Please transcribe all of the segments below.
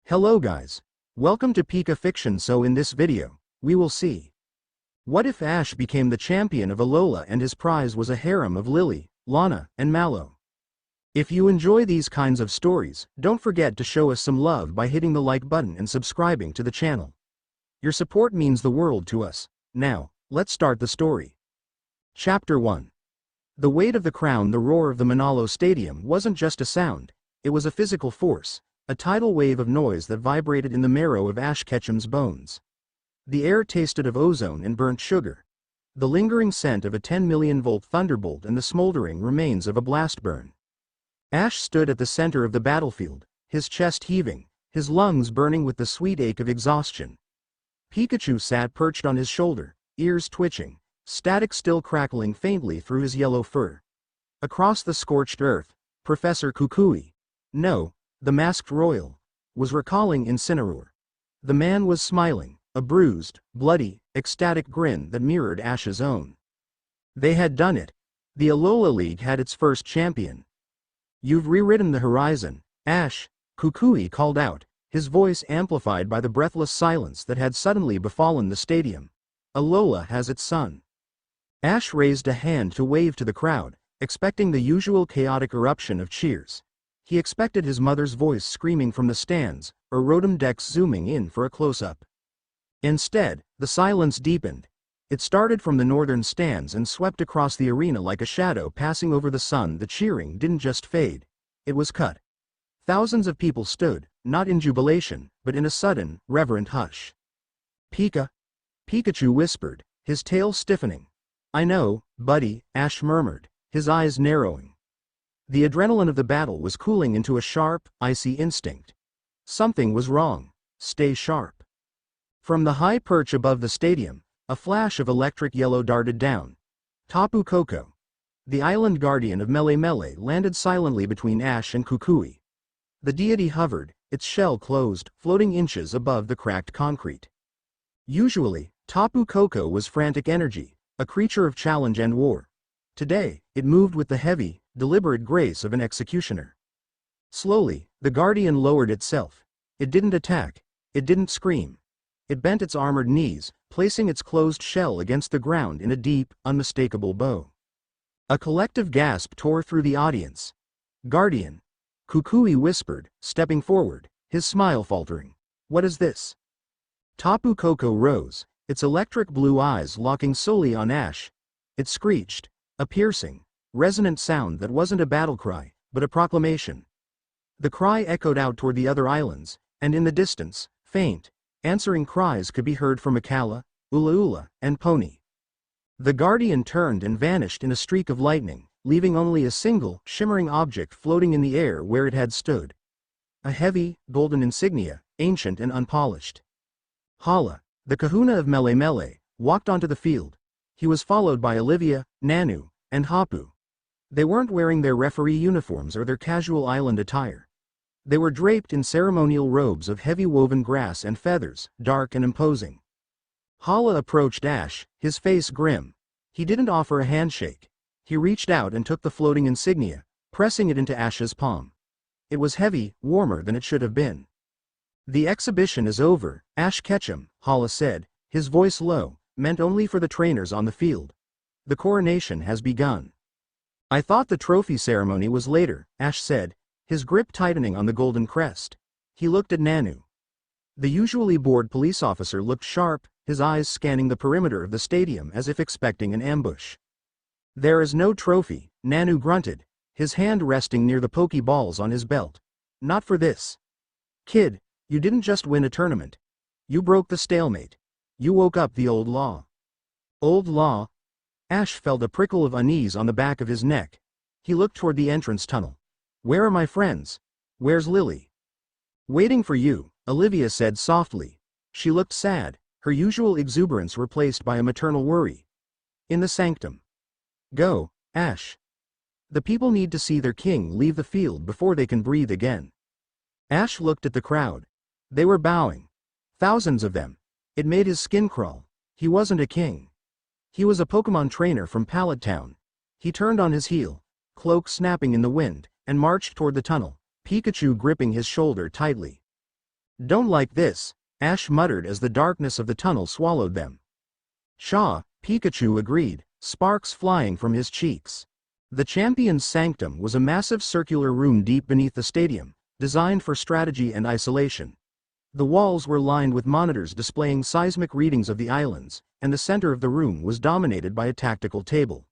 Hello guys. Welcome to Pika Fiction. So in this video, we will see what if Ash became the champion of Alola and his prize was a harem of Lillie, Lana, and Mallow. If you enjoy these kinds of stories, don't forget to show us some love by hitting the like button and subscribing to the channel. Your support means the world to us. Now, let's start the story. Chapter 1. The weight of the crown. The roar of the Mallow Stadium wasn't just a sound, it was a physical force. A tidal wave of noise that vibrated in the marrow of Ash Ketchum's bones. The air tasted of ozone and burnt sugar. The lingering scent of a 10-million-volt thunderbolt and the smoldering remains of a blast burn. Ash stood at the center of the battlefield, his chest heaving, his lungs burning with the sweet ache of exhaustion. Pikachu sat perched on his shoulder, ears twitching, static still crackling faintly through his yellow fur. Across the scorched earth, Professor Kukui, no, the masked royal, was recalling Incineroar. The man was smiling, a bruised, bloody, ecstatic grin that mirrored Ash's own. They had done it. The Alola League had its first champion. You've rewritten the horizon, Ash, Kukui called out, his voice amplified by the breathless silence that had suddenly befallen the stadium. Alola has its son. Ash raised a hand to wave to the crowd, expecting the usual chaotic eruption of cheers. He expected his mother's voice screaming from the stands, or Rotom Dex zooming in for a close-up. Instead, the silence deepened. It started from the northern stands and swept across the arena like a shadow passing over the sun. The cheering didn't just fade, it was cut. Thousands of people stood, not in jubilation, but in a sudden, reverent hush. Pikachu whispered, his tail stiffening. I know, buddy, Ash murmured, his eyes narrowing. The adrenaline of the battle was cooling into a sharp, icy instinct. Something was wrong. Stay sharp. From the high perch above the stadium, a flash of electric yellow darted down. Tapu Koko, the island guardian of Mele, landed silently between Ash and Kukui. The deity hovered, its shell closed, floating inches above the cracked concrete. Usually, Tapu Koko was frantic energy, a creature of challenge and war. Today, it moved with the heavy, deliberate grace of an executioner. Slowly, the guardian lowered itself. It didn't attack. It didn't scream. It bent its armored knees, placing its closed shell against the ground in a deep, unmistakable bow. A collective gasp tore through the audience. Guardian, Kukui whispered, stepping forward, his smile faltering. What is this? Tapu Koko rose, its electric blue eyes locking solely on Ash. It screeched, a piercing, resonant sound that wasn't a battle cry, but a proclamation. The cry echoed out toward the other islands, and in the distance, faint, answering cries could be heard from Akala, Ula, and Pony. The guardian turned and vanished in a streak of lightning, leaving only a single, shimmering object floating in the air where it had stood. A heavy, golden insignia, ancient and unpolished. Hala, the kahuna of Mele, walked onto the field. He was followed by Olivia, Nanu, and Hapu. They weren't wearing their referee uniforms or their casual island attire. They were draped in ceremonial robes of heavy woven grass and feathers, dark and imposing. Hala approached Ash, his face grim. He didn't offer a handshake. He reached out and took the floating insignia, pressing it into Ash's palm. It was heavy, warmer than it should have been. The exhibition is over, Ash Ketchum, Hala said, his voice low, meant only for the trainers on the field. The coronation has begun. I thought the trophy ceremony was later, Ash said, his grip tightening on the golden crest. He looked at Nanu. The usually bored police officer looked sharp, his eyes scanning the perimeter of the stadium as if expecting an ambush. There is no trophy, Nanu grunted, his hand resting near the pokeballs on his belt. Not for this. Kid, you didn't just win a tournament. You broke the stalemate. You woke up the old law. Old law? Ash felt a prickle of unease on the back of his neck. He looked toward the entrance tunnel. Where are my friends? Where's Lillie? Waiting for you, Olivia said softly. She looked sad, her usual exuberance replaced by a maternal worry. In the sanctum. Go, Ash. The people need to see their king leave the field before they can breathe again. Ash looked at the crowd. They were bowing. Thousands of them. It made his skin crawl. He wasn't a king. He was a Pokemon trainer from Pallet Town. He turned on his heel, cloak snapping in the wind, and marched toward the tunnel, Pikachu gripping his shoulder tightly. Don't like this, Ash muttered as the darkness of the tunnel swallowed them. Shaw, Pikachu agreed, sparks flying from his cheeks. The champion's sanctum was a massive circular room deep beneath the stadium, designed for strategy and isolation. The walls were lined with monitors displaying seismic readings of the islands, and the center of the room was dominated by a tactical table.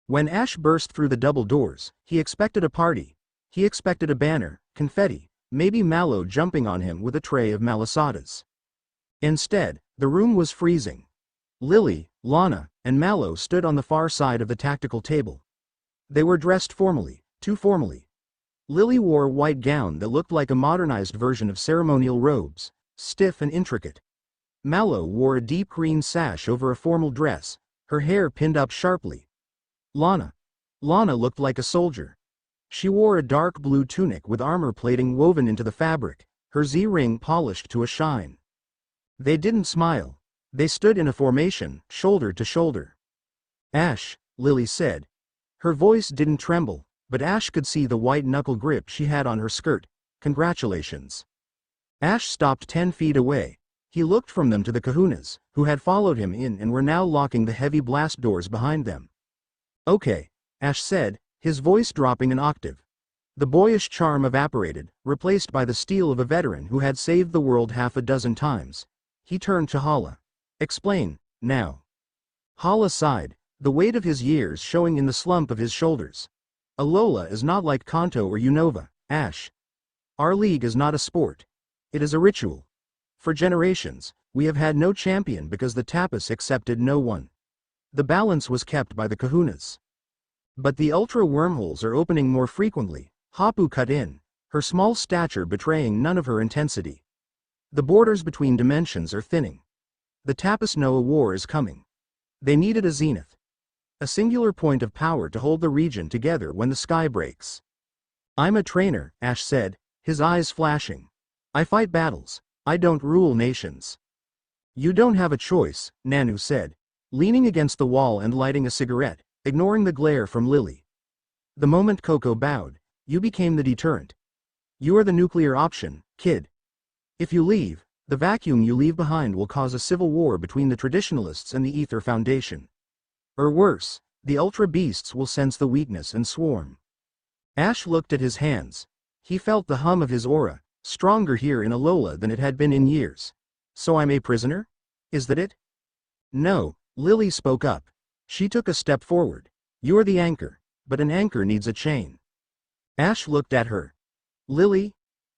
When Ash burst through the double doors, he expected a party. He expected a banner, confetti, maybe Mallow jumping on him with a tray of malasadas. Instead, the room was freezing. Lillie, Lana, and Mallow stood on the far side of the tactical table. They were dressed formally, too formally. Lillie wore a white gown that looked like a modernized version of ceremonial robes, stiff and intricate. Mallow wore a deep green sash over a formal dress, her hair pinned up sharply. Lana looked like a soldier. She wore a dark blue tunic with armor plating woven into the fabric, her Z-ring polished to a shine. They didn't smile. They stood in a formation, shoulder to shoulder. Ash, Lillie said. Her voice didn't tremble, but Ash could see the white knuckle grip she had on her skirt. Congratulations. Ash stopped 10 feet away. He looked from them to the kahunas, who had followed him in and were now locking the heavy blast doors behind them. Okay, Ash said, his voice dropping an octave. The boyish charm evaporated, replaced by the steel of a veteran who had saved the world half a dozen times. He turned to Hala. Explain, now. Hala sighed, the weight of his years showing in the slump of his shoulders. Alola is not like Kanto or Unova, Ash. Our league is not a sport. It is a ritual. For generations, we have had no champion because the Tapas accepted no one. The balance was kept by the kahunas. But the ultra wormholes are opening more frequently, Hapu cut in, her small stature betraying none of her intensity. The borders between dimensions are thinning. The Tapas know a war is coming. They needed a zenith. A singular point of power to hold the region together when the sky breaks. I'm a trainer, Ash said, his eyes flashing. I fight battles. I don't rule nations. You don't have a choice, Nanu said, leaning against the wall and lighting a cigarette, ignoring the glare from Lillie. The moment Coco bowed, you became the deterrent. You are the nuclear option, kid. If you leave, the vacuum you leave behind will cause a civil war between the traditionalists and the Ether Foundation. Or worse, the Ultra Beasts will sense the weakness and swarm. Ash looked at his hands. He felt the hum of his aura, stronger here in Alola than it had been in years. So I'm a prisoner? Is that it? No, Lillie spoke up. She took a step forward. You're the anchor, but an anchor needs a chain. Ash looked at her. Lillie?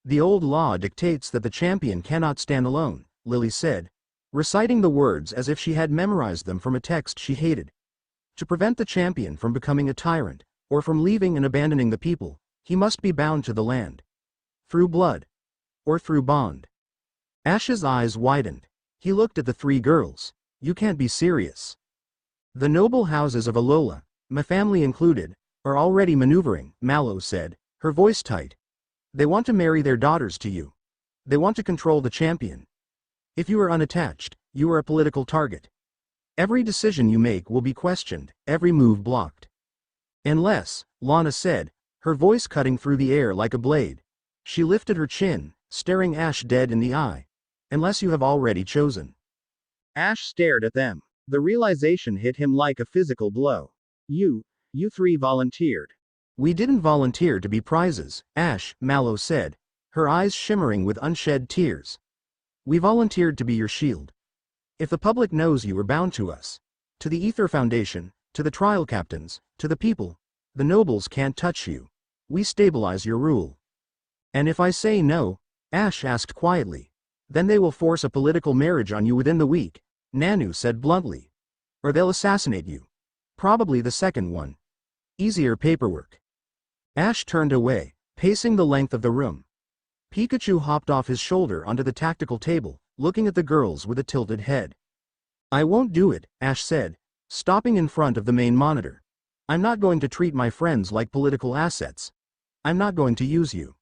The old law dictates that the champion cannot stand alone, Lillie said, reciting the words as if she had memorized them from a text she hated. To prevent the champion from becoming a tyrant, or from leaving and abandoning the people, he must be bound to the land. Through blood. Or through bond. Ash's eyes widened. He looked at the three girls. You can't be serious. The noble houses of Alola, my family included, are already maneuvering, Mallow said, her voice tight. They want to marry their daughters to you. They want to control the champion. If you are unattached, you are a political target. Every decision you make will be questioned, every move blocked. Unless, Lana said, her voice cutting through the air like a blade. She lifted her chin, staring Ash dead in the eye. Unless you have already chosen. Ash stared at them. The realization hit him like a physical blow. You three volunteered. We didn't volunteer to be prizes, Ash, Mallow said, her eyes shimmering with unshed tears. We volunteered to be your shield. If the public knows you are bound to us, to the Ether Foundation, to the trial captains, to the people, the nobles can't touch you. We stabilize your rule. And if I say no, Ash asked quietly, then they will force a political marriage on you within the week, Nanu said bluntly. Or they'll assassinate you. Probably the second one. Easier paperwork. Ash turned away, pacing the length of the room. Pikachu hopped off his shoulder onto the tactical table, looking at the girls with a tilted head. I won't do it, Ash said, stopping in front of the main monitor. I'm not going to treat my friends like political assets. I'm not going to use you.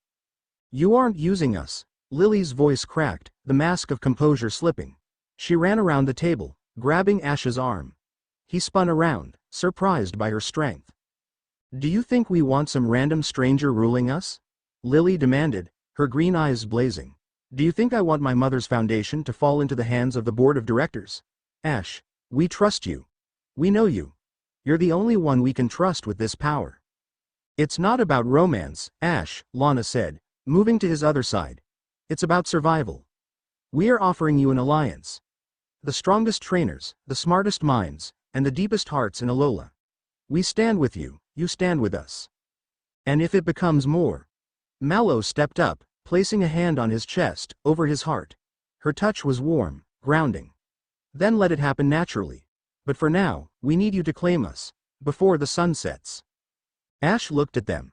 You aren't using us. Lillie's voice cracked, the mask of composure slipping. She ran around the table, grabbing Ash's arm. He spun around, surprised by her strength. Do you think we want some random stranger ruling us? Lillie demanded, her green eyes blazing. Do you think I want my mother's foundation to fall into the hands of the board of directors? Ash, we trust you. We know you. You're the only one we can trust with this power. It's not about romance, Ash, Lana said, moving to his other side. It's about survival. We are offering you an alliance. The strongest trainers, the smartest minds, and the deepest hearts in Alola. We stand with you, you stand with us. And if it becomes more. Mallow stepped up, placing a hand on his chest, over his heart. Her touch was warm, grounding. Then let it happen naturally. But for now, we need you to claim us, before the sun sets. Ash looked at them.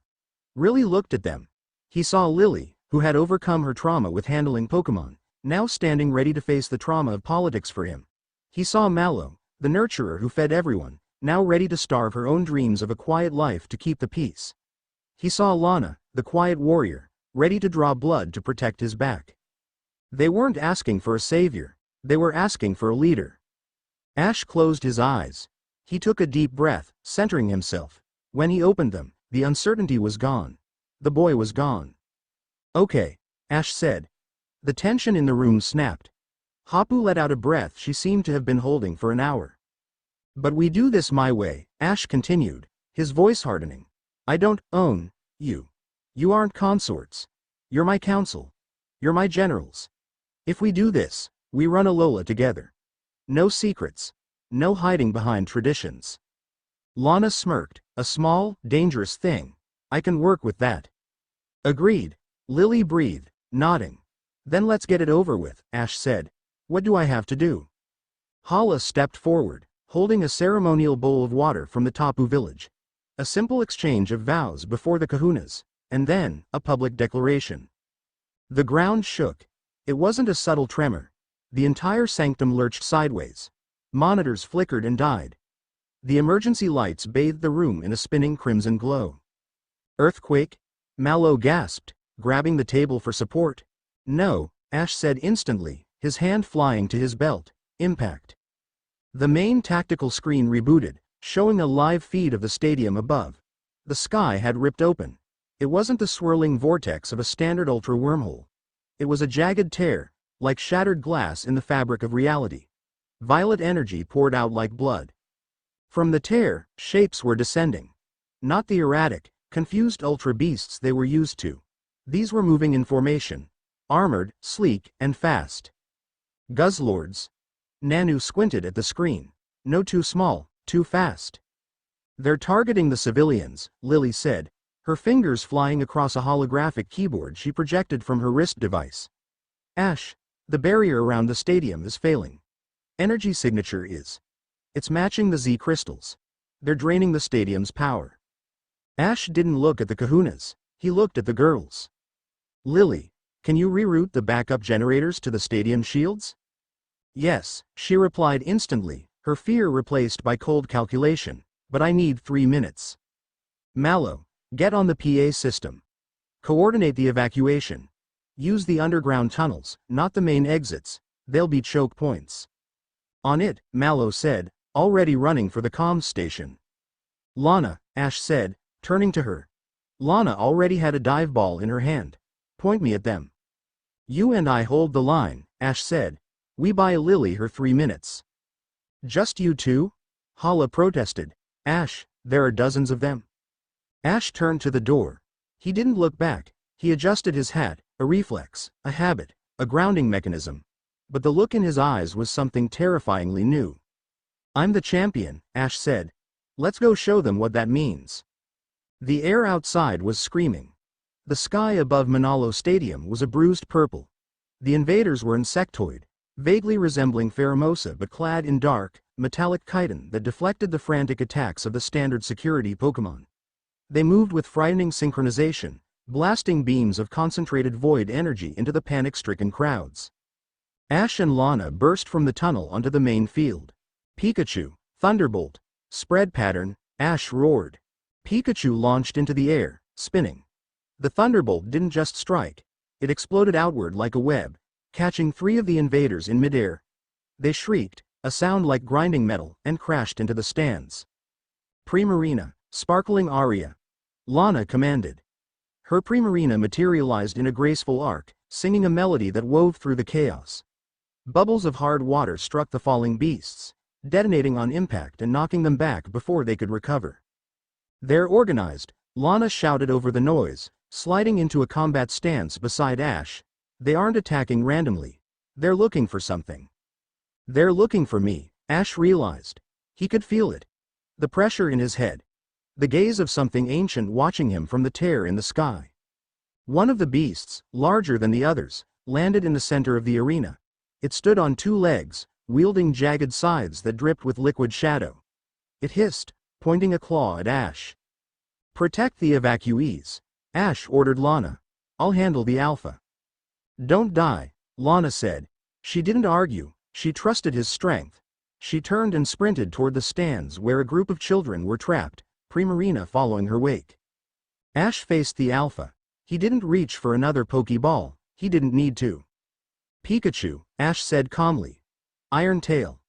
Really looked at them. He saw Lillie, who had overcome her trauma with handling Pokemon, now standing ready to face the trauma of politics for him. He saw Mallow, the nurturer who fed everyone, now ready to starve her own dreams of a quiet life to keep the peace. He saw Lana, the quiet warrior, ready to draw blood to protect his back. They weren't asking for a savior, they were asking for a leader. Ash closed his eyes. He took a deep breath, centering himself. When he opened them, the uncertainty was gone. The boy was gone. Okay, Ash said. The tension in the room snapped. Hapu let out a breath she seemed to have been holding for an hour. But we do this my way, Ash continued, his voice hardening. I don't own you. You aren't consorts. You're my council. You're my generals. If we do this, we run Alola together. No secrets. No hiding behind traditions. Lana smirked, a small, dangerous thing. I can work with that. Agreed. Lillie breathed, nodding. Then let's get it over with, Ash said. What do I have to do? Hala stepped forward, holding a ceremonial bowl of water from the Tapu village. A simple exchange of vows before the kahunas, and then, a public declaration. The ground shook. It wasn't a subtle tremor. The entire sanctum lurched sideways. Monitors flickered and died. The emergency lights bathed the room in a spinning crimson glow. Earthquake? Mallow gasped, grabbing the table for support. No, Ash said instantly, his hand flying to his belt. Impact. The main tactical screen rebooted, showing a live feed of the stadium above. The sky had ripped open. It wasn't the swirling vortex of a standard ultra wormhole. It was a jagged tear, like shattered glass in the fabric of reality. Violet energy poured out like blood. From the tear, shapes were descending. Not the erratic, confused ultra beasts they were used to. These were moving in formation. Armored, sleek, and fast. Guzzlords. Nanu squinted at the screen. No, too small, too fast. They're targeting the civilians, Lillie said, her fingers flying across a holographic keyboard she projected from her wrist device. Ash, the barrier around the stadium is failing. Energy signature is. It's matching the Z crystals. They're draining the stadium's power. Ash didn't look at the kahunas, he looked at the girls. Lillie, can you reroute the backup generators to the stadium shields? Yes, she replied instantly, her fear replaced by cold calculation, but I need 3 minutes. Mallow, get on the PA system. Coordinate the evacuation. Use the underground tunnels, not the main exits, they'll be choke points. On it, Mallow said, already running for the comms station. Lana, Ash said, turning to her. Lana already had a dive ball in her hand. Point me at them. You and I hold the line, Ash said. We buy Lillie her 3 minutes. Just you two? Hala protested. Ash, there are dozens of them. Ash turned to the door. He didn't look back. He adjusted his hat, a reflex, a habit, a grounding mechanism. But the look in his eyes was something terrifyingly new. I'm the champion, Ash said. Let's go show them what that means. The air outside was screaming. The sky above Mallow Stadium was a bruised purple. The invaders were insectoid, vaguely resembling Pheromosa but clad in dark, metallic chitin that deflected the frantic attacks of the standard security Pokemon. They moved with frightening synchronization, blasting beams of concentrated void energy into the panic-stricken crowds. Ash and Lana burst from the tunnel onto the main field. Pikachu, Thunderbolt, spread pattern, Ash roared. Pikachu launched into the air, spinning. The Thunderbolt didn't just strike, it exploded outward like a web, catching 3 of the invaders in midair. They shrieked, a sound like grinding metal, and crashed into the stands. Primarina, sparkling aria. Lana commanded. Her Primarina materialized in a graceful arc, singing a melody that wove through the chaos. Bubbles of hard water struck the falling beasts, detonating on impact and knocking them back before they could recover. "They're organized," Lana shouted over the noise, sliding into a combat stance beside Ash. "They aren't attacking randomly. They're looking for something." "They're looking for me," Ash realized. He could feel it. The pressure in his head. The gaze of something ancient watching him from the tear in the sky. One of the beasts, larger than the others, landed in the center of the arena. It stood on two legs, wielding jagged scythes that dripped with liquid shadow. It hissed, pointing a claw at Ash. "Protect the evacuees," Ash ordered Lana. "I'll handle the alpha." "Don't die," Lana said. She didn't argue, she trusted his strength. She turned and sprinted toward the stands where a group of children were trapped, Primarina following her wake. Ash faced the alpha. He didn't reach for another Pokeball, he didn't need to. "Pikachu," Ash said calmly. "Iron Tail."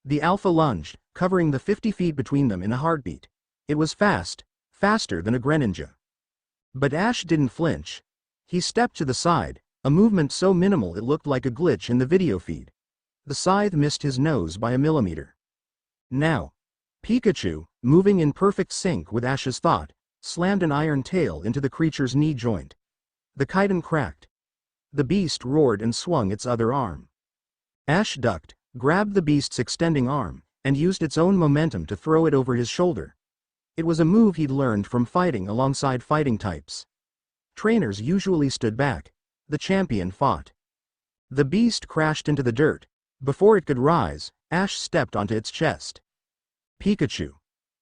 The alpha lunged, covering the 50 feet between them in a heartbeat. It was fast, faster than a Greninja. But Ash didn't flinch. He stepped to the side, a movement so minimal it looked like a glitch in the video feed. The scythe missed his nose by a millimeter. Now, Pikachu, moving in perfect sync with Ash's thought, slammed an iron tail into the creature's knee joint. The chitin cracked. The beast roared and swung its other arm. Ash ducked, grabbed the beast's extending arm, and used its own momentum to throw it over his shoulder. It was a move he'd learned from fighting alongside fighting types. Trainers usually stood back. The champion fought. The beast crashed into the dirt. Before it could rise, Ash stepped onto its chest. Pikachu.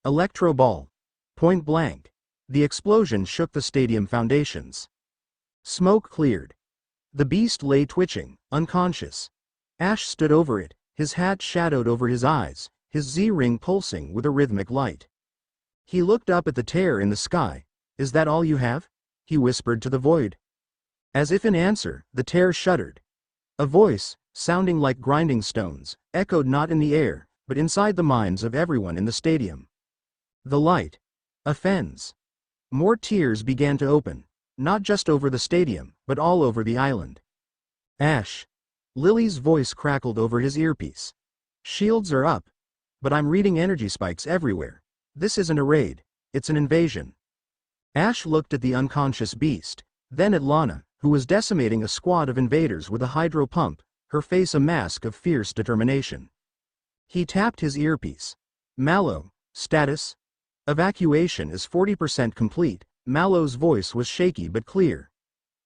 Electro Ball. Point blank. The explosion shook the stadium foundations. Smoke cleared. The beast lay twitching, unconscious. Ash stood over it, his hat shadowed over his eyes, his Z-ring pulsing with a rhythmic light. He looked up at the tear in the sky. "Is that all you have?" he whispered to the void. As if in answer, the tear shuddered. A voice, sounding like grinding stones, echoed not in the air, but inside the minds of everyone in the stadium. "The light offends." More tears began to open, not just over the stadium, but all over the island. "Ash." Lillie's voice crackled over his earpiece. "Shields are up. But I'm reading energy spikes everywhere. This isn't a raid, it's an invasion." Ash looked at the unconscious beast, then at Lana, who was decimating a squad of invaders with a hydro pump, her face a mask of fierce determination. He tapped his earpiece. "Mallow, status?" "Evacuation is 40% complete." Mallow's voice was shaky but clear.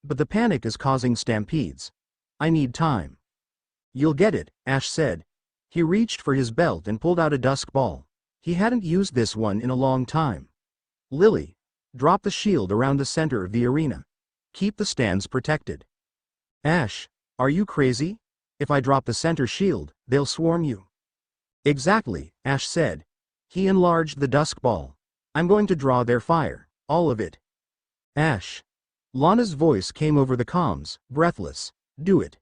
"But the panic is causing stampedes. I need time." "You'll get it," Ash said. He reached for his belt and pulled out a dusk ball. He hadn't used this one in a long time. "Lillie, drop the shield around the center of the arena. Keep the stands protected." "Ash, are you crazy? If I drop the center shield, they'll swarm you." "Exactly," Ash said. He enlarged the dusk ball. "I'm going to draw their fire, all of it." "Ash." Lana's voice came over the comms, breathless. "Do it."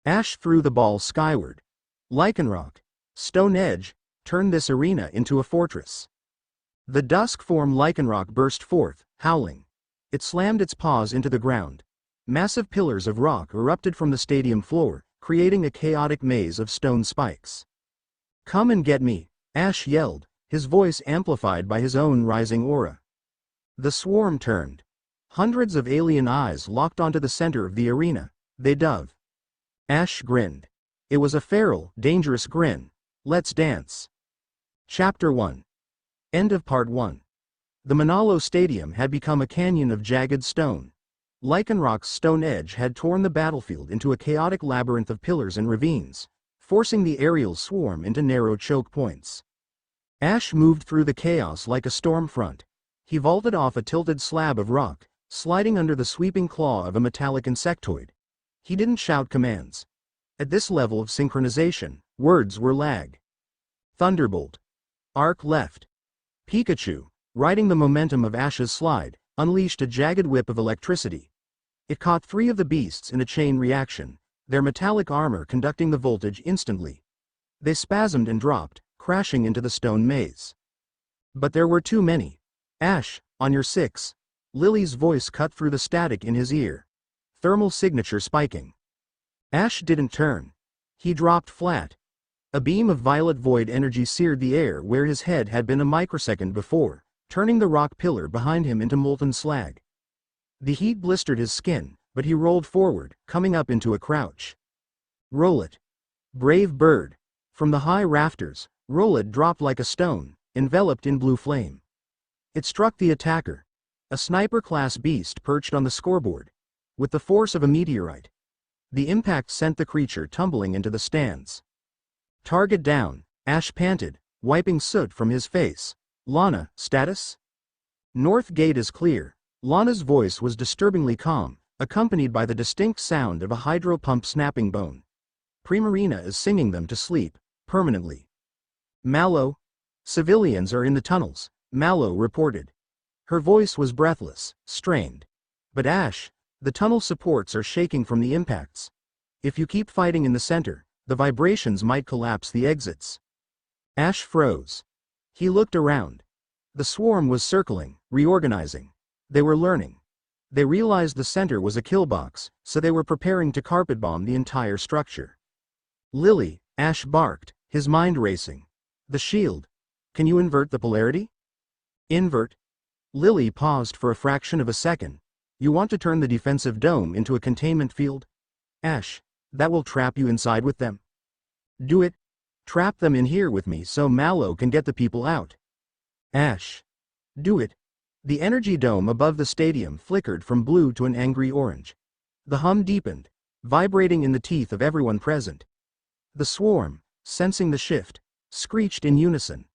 Ash threw the ball skyward. "Lycanroc. Stone Edge. Turn this arena into a fortress." The dusk form Lycanroc burst forth, howling. It slammed its paws into the ground. Massive pillars of rock erupted from the stadium floor, creating a chaotic maze of stone spikes. "Come and get me," Ash yelled, his voice amplified by his own rising aura. The swarm turned. Hundreds of alien eyes locked onto the center of the arena. They dove. Ash grinned. It was a feral, dangerous grin. "Let's dance." Chapter 1. End of Part 1. The Mallow Stadium had become a canyon of jagged stone. Lycanroc's stone edge had torn the battlefield into a chaotic labyrinth of pillars and ravines, forcing the aerial swarm into narrow choke points. Ash moved through the chaos like a storm front. He vaulted off a tilted slab of rock, sliding under the sweeping claw of a metallic insectoid. He didn't shout commands. At this level of synchronization, words were lag. Thunderbolt. Arc left. Pikachu, riding the momentum of Ash's slide, unleashed a jagged whip of electricity. It caught 3 of the beasts in a chain reaction, their metallic armor conducting the voltage instantly. They spasmed and dropped, crashing into the stone maze. But there were too many. "Ash, on your 6. Lillie's voice cut through the static in his ear. thermal signature spiking. Ash didn't turn. He dropped flat. A beam of violet void energy seared the air where his head had been a microsecond before, turning the rock pillar behind him into molten slag. The heat blistered his skin, but he rolled forward, coming up into a crouch. Roll it. Brave bird. From the high rafters, Roll dropped like a stone, enveloped in blue flame. It struck the attacker, a sniper-class beast perched on the scoreboard, with the force of a meteorite. The impact sent the creature tumbling into the stands. Target down, Ash panted, wiping soot from his face. Lana, status? North gate is clear. Lana's voice was disturbingly calm, accompanied by the distinct sound of a hydro pump snapping bone. Primarina is singing them to sleep, permanently. Mallow? Civilians are in the tunnels, Mallow reported. Her voice was breathless, strained. But Ash, the tunnel supports are shaking from the impacts. If you keep fighting in the center, the vibrations might collapse the exits. Ash froze. He looked around. The swarm was circling, reorganizing. They were learning. They realized the center was a kill box, so they were preparing to carpet bomb the entire structure. Lillie, Ash barked, his mind racing. The shield. Can you invert the polarity? Invert? Lillie paused for a fraction of a second. You want to turn the defensive dome into a containment field? Ash, that will trap you inside with them. Do it. Trap them in here with me so Mallow can get the people out. Ash. Do it. The energy dome above the stadium flickered from blue to an angry orange. The hum deepened, vibrating in the teeth of everyone present. The swarm, sensing the shift, screeched in unison.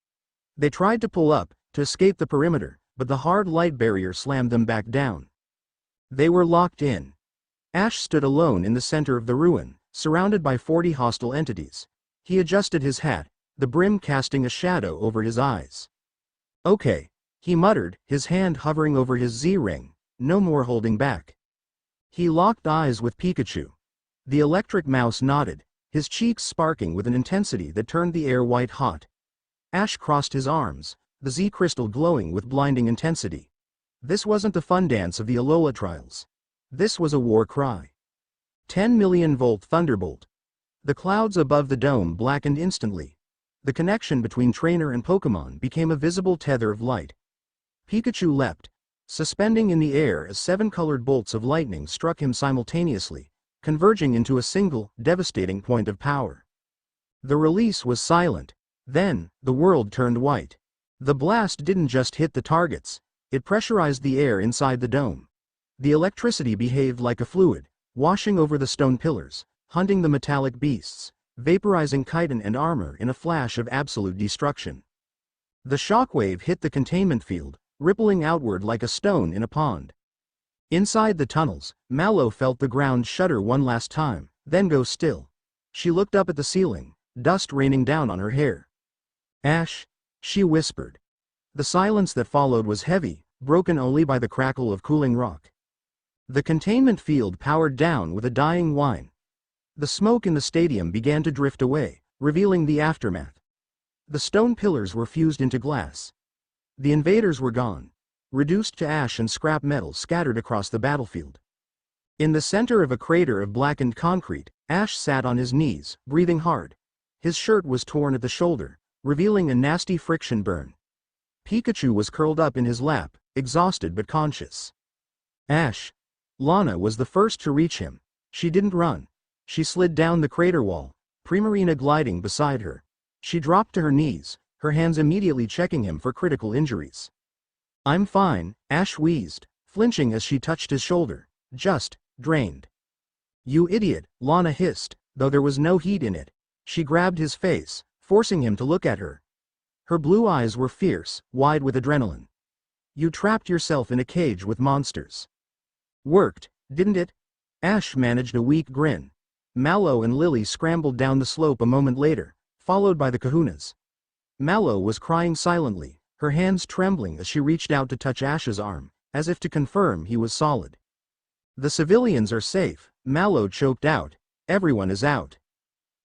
They tried to pull up, to escape the perimeter, but the hard light barrier slammed them back down. They were locked in. Ash stood alone in the center of the ruin, surrounded by 40 hostile entities. He adjusted his hat, the brim casting a shadow over his eyes. Okay, he muttered, his hand hovering over his Z-ring, no more holding back. He locked eyes with Pikachu. The electric mouse nodded, his cheeks sparking with an intensity that turned the air white hot. Ash crossed his arms, the Z-crystal glowing with blinding intensity. This wasn't the fun dance of the Alola trials. This was a war cry. 10 million volt thunderbolt. The clouds above the dome blackened instantly. The connection between trainer and Pokémon became a visible tether of light. Pikachu leapt, suspending in the air as 7 colored bolts of lightning struck him simultaneously, converging into a single, devastating point of power. The release was silent. Then, the world turned white. The blast didn't just hit the targets, it pressurized the air inside the dome. The electricity behaved like a fluid, washing over the stone pillars, hunting the metallic beasts, vaporizing chitin and armor in a flash of absolute destruction. The shockwave hit the containment field, rippling outward like a stone in a pond. Inside the tunnels, Mallow felt the ground shudder one last time, then go still. She looked up at the ceiling, dust raining down on her hair. Ash, she whispered. The silence that followed was heavy, broken only by the crackle of cooling rock. The containment field powered down with a dying whine. The smoke in the stadium began to drift away, revealing the aftermath. The stone pillars were fused into glass. The invaders were gone, reduced to ash and scrap metal scattered across the battlefield. In the center of a crater of blackened concrete, Ash sat on his knees, breathing hard. His shirt was torn at the shoulder, revealing a nasty friction burn. Pikachu was curled up in his lap, exhausted but conscious. Ash. Lana was the first to reach him. She didn't run. She slid down the crater wall, Primarina gliding beside her. She dropped to her knees, her hands immediately checking him for critical injuries. I'm fine, Ash wheezed, flinching as she touched his shoulder. Just, drained. You idiot, Lana hissed, though there was no heat in it. She grabbed his face, forcing him to look at her. Her blue eyes were fierce, wide with adrenaline. You trapped yourself in a cage with monsters. Worked, didn't it? Ash managed a weak grin. Mallow and Lillie scrambled down the slope a moment later, followed by the kahunas. Mallow was crying silently, her hands trembling as she reached out to touch Ash's arm, as if to confirm he was solid. The civilians are safe, Mallow choked out. Everyone is out.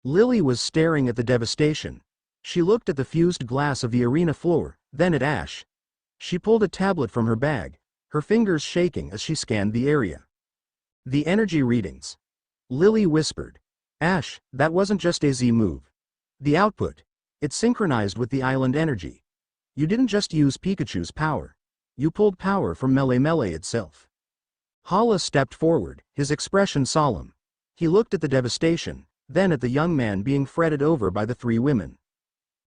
Lillie was staring at the devastation. She looked at the fused glass of the arena floor, then at Ash. She pulled a tablet from her bag, her fingers shaking as she scanned the area. The energy readings. Lillie whispered. Ash, that wasn't just a Z move. The output. It synchronized with the island energy. You didn't just use Pikachu's power. You pulled power from Mallow itself. Hala stepped forward, his expression solemn. He looked at the devastation, then at the young man being fretted over by the three women.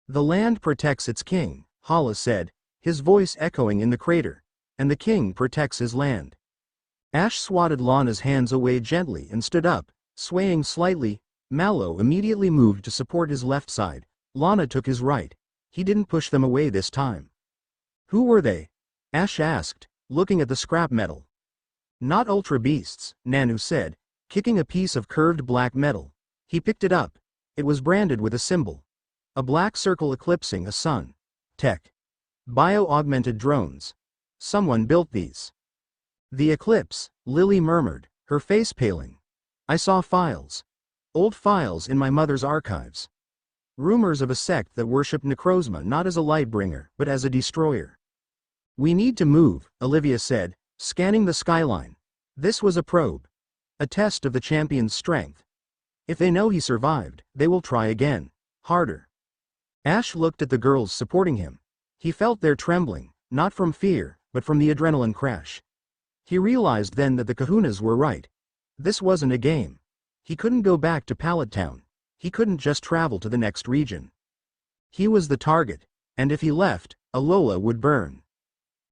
The land protects its king, Hala said, his voice echoing in the crater, and the king protects his land. Ash swatted Lana's hands away gently and stood up, swaying slightly. Mallow immediately moved to support his left side. Lana took his right. He didn't push them away this time. Who were they? Ash asked, looking at the scrap metal. Not ultra beasts, Nanu said, kicking a piece of curved black metal. He picked it up. It was branded with a symbol. A black circle eclipsing a sun. Tech. Bio-augmented drones. Someone built these. The eclipse, Lillie murmured, her face paling. I saw files. Old files in my mother's archives. Rumors of a sect that worshipped Necrozma not as a light bringer but as a destroyer. We need to move, Olivia said, scanning the skyline. This was a probe. A test of the champion's strength. If they know he survived, they will try again. Harder. Ash looked at the girls supporting him. He felt their trembling, not from fear, but from the adrenaline crash. He realized then that the kahunas were right. This wasn't a game. He couldn't go back to Pallet Town. He couldn't just travel to the next region. He was the target, and if he left, Alola would burn.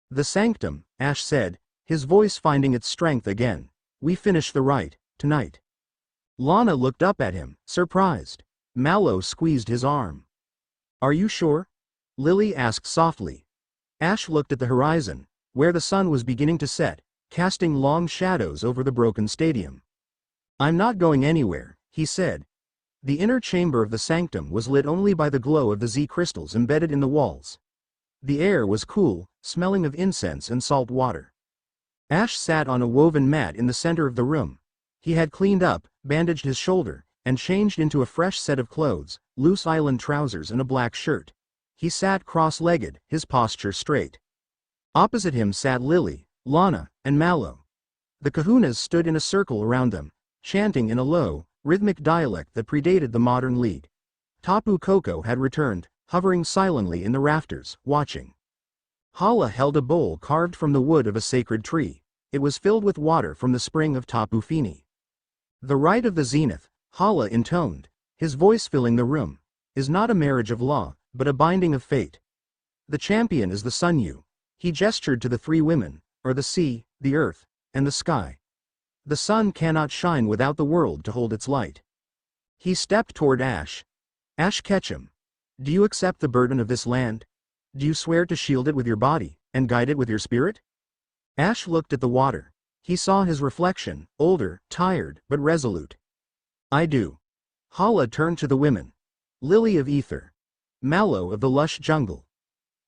The sanctum, Ash said, his voice finding its strength again. We finish the rite, tonight. Lana looked up at him, surprised. Mallow squeezed his arm. Are you sure? Lillie asked softly. Ash looked at the horizon, where the sun was beginning to set, casting long shadows over the broken stadium. I'm not going anywhere, he said. The inner chamber of the sanctum was lit only by the glow of the Z crystals embedded in the walls. The air was cool, smelling of incense and salt water. Ash sat on a woven mat in the center of the room. He had cleaned up, bandaged his shoulder, and changed into a fresh set of clothes, loose island trousers and a black shirt. He sat cross-legged, his posture straight. Opposite him sat Lillie, Lana, and Mallow. The kahunas stood in a circle around them, chanting in a low, rhythmic dialect that predated the modern lead. Tapu Koko had returned, hovering silently in the rafters, watching. Hala held a bowl carved from the wood of a sacred tree. It was filled with water from the spring of Tapu Fini. The rite of the zenith, Hala intoned, his voice filling the room, is not a marriage of law, but a binding of fate. The champion is the Sunyu. He gestured to the three women, or the sea, the earth, and the sky. The sun cannot shine without the world to hold its light. He stepped toward Ash. Ash Ketchum. Do you accept the burden of this land? Do you swear to shield it with your body, and guide it with your spirit? Ash looked at the water. He saw his reflection, older, tired, but resolute. I do. Hala turned to the women. Lillie of Ether. Mallow of the lush jungle.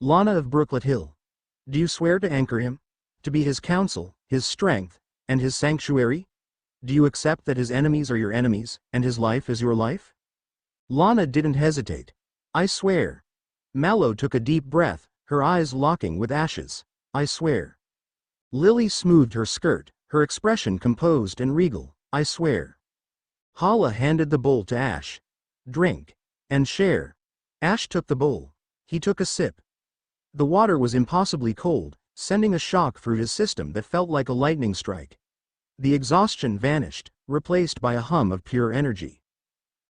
Lana of Brooklet Hill. Do you swear to anchor him? To be his counsel, his strength, and his sanctuary? Do you accept that his enemies are your enemies, and his life is your life? Lana didn't hesitate. I swear. Mallow took a deep breath, her eyes locking with Ash's. I swear. Lillie smoothed her skirt, her expression composed and regal. I swear. Hala handed the bowl to Ash. Drink. And share. Ash took the bowl. He took a sip. The water was impossibly cold, sending a shock through his system that felt like a lightning strike. The exhaustion vanished, replaced by a hum of pure energy.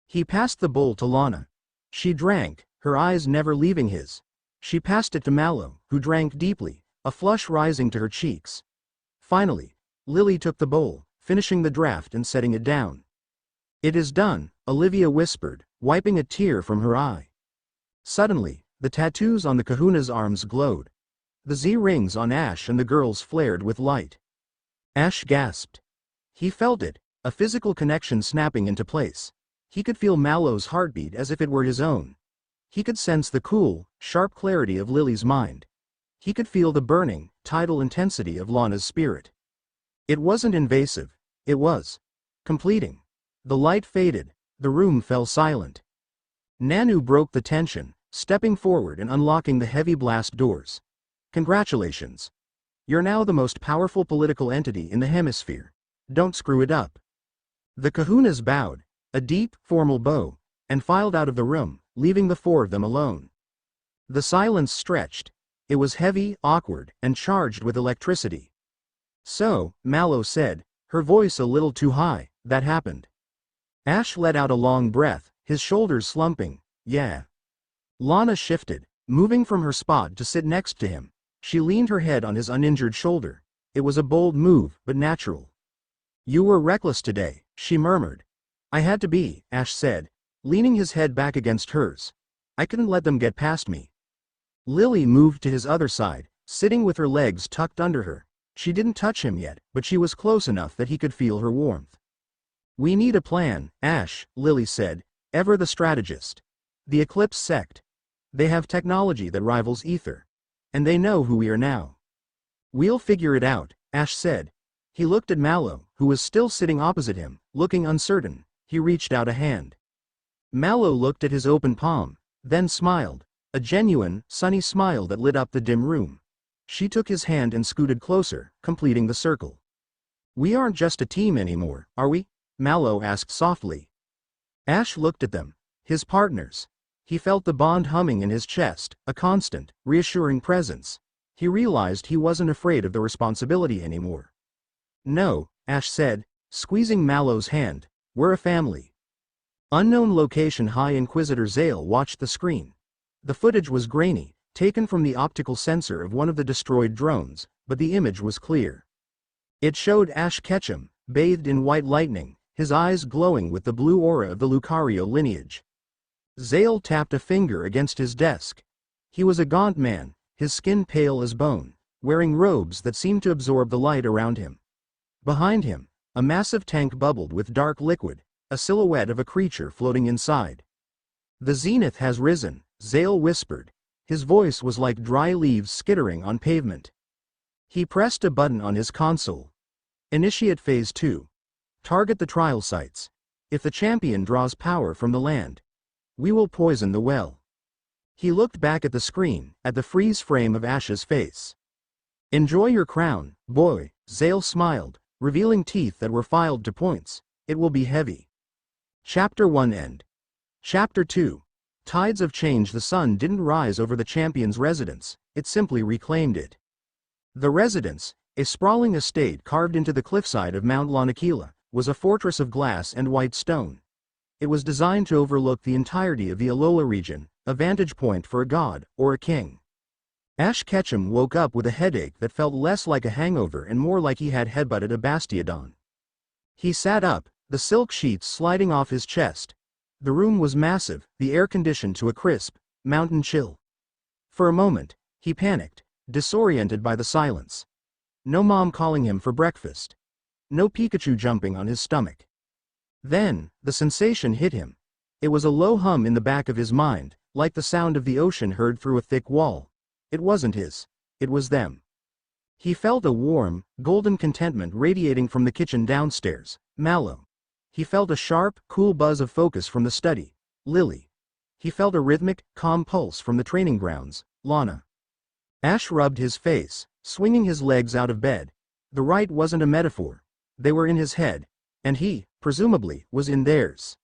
He passed the bowl to Lana. She drank, her eyes never leaving his. She passed it to Mallow, who drank deeply, a flush rising to her cheeks. Finally, Lillie took the bowl, finishing the draft and setting it down. It is done, Olivia whispered, wiping a tear from her eye. Suddenly, the tattoos on the kahuna's arms glowed. The Z rings on Ash and the girls flared with light. Ash gasped. He felt it, a physical connection snapping into place. He could feel Mallow's heartbeat as if it were his own. He could sense the cool, sharp clarity of Lillie's mind. He could feel the burning, tidal intensity of Lana's spirit. It wasn't invasive, it was completing. The light faded, the room fell silent. Nanu broke the tension, stepping forward and unlocking the heavy blast doors. Congratulations. You're now the most powerful political entity in the hemisphere. don't screw it up. The kahunas bowed, a deep, formal bow, and filed out of the room, leaving the four of them alone. The silence stretched. It was heavy, awkward, and charged with electricity. So, Mallow said, her voice a little too high, that happened. Ash let out a long breath, his shoulders slumping. Yeah. Lana shifted, moving from her spot to sit next to him. She leaned her head on his uninjured shoulder. It was a bold move, but natural. You were reckless today, she murmured. I had to be, Ash said, leaning his head back against hers. I couldn't let them get past me. Lillie moved to his other side, sitting with her legs tucked under her. She didn't touch him yet, but she was close enough that he could feel her warmth. We need a plan, Ash, Lillie said, ever the strategist. The Eclipse sect. They have technology that rivals Ether. And they know who we are now. We'll figure it out, Ash said. He looked at Mallow, who was still sitting opposite him, looking uncertain. He reached out a hand. Mallow looked at his open palm, then smiled, a genuine, sunny smile that lit up the dim room. She took his hand and scooted closer, completing the circle. We aren't just a team anymore, are we? Mallow asked softly. Ash looked at them, his partners. He felt the bond humming in his chest, a constant, reassuring presence. He realized he wasn't afraid of the responsibility anymore. No, Ash said, squeezing Mallow's hand, we're a family. Unknown location. High Inquisitor Zale watched the screen. The footage was grainy, taken from the optical sensor of one of the destroyed drones, but the image was clear. It showed Ash Ketchum, bathed in white lightning, his eyes glowing with the blue aura of the Lucario lineage. Zale tapped a finger against his desk. He was a gaunt man, his skin pale as bone, wearing robes that seemed to absorb the light around him. Behind him, a massive tank bubbled with dark liquid, a silhouette of a creature floating inside. The zenith has risen, Zale whispered. His voice was like dry leaves skittering on pavement. He pressed a button on his console. Initiate Phase 2. Target the trial sites. If the champion draws power from the land, we will poison the well. He looked back at the screen, at the freeze frame of Ash's face. Enjoy your crown, boy, Zale smiled, revealing teeth that were filed to points. It will be heavy. Chapter 1 End. Chapter 2. Tides of change. The sun didn't rise over the champion's residence, it simply reclaimed it. The residence, a sprawling estate carved into the cliffside of Mount Lanakila, was a fortress of glass and white stone. It was designed to overlook the entirety of the Alola region, a vantage point for a god or a king. Ash Ketchum woke up with a headache that felt less like a hangover and more like he had headbutted a bastiodon. He sat up, the silk sheets sliding off his chest. The room was massive, the air conditioned to a crisp, mountain chill. For a moment, he panicked, disoriented by the silence. No mom calling him for breakfast. No Pikachu jumping on his stomach. Then, the sensation hit him. It was a low hum in the back of his mind, like the sound of the ocean heard through a thick wall. It wasn't his. It was them. He felt a warm, golden contentment radiating from the kitchen downstairs, Mallow. He felt a sharp, cool buzz of focus from the study, Lillie. He felt a rhythmic, calm pulse from the training grounds, Lana. Ash rubbed his face, swinging his legs out of bed. The right wasn't a metaphor. They were in his head, and he, presumably, was in theirs.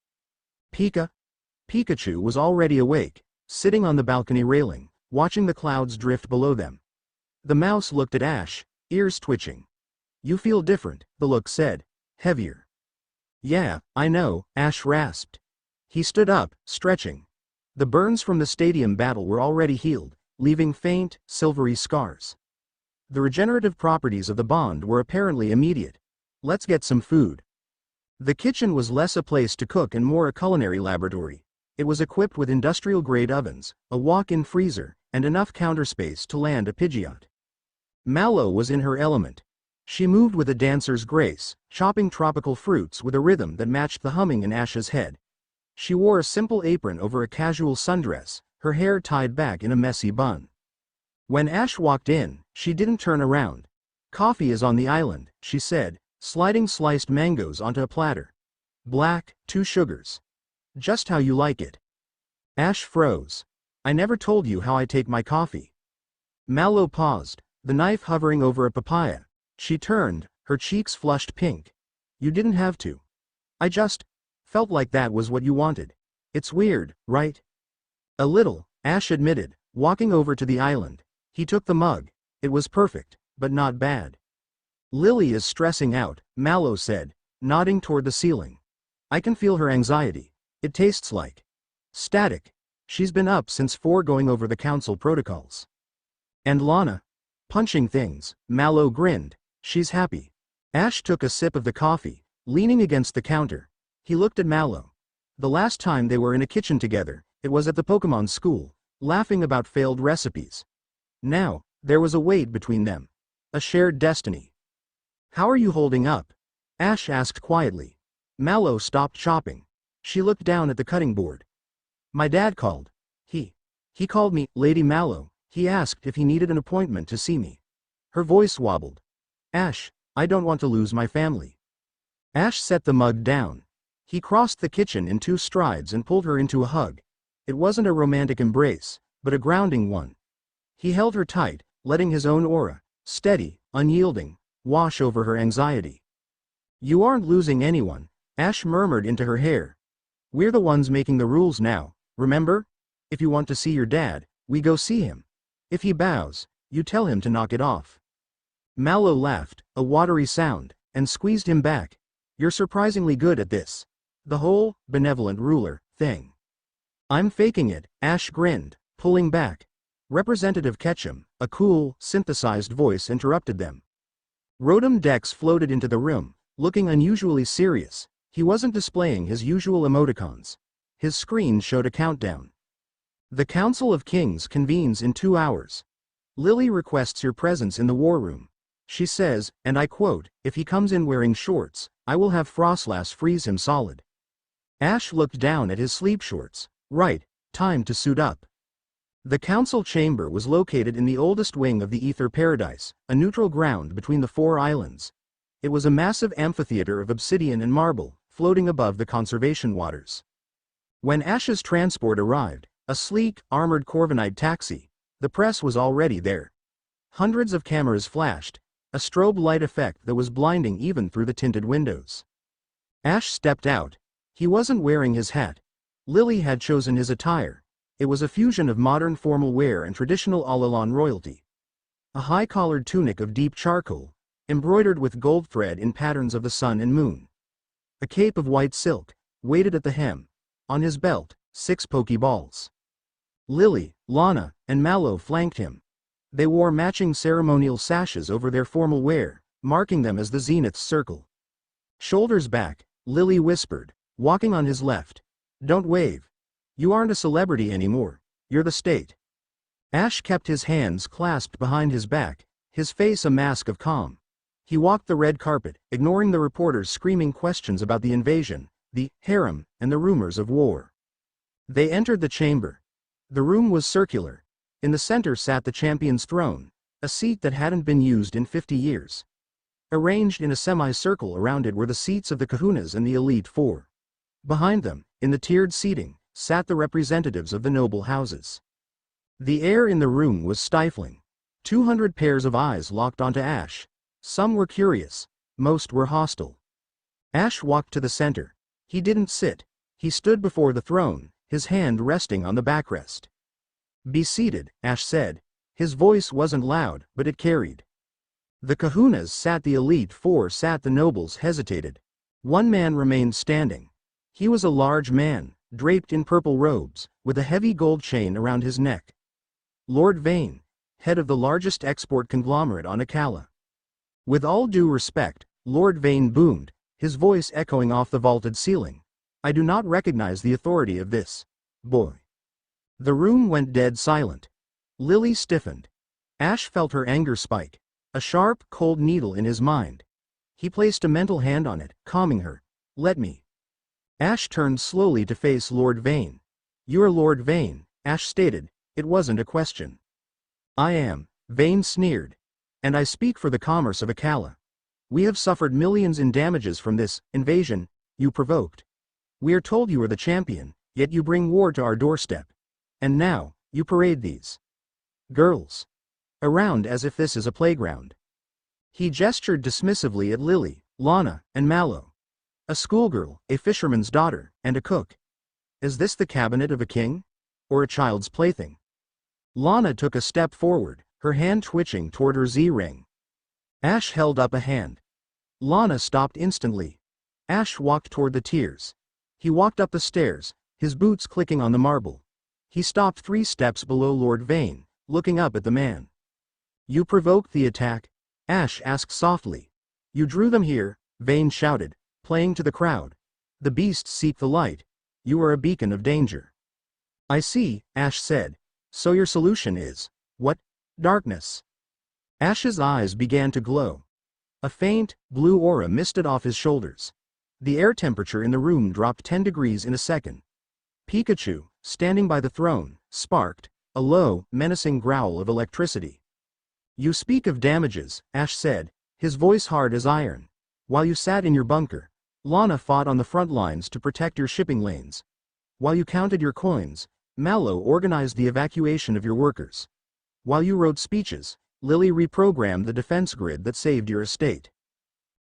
Pikachu was already awake, sitting on the balcony railing, watching the clouds drift below them. The mouse looked at Ash, ears twitching. You feel different, the look said, heavier. Yeah, I know, Ash rasped. He stood up, stretching. The burns from the stadium battle were already healed, leaving faint, silvery scars. The regenerative properties of the bond were apparently immediate. Let's get some food. The kitchen was less a place to cook and more a culinary laboratory. It was equipped with industrial-grade ovens, a walk-in freezer, and enough counter space to land a Pidgeot. Mallow was in her element. She moved with a dancer's grace, chopping tropical fruits with a rhythm that matched the humming in Ash's head. She wore a simple apron over a casual sundress, her hair tied back in a messy bun. When Ash walked in, she didn't turn around. Coffee is on the island, she said, sliding sliced mangoes onto a platter. Black, 2 sugars. Just how you like it. Ash froze. I never told you how I take my coffee. Mallow paused, the knife hovering over a papaya. She turned, her cheeks flushed pink. You didn't have to. I just felt like that was what you wanted. It's weird, right? A little, Ash admitted, walking over to the island. He took the mug. It was perfect, but not bad. Lillie is stressing out, Mallow said, nodding toward the ceiling. I can feel her anxiety. It tastes like static. She's been up since 4 going over the council protocols. And Lana? Punching things, Mallow grinned. She's happy. Ash took a sip of the coffee, leaning against the counter. He looked at Mallow. The last time they were in a kitchen together, it was at the Pokemon school, laughing about failed recipes. Now, there was a weight between them. A shared destiny. How are you holding up? Ash asked quietly. Mallow stopped chopping. She looked down at the cutting board. My dad called. He called me, Lady Mallow. He asked if he needed an appointment to see me. Her voice wobbled. Ash, I don't want to lose my family. Ash set the mug down. He crossed the kitchen in 2 strides and pulled her into a hug. It wasn't a romantic embrace, but a grounding one. He held her tight, letting his own aura, steady, unyielding, wash over her anxiety. You aren't losing anyone, Ash murmured into her hair. We're the ones making the rules now, remember? If you want to see your dad, we go see him. If he bows, you tell him to knock it off. Mallow laughed, a watery sound, and squeezed him back. You're surprisingly good at this. The whole benevolent ruler thing. I'm faking it, Ash grinned, pulling back. Representative Ketchum, a cool, synthesized voice interrupted them. Rotom Dex floated into the room, looking unusually serious. He wasn't displaying his usual emoticons. His screen showed a countdown. The Council of Kings convenes in 2 hours. Lillie requests your presence in the war room. She says, and I quote, if he comes in wearing shorts, I will have Frostlass freeze him solid. Ash looked down at his sleep shorts. Right, time to suit up. The council chamber was located in the oldest wing of the Ether Paradise, a neutral ground between the 4 islands. It was a massive amphitheater of obsidian and marble, floating above the conservation waters. When Ash's transport arrived, a sleek, armored Corviknight taxi, the press was already there. Hundreds of cameras flashed, a strobe light effect that was blinding even through the tinted windows. Ash stepped out. He wasn't wearing his hat. Lillie had chosen his attire. It was a fusion of modern formal wear and traditional Alolan royalty. A high-collared tunic of deep charcoal, embroidered with gold thread in patterns of the sun and moon. A cape of white silk, weighted at the hem. On his belt, 6 Pokeballs. Lillie, Lana, and Mallow flanked him. They wore matching ceremonial sashes over their formal wear, marking them as the Zenith's circle. Shoulders back, Lillie whispered, walking on his left. Don't wave. You aren't a celebrity anymore, you're the state. Ash kept his hands clasped behind his back, his face a mask of calm. He walked the red carpet, ignoring the reporters' screaming questions about the invasion, the harem, and the rumors of war. They entered the chamber. The room was circular. In the center sat the champion's throne, a seat that hadn't been used in 50 years. Arranged in a semicircle around it were the seats of the kahunas and the Elite Four. Behind them, in the tiered seating, sat the representatives of the noble houses. The air in the room was stifling. 200 pairs of eyes locked onto Ash. Some were curious, most were hostile. Ash walked to the center. He didn't sit. He stood before the throne, his hand resting on the backrest. Be seated, Ash said. His voice wasn't loud, but it carried. The kahunas sat, the Elite Four sat, the nobles hesitated. One man remained standing. He was a large man, draped in purple robes, with a heavy gold chain around his neck. Lord Vane, head of the largest export conglomerate on Akala. With all due respect, Lord Vane boomed, his voice echoing off the vaulted ceiling. I do not recognize the authority of this boy. The room went dead silent. Lillie stiffened. Ash felt her anger spike, a sharp, cold needle in his mind. He placed a mental hand on it, calming her. Let me. Ash turned slowly to face Lord Vane. You're Lord Vane, Ash stated. It wasn't a question. I am, Vane sneered. And I speak for the commerce of Akala. We have suffered millions in damages from this invasion you provoked. We are told you are the champion, yet you bring war to our doorstep. And now, you parade these girls around as if this is a playground. He gestured dismissively at Lillie, Lana, and Mallow. A schoolgirl, a fisherman's daughter, and a cook. Is this the cabinet of a king? Or a child's plaything? Lana took a step forward, her hand twitching toward her Z-ring. Ash held up a hand. Lana stopped instantly. Ash walked toward the tiers. He walked up the stairs, his boots clicking on the marble. He stopped 3 steps below Lord Vane, looking up at the man. You provoked the attack? Ash asked softly. You drew them here, Vane shouted, playing to the crowd. The beasts seek the light. You are a beacon of danger. I see, Ash said. So your solution is, what? Darkness. Ash's eyes began to glow. A faint, blue aura misted off his shoulders. The air temperature in the room dropped 10 degrees in a second. Pikachu, standing by the throne, sparked, a low, menacing growl of electricity. You speak of damages, Ash said, his voice hard as iron. While you sat in your bunker, Lana fought on the front lines to protect your shipping lanes. While you counted your coins, Mallow organized the evacuation of your workers. While you wrote speeches, Lillie reprogrammed the defense grid that saved your estate.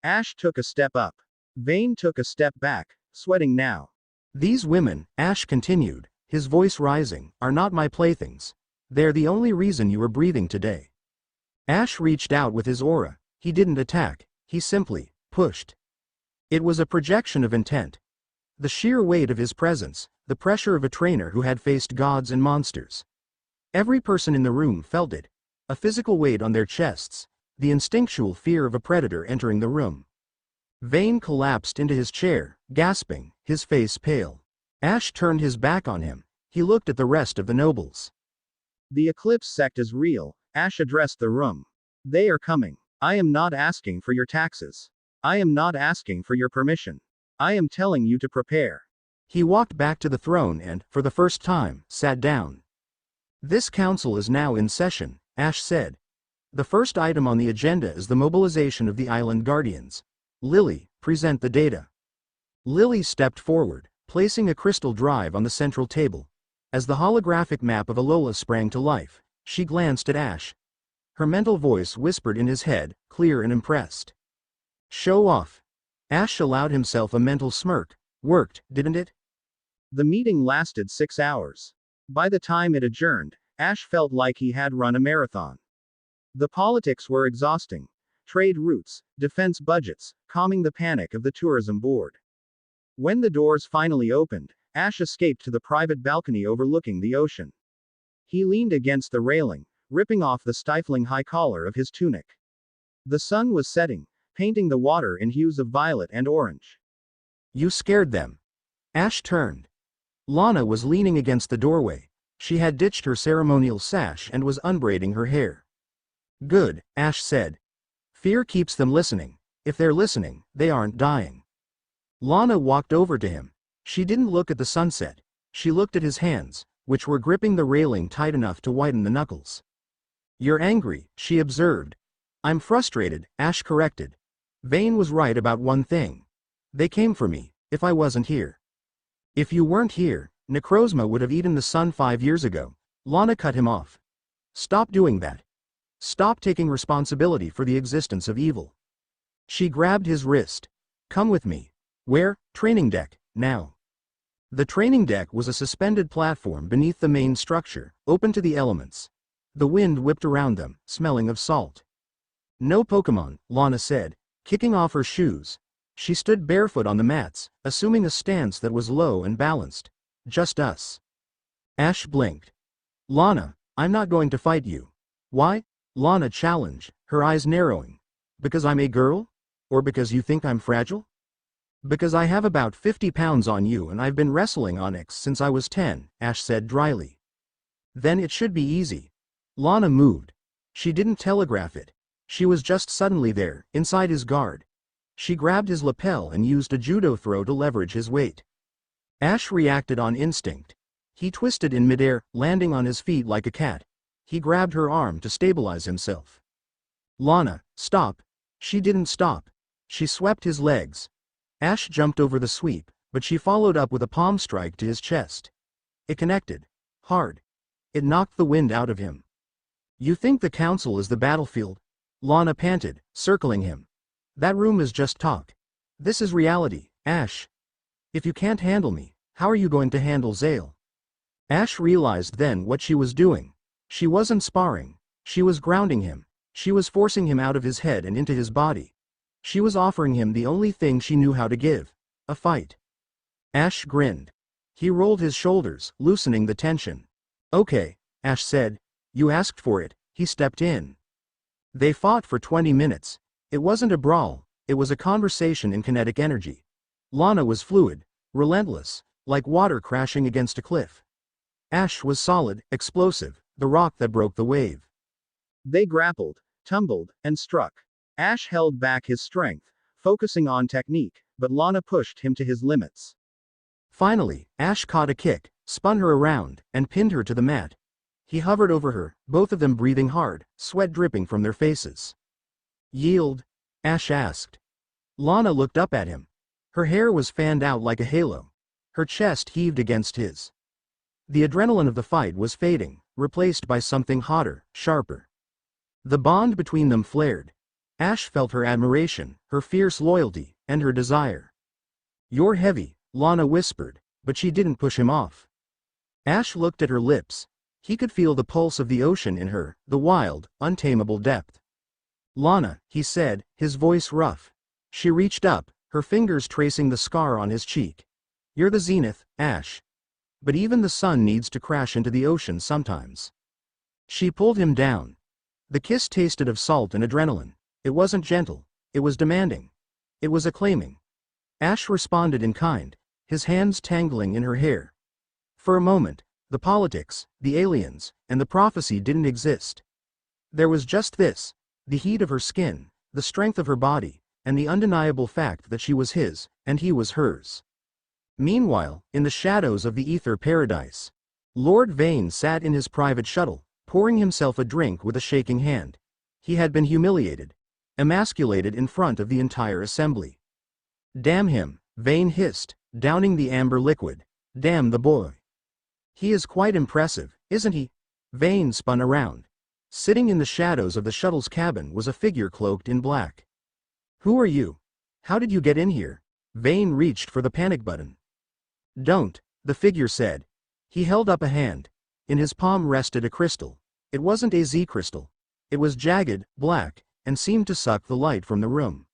Ash took a step up. Vane took a step back, sweating now. These women, Ash continued, his voice rising, are not my playthings. They're the only reason you are breathing today. Ash reached out with his aura. He didn't attack, he simply pushed. It was a projection of intent. The sheer weight of his presence, the pressure of a trainer who had faced gods and monsters. Every person in the room felt it, a physical weight on their chests, the instinctual fear of a predator entering the room. Vane collapsed into his chair, gasping, his face pale. Ash turned his back on him. He looked at the rest of the nobles. The Eclipse sect is real, Ash addressed the room. They are coming. I am not asking for your taxes. I am not asking for your permission. I am telling you to prepare. He walked back to the throne and, for the first time, sat down. This council is now in session, Ash said. The first item on the agenda is the mobilization of the island guardians. Lillie, present the data. Lillie stepped forward, placing a crystal drive on the central table. As the holographic map of Alola sprang to life, she glanced at Ash. Her mental voice whispered in his head, clear and impressed. Show off. Ash allowed himself a mental smirk. Worked, didn't it? The meeting lasted 6 hours. By the time it adjourned, Ash felt like he had run a marathon. The politics were exhausting. Trade routes, defense budgets, calming the panic of the tourism board. When the doors finally opened, Ash escaped to the private balcony overlooking the ocean. He leaned against the railing, ripping off the stifling high collar of his tunic. The sun was setting, painting the water in hues of violet and orange. You scared them. Ash turned. Lana was leaning against the doorway. She had ditched her ceremonial sash and was unbraiding her hair. Good, Ash said. Fear keeps them listening. If they're listening, they aren't dying. Lana walked over to him. She didn't look at the sunset. She looked at his hands, which were gripping the railing tight enough to whiten the knuckles. You're angry, she observed. I'm frustrated, Ash corrected. Vane was right about one thing. They came for me, if I wasn't here. If you weren't here, Necrozma would have eaten the sun 5 years ago. Lana cut him off. Stop doing that. Stop taking responsibility for the existence of evil. She grabbed his wrist. Come with me. Where? Training deck, now. The training deck was a suspended platform beneath the main structure, open to the elements. The wind whipped around them, smelling of salt. No Pokemon, Lana said, kicking off her shoes. She stood barefoot on the mats, assuming a stance that was low and balanced. Just us. Ash blinked. Lana, I'm not going to fight you. Why? Lana challenged, her eyes narrowing. Because I'm a girl? Or because you think I'm fragile? Because I have about 50 pounds on you and I've been wrestling Onyx since I was 10, Ash said dryly. Then it should be easy. Lana moved. She didn't telegraph it. She was just suddenly there, inside his guard. She grabbed his lapel and used a judo throw to leverage his weight. Ash reacted on instinct. He twisted in midair, landing on his feet like a cat. He grabbed her arm to stabilize himself. Lana, stop. She didn't stop. She swept his legs. Ash jumped over the sweep, but she followed up with a palm strike to his chest. It connected. Hard. It knocked the wind out of him. You think the council is the battlefield? Lana panted, circling him. That room is just talk. This is reality, Ash. If you can't handle me, how are you going to handle Zale? Ash realized then what she was doing. She wasn't sparring. She was grounding him. She was forcing him out of his head and into his body. She was offering him the only thing she knew how to give. A fight. Ash grinned. He rolled his shoulders, loosening the tension. Okay, Ash said. You asked for it. He stepped in. They fought for 20 minutes. It wasn't a brawl, it was a conversation in kinetic energy. Lana was fluid, relentless, like water crashing against a cliff. Ash was solid, explosive, the rock that broke the wave. They grappled, tumbled, and struck. Ash held back his strength, focusing on technique, but Lana pushed him to his limits. Finally, Ash caught a kick, spun her around, and pinned her to the mat. He hovered over her, both of them breathing hard, sweat dripping from their faces. Yield? Ash asked. Lana looked up at him. Her hair was fanned out like a halo. Her chest heaved against his. The adrenaline of the fight was fading, replaced by something hotter, sharper. The bond between them flared. Ash felt her admiration, her fierce loyalty, and her desire. You're heavy, Lana whispered, but she didn't push him off. Ash looked at her lips. He could feel the pulse of the ocean in her, the wild, untamable depth. Lana, he said, his voice rough. She reached up, her fingers tracing the scar on his cheek. You're the zenith, Ash. But even the sun needs to crash into the ocean sometimes. She pulled him down. The kiss tasted of salt and adrenaline. It wasn't gentle. It was demanding. It was acclaiming. Ash responded in kind, his hands tangling in her hair. For a moment, the politics, the aliens, and the prophecy didn't exist. There was just this, the heat of her skin, the strength of her body, and the undeniable fact that she was his, and he was hers. Meanwhile, in the shadows of the ether paradise, Lord Vane sat in his private shuttle, pouring himself a drink with a shaking hand. He had been humiliated, emasculated in front of the entire assembly. Damn him, Vane hissed, downing the amber liquid. Damn the boy. He is quite impressive, isn't he? Vane spun around. Sitting in the shadows of the shuttle's cabin was a figure cloaked in black. Who are you? How did you get in here? Vane reached for the panic button. Don't, the figure said. He held up a hand. In his palm rested a crystal. It wasn't a Z crystal. It was jagged, black, and seemed to suck the light from the room.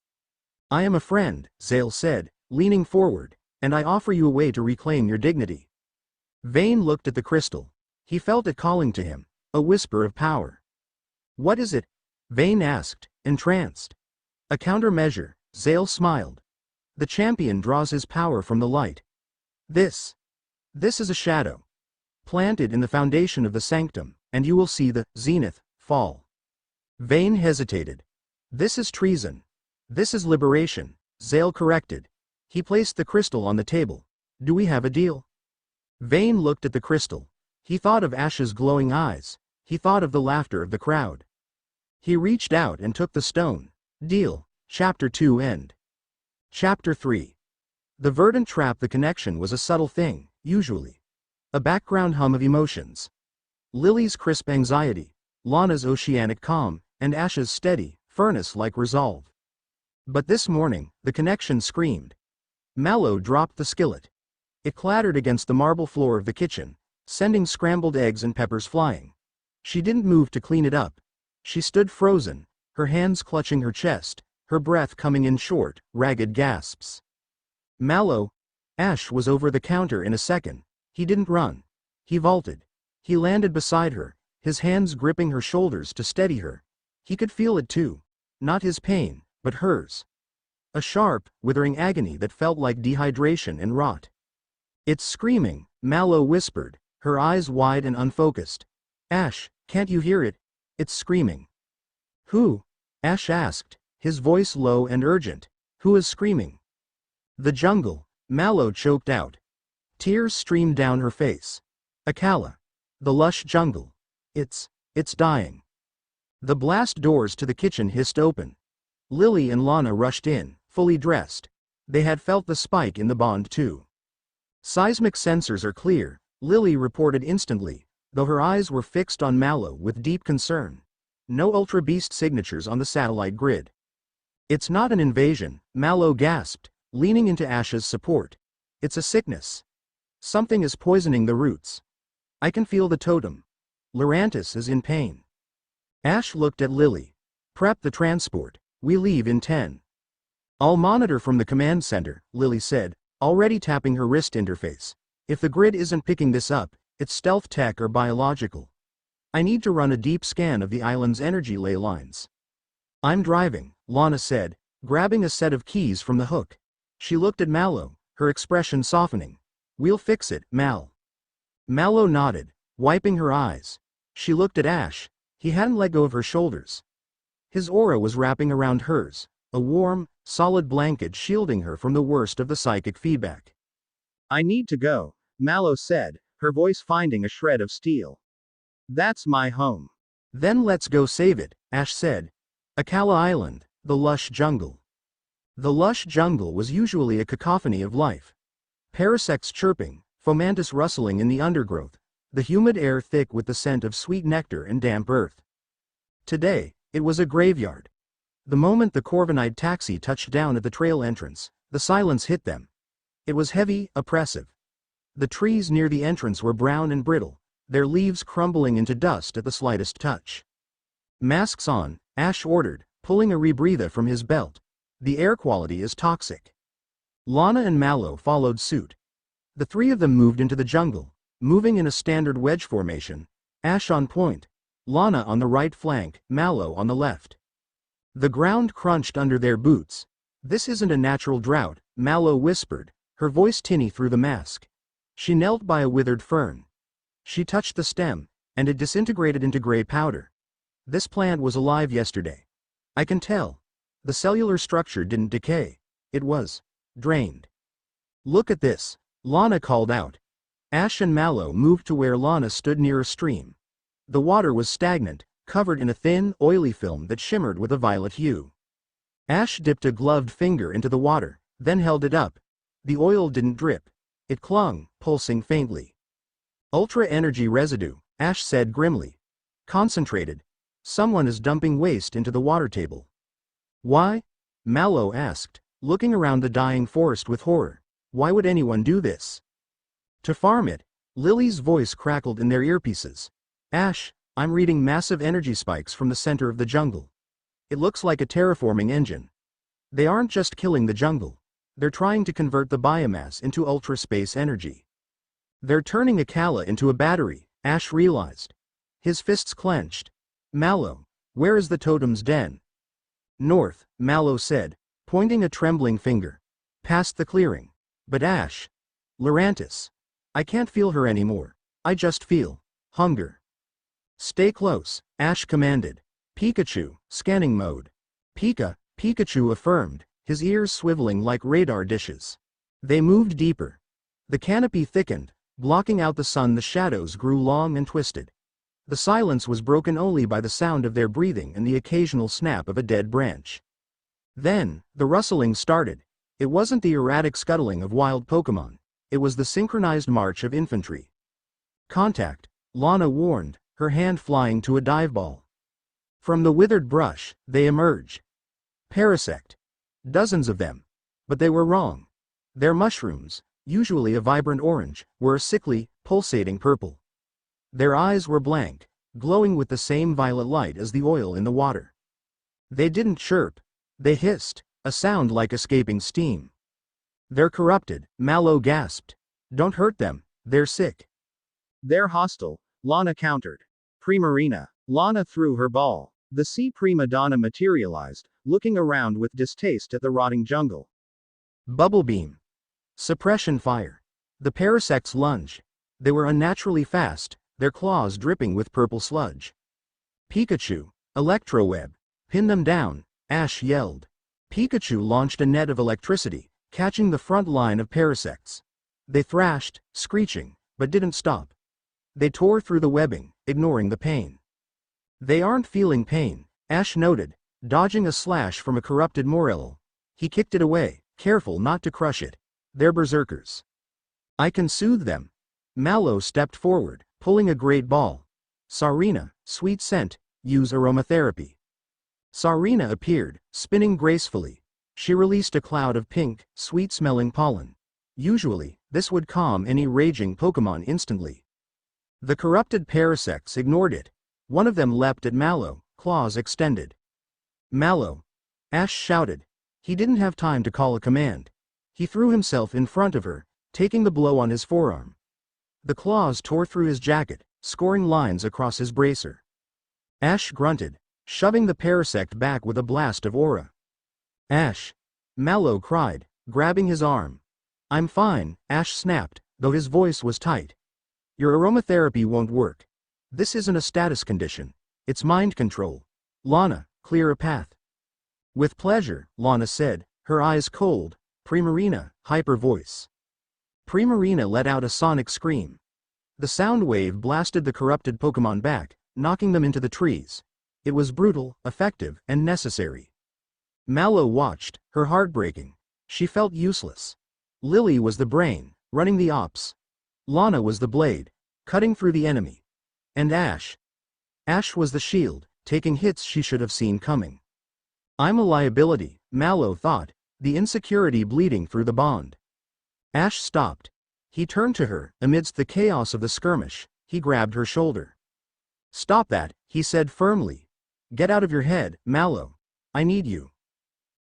I am a friend, Zale said, leaning forward, and I offer you a way to reclaim your dignity. Vane looked at the crystal. He felt it calling to him, a whisper of power. What is it? Vane asked, entranced. A countermeasure, Zale smiled. The champion draws his power from the light. This is a shadow. Planted in the foundation of the sanctum, and you will see the zenith fall. Vane hesitated. This is treason. This is liberation, Zale corrected. He placed the crystal on the table. Do we have a deal? Vane looked at the crystal. He thought of Ash's glowing eyes. He thought of the laughter of the crowd. He reached out and took the stone. Deal. Chapter 2 end. Chapter 3. The verdant trap. The connection was a subtle thing, usually. A background hum of emotions. Lillie's crisp anxiety, Lana's oceanic calm, and Ash's steady, furnace-like resolve. But this morning, the connection screamed. Mallow dropped the skillet. It clattered against the marble floor of the kitchen, sending scrambled eggs and peppers flying. She didn't move to clean it up. She stood frozen, her hands clutching her chest, her breath coming in short, ragged gasps. Mallow. Ash was over the counter in a second. He didn't run. He vaulted. He landed beside her, his hands gripping her shoulders to steady her. He could feel it too. Not his pain, but hers. A sharp, withering agony that felt like dehydration and rot. It's screaming, Mallow whispered, her eyes wide and unfocused. Ash, can't you hear it? It's screaming. Who? Ash asked, his voice low and urgent. Who is screaming? The jungle, Mallow choked out. Tears streamed down her face. Akala. The lush jungle. It's dying. The blast doors to the kitchen hissed open. Lillie and Lana rushed in, fully dressed. They had felt the spike in the bond too. Seismic sensors are clear, Lillie reported instantly, though her eyes were fixed on Mallow with deep concern. No Ultra Beast signatures on the satellite grid. It's not an invasion, Mallow gasped, leaning into Ash's support. It's a sickness. Something is poisoning the roots. I can feel the totem. Lurantis is in pain. Ash looked at Lillie. Prep the transport. We leave in 10. I'll monitor from the command center, Lillie said, already tapping her wrist interface. If the grid isn't picking this up, it's stealth tech or biological. I need to run a deep scan of the island's energy ley lines. I'm driving, Lana said, grabbing a set of keys from the hook. She looked at Mallow, her expression softening. We'll fix it, Mal. Mallow nodded, wiping her eyes. She looked at Ash. He hadn't let go of her shoulders. His aura was wrapping around hers, a warm, solid blanket shielding her from the worst of the psychic feedback. I need to go, Mallow said, her voice finding a shred of steel. That's my home. Then let's go save it, Ash said. Akala Island, the lush jungle. The lush jungle was usually a cacophony of life. Parasects chirping, fomantis rustling in the undergrowth, the humid air thick with the scent of sweet nectar and damp earth. Today, it was a graveyard. The moment the Corvinite taxi touched down at the trail entrance, the silence hit them. It was heavy, oppressive. The trees near the entrance were brown and brittle, their leaves crumbling into dust at the slightest touch. Masks on, Ash ordered, pulling a rebreather from his belt. The air quality is toxic. Lana and Mallow followed suit. The three of them moved into the jungle, moving in a standard wedge formation, Ash on point, Lana on the right flank, Mallow on the left. The ground crunched under their boots. This isn't a natural drought, Mallow whispered, her voice tinny through the mask. She knelt by a withered fern. She touched the stem, and it disintegrated into gray powder. This plant was alive yesterday. I can tell. The cellular structure didn't decay. It was drained. Look at this, Lana called out. Ash and Mallow moved to where Lana stood near a stream. The water was stagnant, covered in a thin, oily film that shimmered with a violet hue. Ash dipped a gloved finger into the water, then held it up. The oil didn't drip. It clung, pulsing faintly. Ultra-energy residue, Ash said grimly. Concentrated. Someone is dumping waste into the water table. Why? Mallow asked, looking around the dying forest with horror. Why would anyone do this? To farm it, Lillie's voice crackled in their earpieces. Ash, I'm reading massive energy spikes from the center of the jungle. It looks like a terraforming engine. They aren't just killing the jungle. They're trying to convert the biomass into ultra-space energy. They're turning Akala into a battery, Ash realized. His fists clenched. Mallow, where is the totem's den? North, Mallow said, pointing a trembling finger. Past the clearing. But Ash. Lurantis. I can't feel her anymore. I just feel hunger. Stay close, Ash commanded. Pikachu, scanning mode. Pikachu affirmed, his ears swiveling like radar dishes. They moved deeper. The canopy thickened, blocking out the sun. The shadows grew long and twisted. The silence was broken only by the sound of their breathing and the occasional snap of a dead branch. Then, the rustling started. It wasn't the erratic scuttling of wild Pokémon. It was the synchronized march of infantry. Contact, Lana warned, her hand flying to a dive ball. From the withered brush, they emerged. Parasect. Dozens of them. But they were wrong. Their mushrooms, usually a vibrant orange, were a sickly, pulsating purple. Their eyes were blank, glowing with the same violet light as the oil in the water. They didn't chirp. They hissed, a sound like escaping steam. They're corrupted, Mallow gasped. Don't hurt them, they're sick. They're hostile, Lana countered. Primarina. Lana threw her ball. The sea prima donna materialized, looking around with distaste at the rotting jungle. Bubble beam. Suppression fire. The parasects lunged. They were unnaturally fast, their claws dripping with purple sludge. Pikachu. Electroweb. Pin them down, Ash yelled. Pikachu launched a net of electricity, catching the front line of parasects. They thrashed, screeching, but didn't stop. They tore through the webbing, ignoring the pain. They aren't feeling pain, Ash noted, dodging a slash from a corrupted Morello. He kicked it away, careful not to crush it. They're berserkers. I can soothe them. Mallow stepped forward, pulling a great ball. Sarina, sweet scent, use aromatherapy. Sarina appeared, spinning gracefully. She released a cloud of pink, sweet-smelling pollen. Usually, this would calm any raging Pokémon instantly. The corrupted Parasects ignored it. One of them leapt at Mallow, claws extended. Mallow! Ash shouted. He didn't have time to call a command. He threw himself in front of her, taking the blow on his forearm. The claws tore through his jacket, scoring lines across his bracer. Ash grunted, shoving the Parasect back with a blast of aura. Ash! Mallow cried, grabbing his arm. I'm fine, Ash snapped, though his voice was tight. Your aromatherapy won't work. This isn't a status condition. It's mind control. Lana, clear a path. With pleasure, Lana said, her eyes cold. Primarina, hyper voice. Primarina let out a sonic scream. The sound wave blasted the corrupted Pokémon back, knocking them into the trees. It was brutal, effective, and necessary. Mallow watched, her heart breaking. She felt useless. Lillie was the brain, running the ops. Lana was the blade, cutting through the enemy. And Ash. Ash was the shield, taking hits she should have seen coming. I'm a liability, Mallow thought, the insecurity bleeding through the bond. Ash stopped. He turned to her, amidst the chaos of the skirmish. He grabbed her shoulder. Stop that, he said firmly. Get out of your head, Mallow. I need you.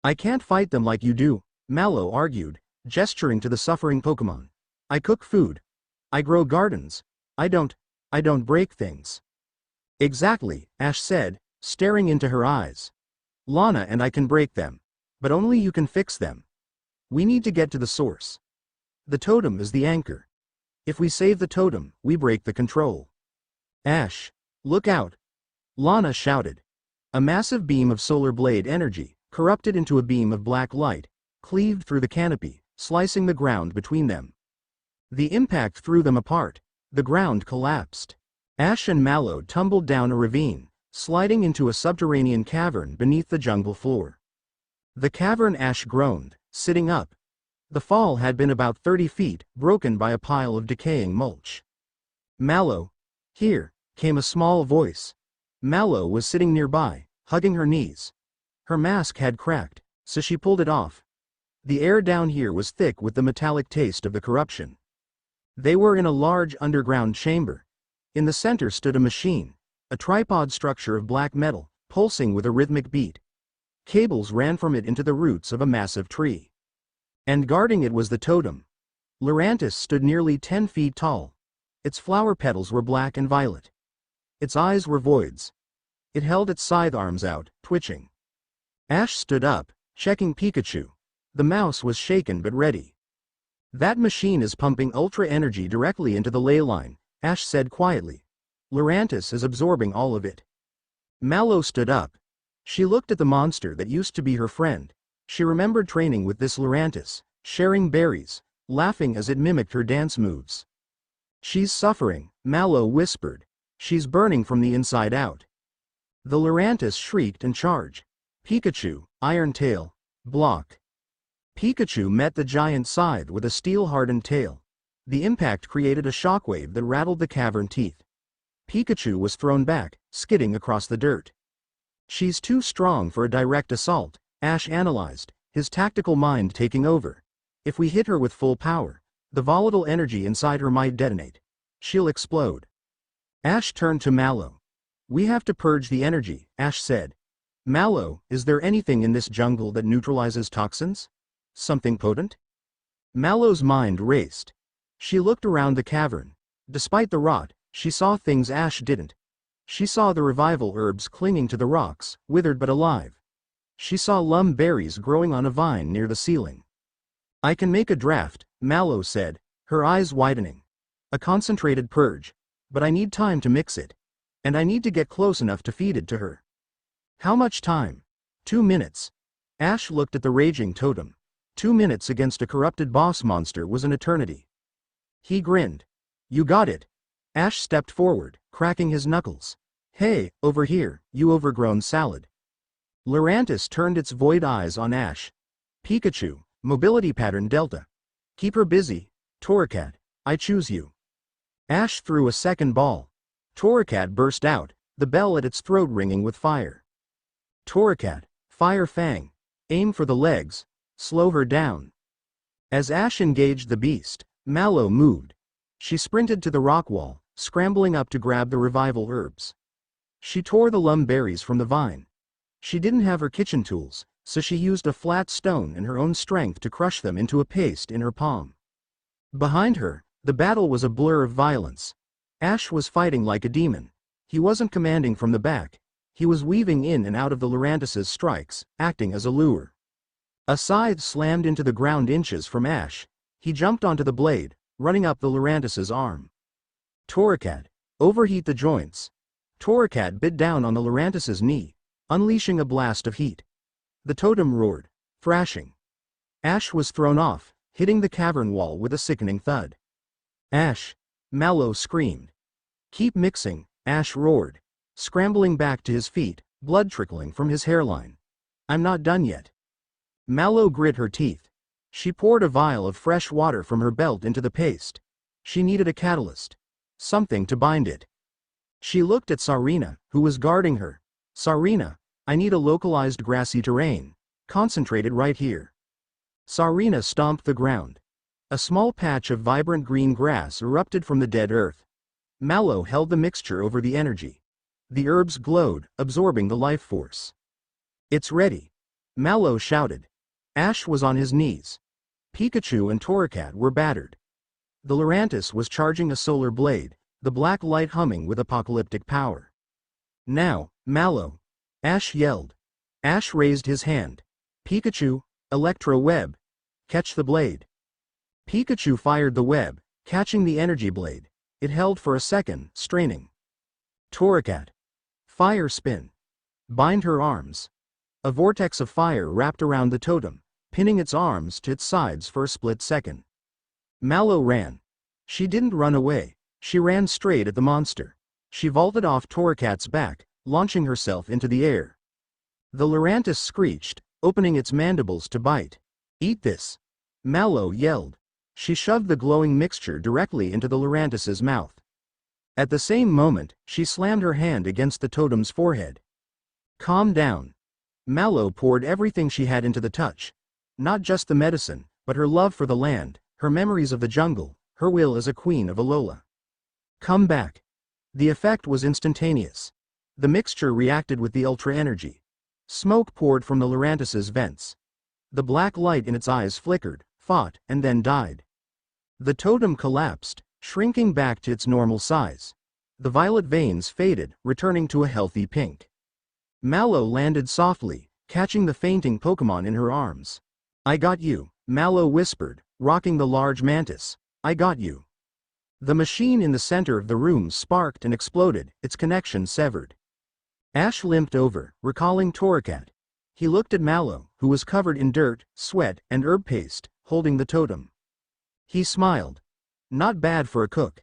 I can't fight them like you do, Mallow argued, gesturing to the suffering Pokémon. I cook food. I grow gardens. I don't break things. Exactly, Ash said, staring into her eyes. Lana and I can break them. But only you can fix them. We need to get to the source. The totem is the anchor. If we save the totem, we break the control. Ash, look out! Lana shouted. A massive beam of solar blade energy, corrupted into a beam of black light, cleaved through the canopy, slicing the ground between them. The impact threw them apart. The ground collapsed. Ash and Mallow tumbled down a ravine, sliding into a subterranean cavern beneath the jungle floor. The cavern, Ash groaned, sitting up. The fall had been about 30 feet, broken by a pile of decaying mulch. Mallow! Here, came a small voice. Mallow was sitting nearby, hugging her knees. Her mask had cracked, so she pulled it off. The air down here was thick with the metallic taste of the corruption. They were in a large underground chamber. In the center stood a machine, a tripod structure of black metal, pulsing with a rhythmic beat. Cables ran from it into the roots of a massive tree. And guarding it was the totem. Lurantis stood nearly 10 feet tall. Its flower petals were black and violet. Its eyes were voids. It held its scythe arms out, twitching. Ash stood up, checking Pikachu. The mouse was shaken but ready. That machine is pumping ultra energy directly into the ley line, Ash said quietly. Lurantis is absorbing all of it. Mallow stood up. She looked at the monster that used to be her friend. She remembered training with this Lurantis, sharing berries, laughing as it mimicked her dance moves. She's suffering, Mallow whispered. She's burning from the inside out. The Lurantis shrieked and charged. Pikachu, Iron Tail, block. Pikachu met the giant scythe with a steel-hardened tail. The impact created a shockwave that rattled the cavern teeth. Pikachu was thrown back, skidding across the dirt. She's too strong for a direct assault, Ash analyzed, his tactical mind taking over. If we hit her with full power, the volatile energy inside her might detonate. She'll explode. Ash turned to Mallow. We have to purge the energy, Ash said. Mallow, is there anything in this jungle that neutralizes toxins? Something potent? Mallow's mind raced. She looked around the cavern. Despite the rot, she saw things Ash didn't. She saw the revival herbs clinging to the rocks, withered but alive. She saw lum berries growing on a vine near the ceiling. I can make a draft, Mallow said, her eyes widening. A concentrated purge. But I need time to mix it. And I need to get close enough to feed it to her. How much time? 2 minutes. Ash looked at the raging totem. 2 minutes against a corrupted boss monster was an eternity. He grinned. You got it. Ash stepped forward, cracking his knuckles. Hey, over here, you overgrown salad. Lurantis turned its void eyes on Ash. Pikachu, mobility pattern Delta. Keep her busy, Torracat, I choose you. Ash threw a second ball. Torracat burst out, the bell at its throat ringing with fire. Torracat, Fire Fang. Aim for the legs. Slow her down. As Ash engaged the beast, Mallow moved. She sprinted to the rock wall, scrambling up to grab the revival herbs. She tore the lum berries from the vine. She didn't have her kitchen tools, so she used a flat stone and her own strength to crush them into a paste in her palm. Behind her, the battle was a blur of violence. Ash was fighting like a demon. He wasn't commanding from the back. He was weaving in and out of the Lurantis' strikes, acting as a lure. A scythe slammed into the ground inches from Ash. He jumped onto the blade, running up the Lurantis' arm. Torracat, overheat the joints. Torracat bit down on the Lurantis' knee, unleashing a blast of heat. The totem roared, thrashing. Ash was thrown off, hitting the cavern wall with a sickening thud. Ash! Mallow screamed. Keep mixing, Ash roared, scrambling back to his feet, blood trickling from his hairline. I'm not done yet. Mallow grit her teeth. She poured a vial of fresh water from her belt into the paste. She needed a catalyst. Something to bind it. She looked at Sarina, who was guarding her. Sarina, I need a localized grassy terrain. Concentrated right here. Sarina stomped the ground. A small patch of vibrant green grass erupted from the dead earth. Mallow held the mixture over the energy. The herbs glowed, absorbing the life force. It's ready. Mallow shouted. Ash was on his knees. Pikachu and Torracat were battered. The Lurantis was charging a solar blade, the black light humming with apocalyptic power. Now, Mallow! Ash yelled. Ash raised his hand. Pikachu, Electro Web. Catch the blade. Pikachu fired the web, catching the energy blade. It held for a second, straining. Torracat. Fire Spin. Bind her arms. A vortex of fire wrapped around the totem, pinning its arms to its sides for a split second. Mallow ran. She didn't run away. She ran straight at the monster. She vaulted off Torracat's back, launching herself into the air. The Lurantis screeched, opening its mandibles to bite. Eat this! Mallow yelled. She shoved the glowing mixture directly into the Lurantis' mouth. At the same moment, she slammed her hand against the totem's forehead. Calm down. Mallow poured everything she had into the touch. Not just the medicine, but her love for the land, her memories of the jungle, her will as a queen of Alola. Come back. The effect was instantaneous. The mixture reacted with the ultra energy. Smoke poured from the Lurantis' vents. The black light in its eyes flickered, fought, and then died. The totem collapsed, shrinking back to its normal size. The violet veins faded, returning to a healthy pink. Mallow landed softly, catching the fainting Pokémon in her arms. I got you, Mallow whispered, rocking the large mantis. I got you. The machine in the center of the room sparked and exploded, its connection severed. Ash limped over, recalling Torracat. He looked at Mallow, who was covered in dirt, sweat, and herb paste, holding the totem. He smiled. Not bad for a cook.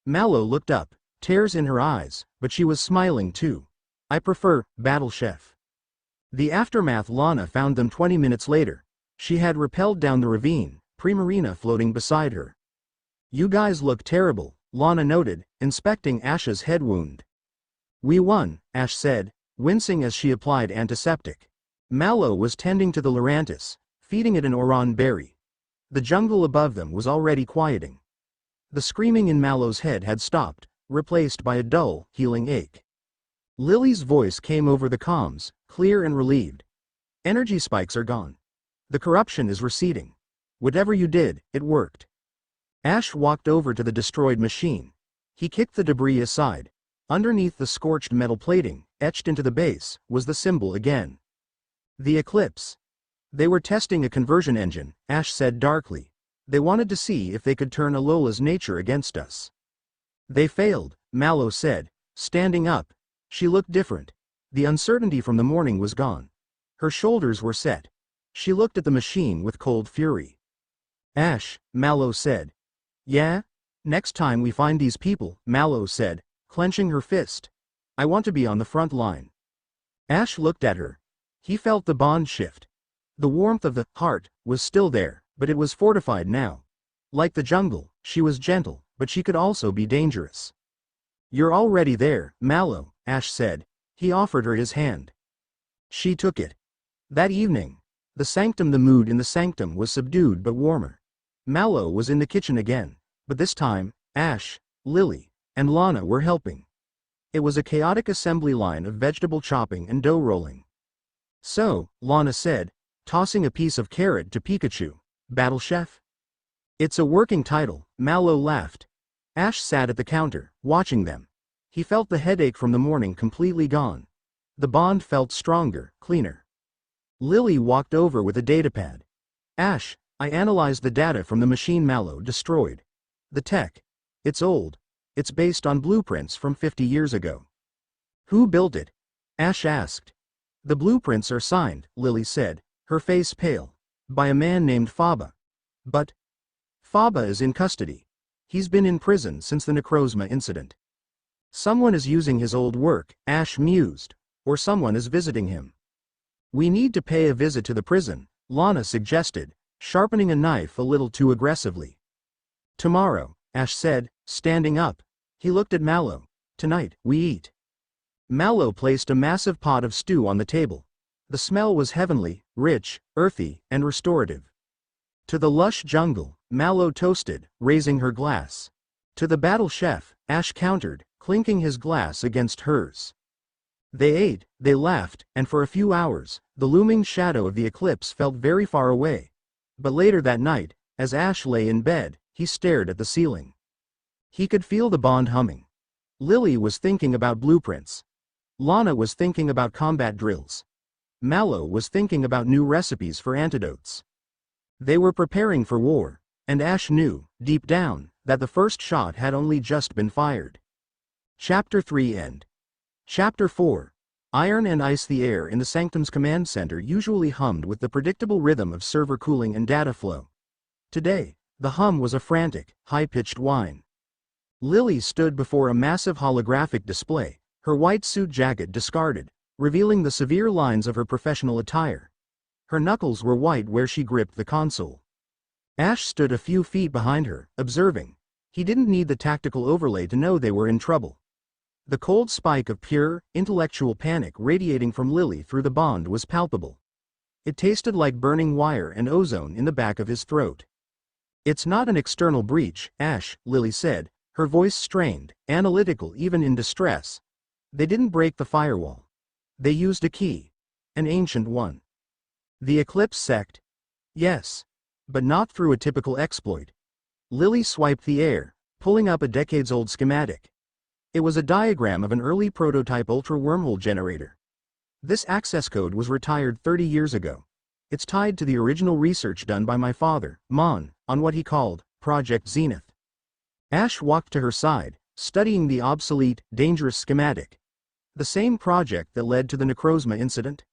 Mallow looked up, tears in her eyes, but she was smiling too. I prefer, Battle Chef. The aftermath. Lana found them 20 minutes later. She had rappelled down the ravine, Primarina floating beside her. You guys look terrible, Lana noted, inspecting Ash's head wound. We won, Ash said, wincing as she applied antiseptic. Mallow was tending to the Lurantis, feeding it an Oran berry. The jungle above them was already quieting. The screaming in Mallow's head had stopped, replaced by a dull, healing ache. Lillie's voice came over the comms, clear and relieved. Energy spikes are gone. The corruption is receding. Whatever you did, it worked. Ash walked over to the destroyed machine. He kicked the debris aside. Underneath the scorched metal plating, etched into the base, was the symbol again. The eclipse. They were testing a conversion engine, Ash said darkly. They wanted to see if they could turn Alola's nature against us. They failed, Mallow said, standing up. She looked different. The uncertainty from the morning was gone. Her shoulders were set. She looked at the machine with cold fury. Ash, Mallow said. Yeah? Next time we find these people, Mallow said, clenching her fist. I want to be on the front line. Ash looked at her. He felt the bond shift. The warmth of the heart was still there, but it was fortified now. Like the jungle, she was gentle, but she could also be dangerous. You're already there, Mallow, Ash said. He offered her his hand. She took it. That evening, the mood in the sanctum was subdued but warmer. Mallow was in the kitchen again, but this time, Ash, Lillie, and Lana were helping. It was a chaotic assembly line of vegetable chopping and dough rolling. "So," Lana said, tossing a piece of carrot to Pikachu, "Battle Chef?" "It's a working title," Mallow laughed. Ash sat at the counter, watching them. He felt the headache from the morning completely gone. The bond felt stronger, cleaner. Lillie walked over with a datapad. "Ash, I analyzed the data from the machine Mallow destroyed. The tech. It's old. It's based on blueprints from 50 years ago." "Who built it?" Ash asked. "The blueprints are signed," Lillie said, her face pale, "by a man named Faba. But Faba is in custody. He's been in prison since the Necrozma incident." "Someone is using his old work," Ash mused, "or someone is visiting him." "We need to pay a visit to the prison," Lana suggested, sharpening a knife a little too aggressively. "Tomorrow," Ash said, standing up. He looked at Mallow. "Tonight, we eat." Mallow placed a massive pot of stew on the table. The smell was heavenly, rich, earthy, and restorative. "To the lush jungle," Mallow toasted, raising her glass. "To the battle chef," Ash countered, clinking his glass against hers. They ate, they laughed, and for a few hours, the looming shadow of the eclipse felt very far away. But later that night, as Ash lay in bed, he stared at the ceiling. He could feel the bond humming. Lillie was thinking about blueprints. Lana was thinking about combat drills. Mallow was thinking about new recipes for antidotes. They were preparing for war, and Ash knew, deep down, that the first shot had only just been fired. Chapter 3 End. Chapter 4. Iron and Ice. The air in the Sanctum's command center usually hummed with the predictable rhythm of server cooling and data flow. Today, the hum was a frantic, high-pitched whine. Lillie stood before a massive holographic display, her white suit jacket discarded, revealing the severe lines of her professional attire. Her knuckles were white where she gripped the console. Ash stood a few feet behind her, observing. He didn't need the tactical overlay to know they were in trouble. The cold spike of pure, intellectual panic radiating from Lillie through the bond was palpable. It tasted like burning wire and ozone in the back of his throat. "It's not an external breach, Ash," Lillie said, her voice strained, analytical even in distress. "They didn't break the firewall. They used a key. An ancient one." "The Eclipse sect?" "Yes. But not through a typical exploit." Lillie swiped the air, pulling up a decades-old schematic. It was a diagram of an early prototype ultra-wormhole generator. "This access code was retired 30 years ago. It's tied to the original research done by my father, Mon, on what he called Project Zenith." Ash walked to her side, studying the obsolete, dangerous schematic. "The same project that led to the Necrozma incident?"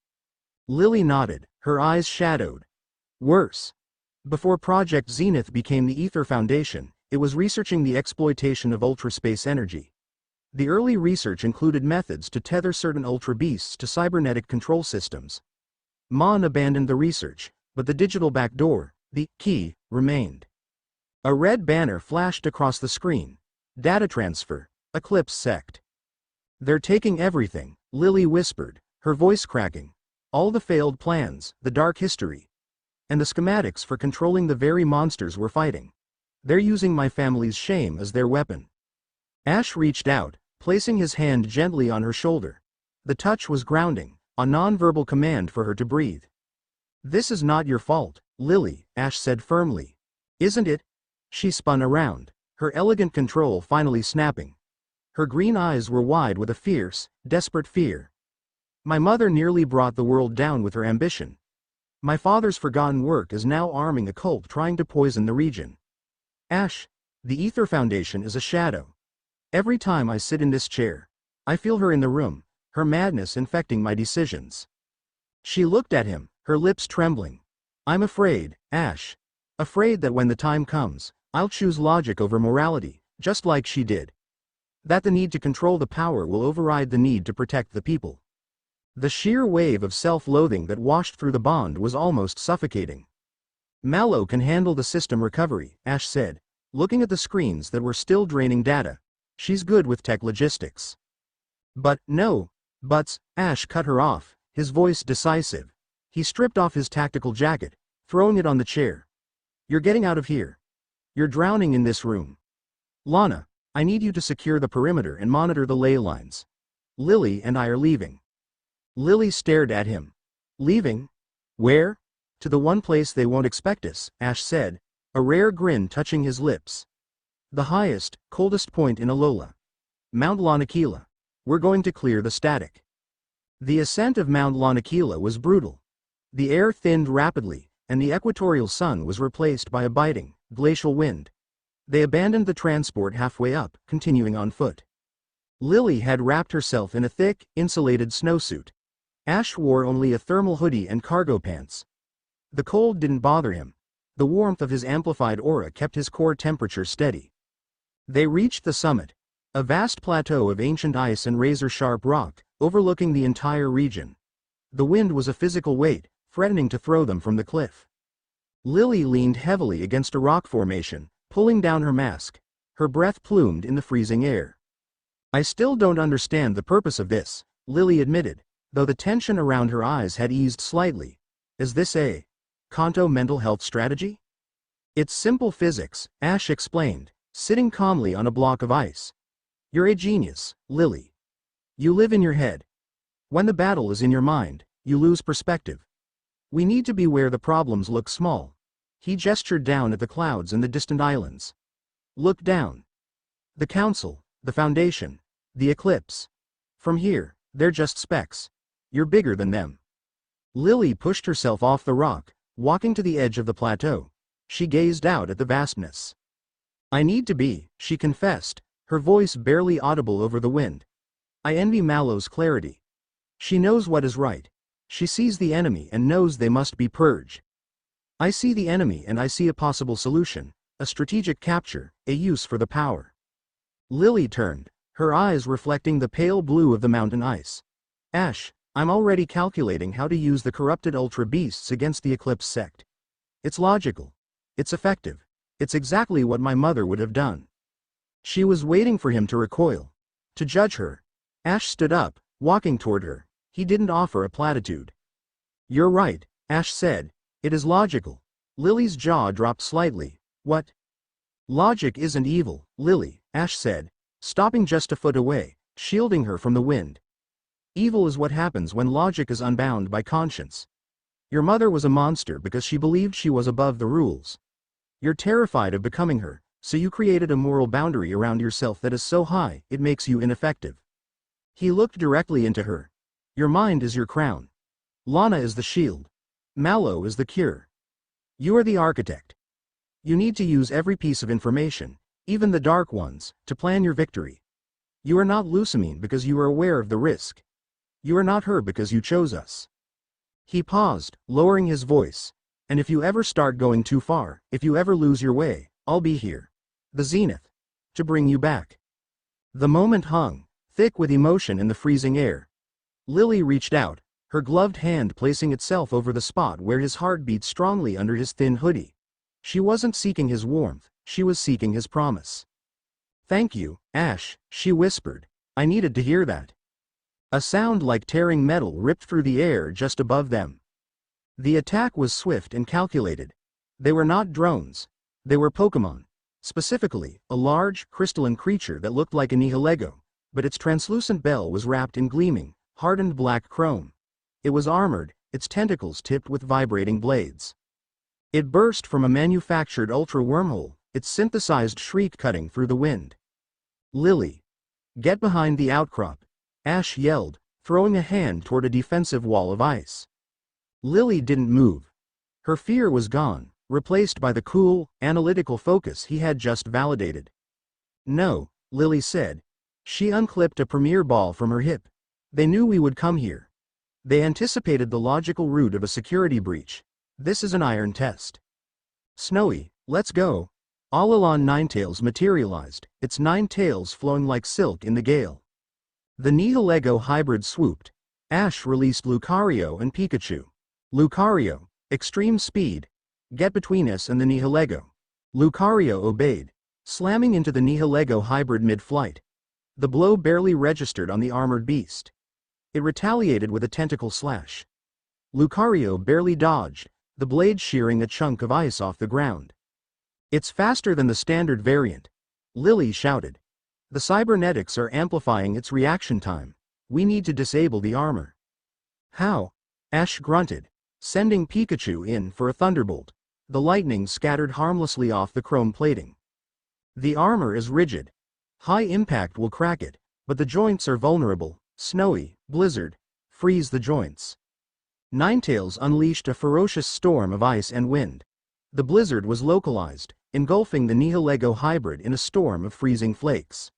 Lillie nodded, her eyes shadowed. "Worse. Before Project Zenith became the Ether Foundation, it was researching the exploitation of ultraspace energy. The early research included methods to tether certain ultra beasts to cybernetic control systems. Mon abandoned the research, but the digital backdoor, the key, remained." A red banner flashed across the screen. "Data transfer, Eclipse sect." "They're taking everything," Lillie whispered, her voice cracking. "All the failed plans, the dark history. And the schematics for controlling the very monsters we're fighting. They're using my family's shame as their weapon." Ash reached out, placing his hand gently on her shoulder. The touch was grounding, a non-verbal command for her to breathe. "This is not your fault, Lillie," Ash said firmly. "Isn't it?" She spun around, her elegant control finally snapping. Her green eyes were wide with a fierce, desperate fear. "My mother nearly brought the world down with her ambition. My father's forgotten work is now arming a cult trying to poison the region. Ash, the Ether Foundation is a shadow. Every time I sit in this chair, I feel her in the room, her madness infecting my decisions." She looked at him, her lips trembling. "I'm afraid, Ash. Afraid that when the time comes, I'll choose logic over morality, just like she did. That the need to control the power will override the need to protect the people." The sheer wave of self-loathing that washed through the bond was almost suffocating. "Mallow can handle the system recovery," Ash said, looking at the screens that were still draining data. "She's good with tech logistics." "But, no, buts," Ash cut her off. his voice decisive. He stripped off his tactical jacket, throwing it on the chair. "You're getting out of here. You're drowning in this room. Lana, I need you to secure the perimeter and monitor the ley lines. Lillie and I are leaving." Lillie stared at him. "Leaving? Where?" "To the one place they won't expect us," Ash said, a rare grin touching his lips. "The highest, coldest point in Alola. Mount Lana. We're going to clear the static." The ascent of Mount Lana was brutal. The air thinned rapidly, and the equatorial sun was replaced by a biting, glacial wind. They abandoned the transport halfway up, continuing on foot. Lillie had wrapped herself in a thick, insulated snowsuit. Ash wore only a thermal hoodie and cargo pants. The cold didn't bother him. The warmth of his amplified aura kept his core temperature steady. They reached the summit, a vast plateau of ancient ice and razor-sharp rock, overlooking the entire region. The wind was a physical weight, threatening to throw them from the cliff. Lillie leaned heavily against a rock formation, pulling down her mask, her breath plumed in the freezing air. "I still don't understand the purpose of this," Lillie admitted, though the tension around her eyes had eased slightly. "Is this a Kanto mental health strategy?" "It's simple physics," Ash explained, sitting calmly on a block of ice. "You're a genius, Lillie. You live in your head. When the battle is in your mind, you lose perspective. We need to be where the problems look small." He gestured down at the clouds and the distant islands. "Look down. The Council, the Foundation, the Eclipse. From here, they're just specks. You're bigger than them." Lillie pushed herself off the rock, walking to the edge of the plateau. She gazed out at the vastness. "I need to be," she confessed, her voice barely audible over the wind. "I envy Mallow's clarity. She knows what is right. She sees the enemy and knows they must be purged. I see the enemy and I see a possible solution, a strategic capture, a use for the power." Lillie turned, her eyes reflecting the pale blue of the mountain ice. "Ash, I'm already calculating how to use the corrupted Ultra Beasts against the Eclipse sect. It's logical. It's effective. It's exactly what my mother would have done." She was waiting for him to recoil, to judge her. Ash stood up, walking toward her. He didn't offer a platitude. "You're right," Ash said. "It is logical." Lillie's jaw dropped slightly. "What?" "Logic isn't evil, Lillie," Ash said, stopping just a foot away, shielding her from the wind. "Evil is what happens when logic is unbound by conscience. Your mother was a monster because she believed she was above the rules. You're terrified of becoming her, so you created a moral boundary around yourself that is so high, it makes you ineffective." He looked directly into her. "Your mind is your crown. Lana is the shield. Mallow is the cure. You are the architect. You need to use every piece of information, even the dark ones, to plan your victory. You are not Lucamine because you are aware of the risk. You are not her because you chose us." He paused, lowering his voice. "And if you ever start going too far, if you ever lose your way, I'll be here. The Zenith. To bring you back." The moment hung, thick with emotion in the freezing air. Lillie reached out, her gloved hand placing itself over the spot where his heart beat strongly under his thin hoodie. She wasn't seeking his warmth, she was seeking his promise. "Thank you, Ash," she whispered. "I needed to hear that." A sound like tearing metal ripped through the air just above them. The attack was swift and calculated. They were not drones. They were Pokémon. Specifically, a large, crystalline creature that looked like a Nihilego, but its translucent bell was wrapped in gleaming, hardened black chrome. It was armored, its tentacles tipped with vibrating blades. It burst from a manufactured ultra wormhole, its synthesized shriek cutting through the wind. "Lillie! Get behind the outcrop!" Ash yelled, throwing a hand toward a defensive wall of ice. Lillie didn't move. Her fear was gone, replaced by the cool, analytical focus he had just validated. "No," Lillie said. She unclipped a premier ball from her hip. "They knew we would come here. They anticipated the logical route of a security breach. This is an iron test. Snowy, let's go." Alolan Ninetales materialized, its 9 tails flowing like silk in the gale. The Nihilego hybrid swooped. Ash released Lucario and Pikachu. "Lucario, extreme speed. Get between us and the Nihilego." Lucario obeyed, slamming into the Nihilego hybrid mid-flight. The blow barely registered on the armored beast. It retaliated with a tentacle slash. Lucario barely dodged, the blade shearing a chunk of ice off the ground. "It's faster than the standard variant," Lillie shouted. "The cybernetics are amplifying its reaction time. We need to disable the armor." "How?" Ash grunted, sending Pikachu in for a thunderbolt. The lightning scattered harmlessly off the chrome plating. "The armor is rigid. High impact will crack it, but the joints are vulnerable. Snowy, blizzard, freeze the joints." Ninetales unleashed a ferocious storm of ice and wind. The blizzard was localized, engulfing the Nihilego hybrid in a storm of freezing flakes.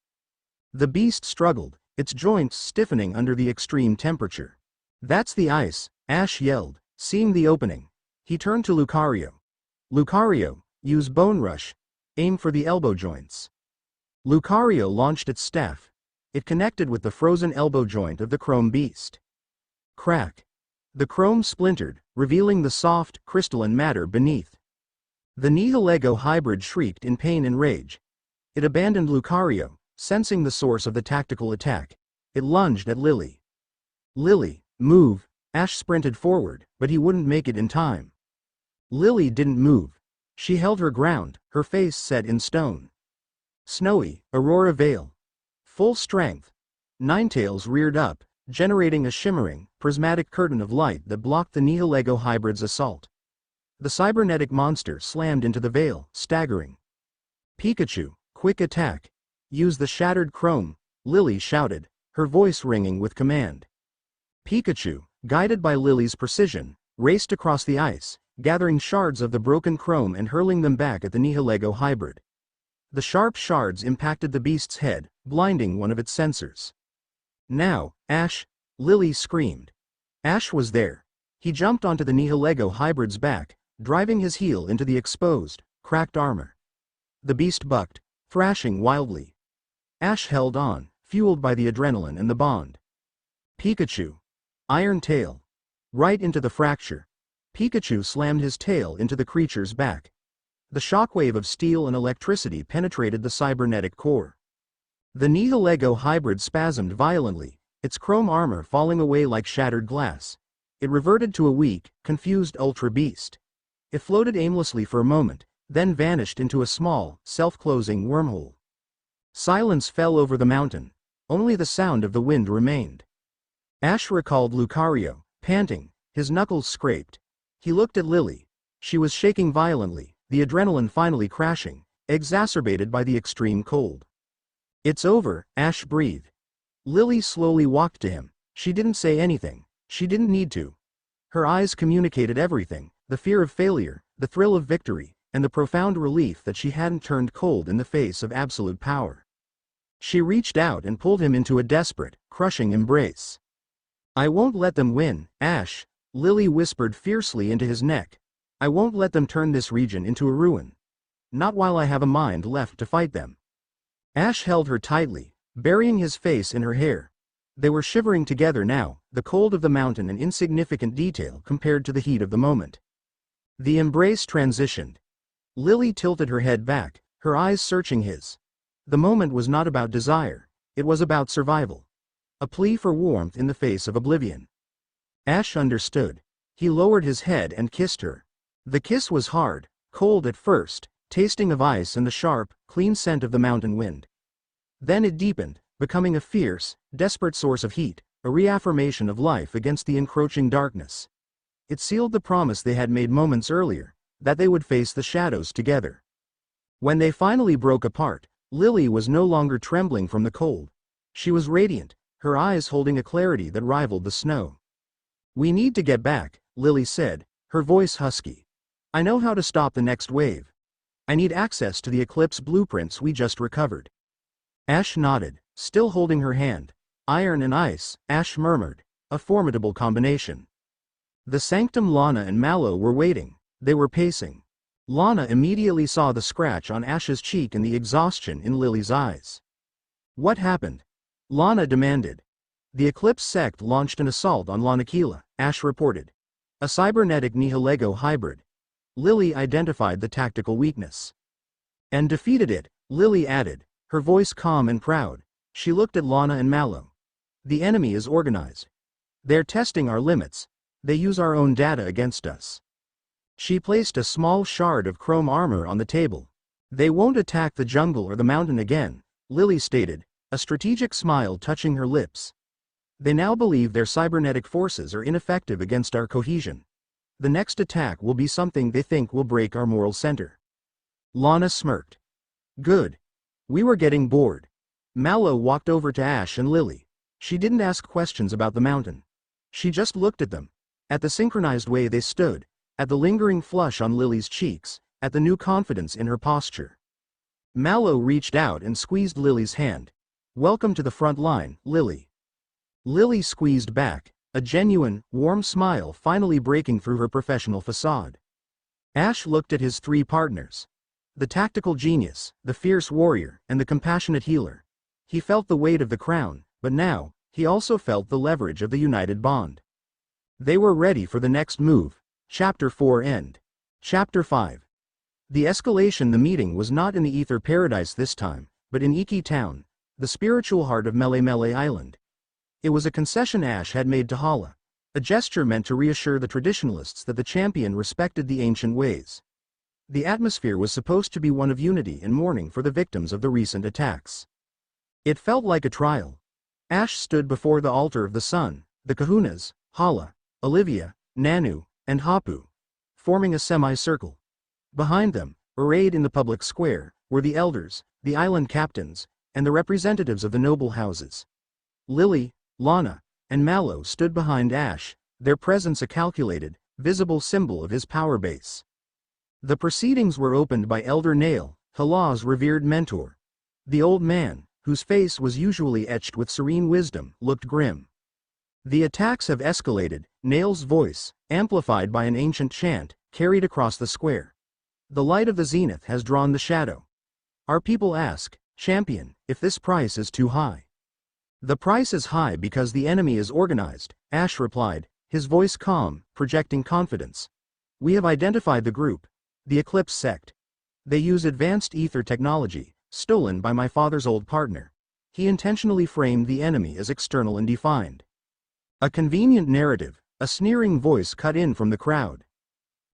The beast struggled, its joints stiffening under the extreme temperature. "That's the ice," Ash yelled, seeing the opening. He turned to Lucario. "Lucario, use Bone Rush. Aim for the elbow joints." Lucario launched its staff. It connected with the frozen elbow joint of the chrome beast. Crack. The chrome splintered, revealing the soft, crystalline matter beneath. The Nihilego hybrid shrieked in pain and rage. It abandoned Lucario, sensing the source of the tactical attack. It lunged at Lillie. "Lillie, move!" Ash sprinted forward, but he wouldn't make it in time. Lillie didn't move. She held her ground, her face set in stone. Snowy, Aurora Veil. Full strength. Ninetales reared up, generating a shimmering, prismatic curtain of light that blocked the Nihilego hybrid's assault. The cybernetic monster slammed into the veil, staggering. "Pikachu, quick attack. Use the shattered chrome," Lillie shouted, her voice ringing with command. Pikachu, guided by Lillie's precision, raced across the ice, gathering shards of the broken chrome and hurling them back at the Nihilego hybrid. The sharp shards impacted the beast's head, blinding one of its sensors. "Now, Ash!" Lillie screamed. Ash was there. He jumped onto the Nihilego hybrid's back, driving his heel into the exposed, cracked armor. The beast bucked, thrashing wildly. Ash held on, fueled by the adrenaline and the bond. Pikachu. Iron Tail. Right into the fracture. Pikachu slammed his tail into the creature's back. The shockwave of steel and electricity penetrated the cybernetic core. The Nihilego hybrid spasmed violently, its chrome armor falling away like shattered glass. It reverted to a weak, confused Ultra Beast. It floated aimlessly for a moment, then vanished into a small, self-closing wormhole. Silence fell over the mountain. Only the sound of the wind remained. Ash recalled Lucario, panting, his knuckles scraped. He looked at Lillie. She was shaking violently, the adrenaline finally crashing, exacerbated by the extreme cold. "It's over," Ash breathed. Lillie slowly walked to him. She didn't say anything. She didn't need to. Her eyes communicated everything, the fear of failure, the thrill of victory, and the profound relief that she hadn't turned cold in the face of absolute power. She reached out and pulled him into a desperate, crushing embrace. "I won't let them win, Ash," Lillie whispered fiercely into his neck. "I won't let them turn this region into a ruin. Not while I have a mind left to fight them." Ash held her tightly, burying his face in her hair. They were shivering together now, the cold of the mountain an insignificant detail compared to the heat of the moment. The embrace transitioned. Lillie tilted her head back, her eyes searching his. The moment was not about desire, it was about survival. A plea for warmth in the face of oblivion. Ash understood. He lowered his head and kissed her. The kiss was hard, cold at first, tasting of ice and the sharp, clean scent of the mountain wind. Then it deepened, becoming a fierce, desperate source of heat, a reaffirmation of life against the encroaching darkness. It sealed the promise they had made moments earlier, that they would face the shadows together. When they finally broke apart, Lillie was no longer trembling from the cold. She was radiant, her eyes holding a clarity that rivaled the snow. "We need to get back," Lillie said, her voice husky. "I know how to stop the next wave. I need access to the Eclipse blueprints we just recovered." Ash nodded, still holding her hand. "Iron and ice," Ash murmured. "A formidable combination." The Sanctum Lana and Mallow were waiting. They were pacing. Lana immediately saw the scratch on Ash's cheek and the exhaustion in Lillie's eyes. "What happened?" Lana demanded. "The Eclipse sect launched an assault on Lanakila," Ash reported. "A cybernetic Nihilego hybrid." Lillie identified the tactical weakness. "And defeated it," Lillie added, her voice calm and proud. She looked at Lana and Mallow. "The enemy is organized. They're testing our limits. They use our own data against us. She placed a small shard of chrome armor on the table. They won't attack the jungle or the mountain again, Lillie stated, a strategic smile touching her lips. They now believe their cybernetic forces are ineffective against our cohesion. The next attack will be something they think will break our moral center. Lana smirked. Good. We were getting bored. Mallow walked over to Ash and Lillie. She didn't ask questions about the mountain. She just looked at them. At the synchronized way they stood, at the lingering flush on Lillie's cheeks, at the new confidence in her posture. Mallow reached out and squeezed Lillie's hand. Welcome to the front line, Lillie. Lillie squeezed back, a genuine, warm smile finally breaking through her professional facade. Ash looked at his three partners. The tactical genius, the fierce warrior, and the compassionate healer. He felt the weight of the crown, but now, he also felt the leverage of the united bond. They were ready for the next move. Chapter 4 End. Chapter 5. The escalation. The meeting was not in the Ether Paradise this time, but in Iki Town, the spiritual heart of Mele Island. It was a concession Ash had made to Hala, a gesture meant to reassure the traditionalists that the champion respected the ancient ways. The atmosphere was supposed to be one of unity and mourning for the victims of the recent attacks. It felt like a trial. Ash stood before the altar of the sun, the kahunas, Hala, Olivia, Nanu, and Hapu, forming a semicircle. Behind them, arrayed in the public square, were the elders, the island captains, and the representatives of the noble houses. Lillie, Lana, and Mallow stood behind Ash, their presence a calculated, visible symbol of his power base. The proceedings were opened by Elder Nail, Hala's revered mentor. The old man, whose face was usually etched with serene wisdom, looked grim. The attacks have escalated, Nail's voice, amplified by an ancient chant, carried across the square. The light of the zenith has drawn the shadow. Our people ask, Champion, if this price is too high. The price is high because the enemy is organized, Ash replied, his voice calm, projecting confidence. We have identified the group, the Eclipse sect. They use advanced ether technology, stolen by my father's old partner. He intentionally framed the enemy as external and defined. A convenient narrative, a sneering voice cut in from the crowd.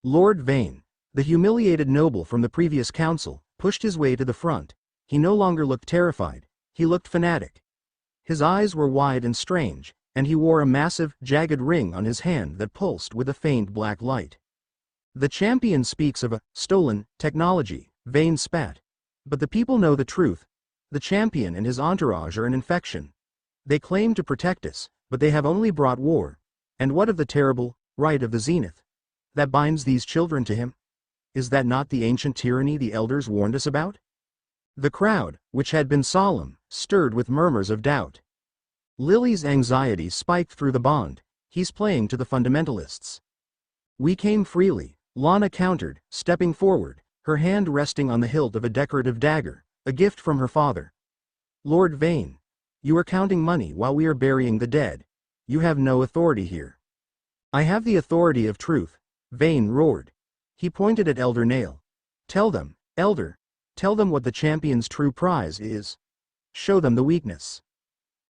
Lord Vane, the humiliated noble from the previous council, pushed his way to the front. He no longer looked terrified, he looked fanatic. His eyes were wide and strange, and he wore a massive, jagged ring on his hand that pulsed with a faint black light. The champion speaks of a stolen technology, Vane spat. But the people know the truth. The champion and his entourage are an infection. They claim to protect us, but they have only brought war. And what of the terrible right of the zenith that binds these children to him? Is that not the ancient tyranny the elders warned us about? The crowd, which had been solemn, stirred with murmurs of doubt. Lillie's anxiety spiked through the bond. He's playing to the fundamentalists. We came freely, Lana countered, stepping forward, her hand resting on the hilt of a decorative dagger, a gift from her father. Lord Vane, you are counting money while we are burying the dead. You have no authority here. I have the authority of truth, Vane roared. He pointed at Elder Nail. Tell them, Elder. Tell them what the champion's true prize is. Show them the weakness.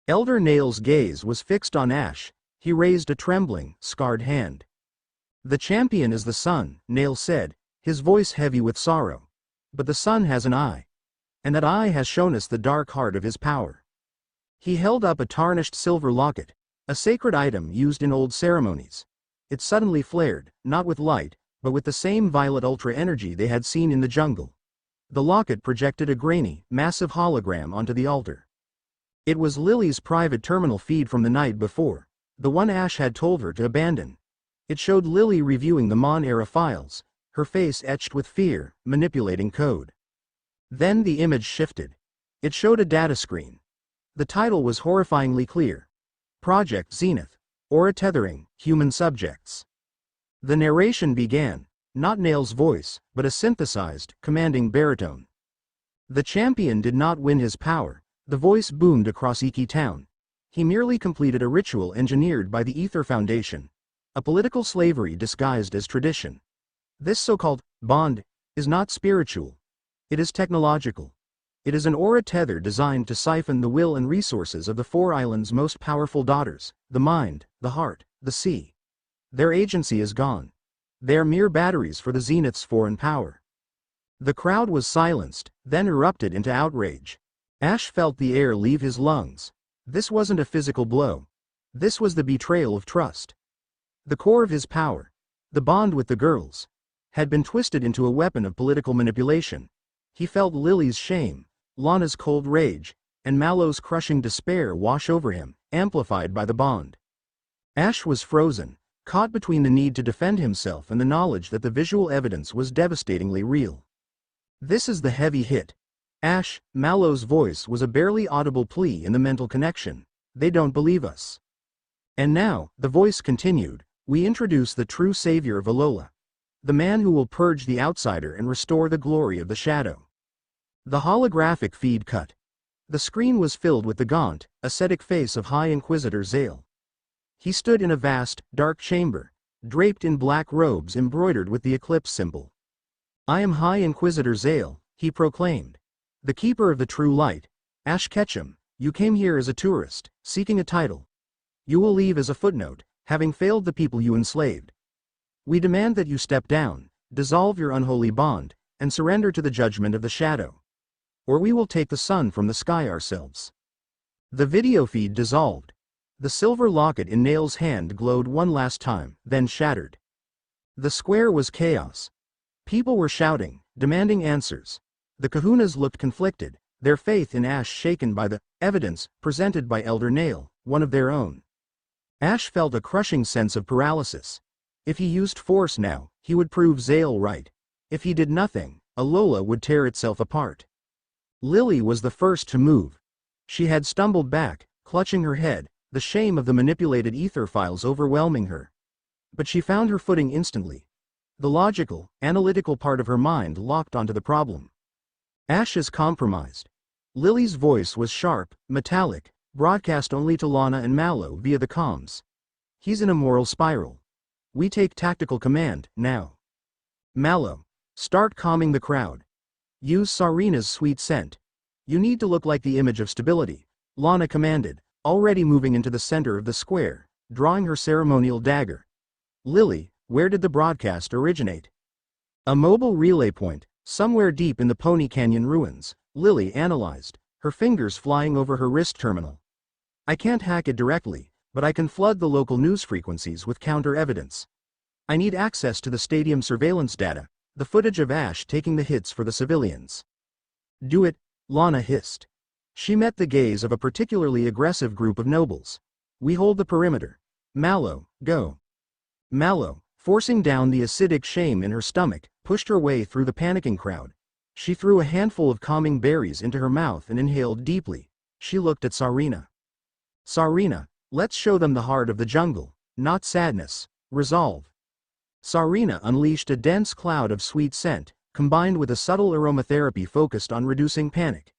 Elder Nail's gaze was fixed on Ash. He raised a trembling, scarred hand. The champion is the sun, Nail said, his voice heavy with sorrow. But the sun has an eye. And that eye has shown us the dark heart of his power. He held up a tarnished silver locket, a sacred item used in old ceremonies. It suddenly flared, not with light, but with the same violet ultra energy they had seen in the jungle. The locket projected a grainy, massive hologram onto the altar. It was Lillie's private terminal feed from the night before, the one Ash had told her to abandon. It showed Lillie reviewing the Mon-era files, her face etched with fear, manipulating code. Then the image shifted. It showed a data screen. The title was horrifyingly clear. Project Zenith. Aura Tethering, Human Subjects. The narration began, not Nail's voice, but a synthesized, commanding baritone. The champion did not win his power, the voice boomed across Iki Town. He merely completed a ritual engineered by the Ether Foundation, a political slavery disguised as tradition. This so-called bond is not spiritual. It is technological. It is an aura tether designed to siphon the will and resources of the four islands' most powerful daughters, the mind, the heart, the sea. Their agency is gone. They are mere batteries for the Zenith's foreign power. The crowd was silenced, then erupted into outrage. Ash felt the air leave his lungs. This wasn't a physical blow. This was the betrayal of trust. The core of his power, the bond with the girls, had been twisted into a weapon of political manipulation. He felt Lillie's shame, Lana's cold rage, and Mallow's crushing despair wash over him, amplified by the bond. Ash was frozen, caught between the need to defend himself and the knowledge that the visual evidence was devastatingly real. This is the heavy hit. Ash, Mallow's voice was a barely audible plea in the mental connection. They don't believe us. And now, the voice continued, we introduce the true savior of Alola. The man who will purge the outsider and restore the glory of the shadow. The holographic feed cut. The screen was filled with the gaunt, ascetic face of High Inquisitor Zale. He stood in a vast, dark chamber, draped in black robes embroidered with the eclipse symbol. I am High Inquisitor Zale, he proclaimed. The keeper of the true light. Ash Ketchum, you came here as a tourist, seeking a title. You will leave as a footnote, having failed the people you enslaved. We demand that you step down, dissolve your unholy bond, and surrender to the judgment of the shadow. Or we will take the sun from the sky ourselves. The video feed dissolved. The silver locket in Nail's hand glowed one last time, then shattered. The square was chaos. People were shouting, demanding answers. The kahunas looked conflicted, their faith in Ash shaken by the evidence presented by Elder Nail, one of their own. Ash felt a crushing sense of paralysis. If he used force now, he would prove Zale right. If he did nothing, Alola would tear itself apart. Lillie was the first to move. She had stumbled back, clutching her head, the shame of the manipulated ether files overwhelming her. But she found her footing instantly. The logical, analytical part of her mind locked onto the problem. Ash is compromised. Lillie's voice was sharp, metallic, broadcast only to Lana and Mallow via the comms. He's in a moral spiral. We take tactical command, now. Mallow, start calming the crowd. Use Sarina's sweet scent. You need to look like the image of stability, Lana commanded, already moving into the center of the square, drawing her ceremonial dagger. Lillie, where did the broadcast originate? A mobile relay point, somewhere deep in the Pony Canyon ruins, Lillie analyzed, her fingers flying over her wrist terminal. I can't hack it directly, but I can flood the local news frequencies with counter-evidence. I need access to the stadium surveillance data, the footage of Ash taking the hits for the civilians. Do it, Lana hissed. She met the gaze of a particularly aggressive group of nobles. We hold the perimeter. Mallow, go. Mallow, forcing down the acidic shame in her stomach, pushed her way through the panicking crowd. She threw a handful of calming berries into her mouth and inhaled deeply. She looked at Sarina. Sarina, let's show them the heart of the jungle, not sadness, resolve. Sarina unleashed a dense cloud of sweet scent, combined with a subtle aromatherapy focused on reducing panic.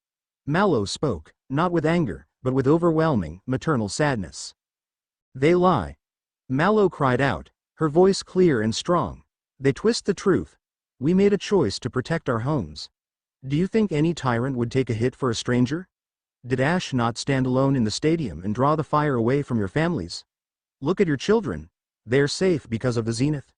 Mallow spoke, not with anger, but with overwhelming, maternal sadness. They lie. Mallow cried out, her voice clear and strong. They twist the truth. We made a choice to protect our homes. Do you think any tyrant would take a hit for a stranger? Did Ash not stand alone in the stadium and draw the fire away from your families? Look at your children. They're safe because of the Zenith.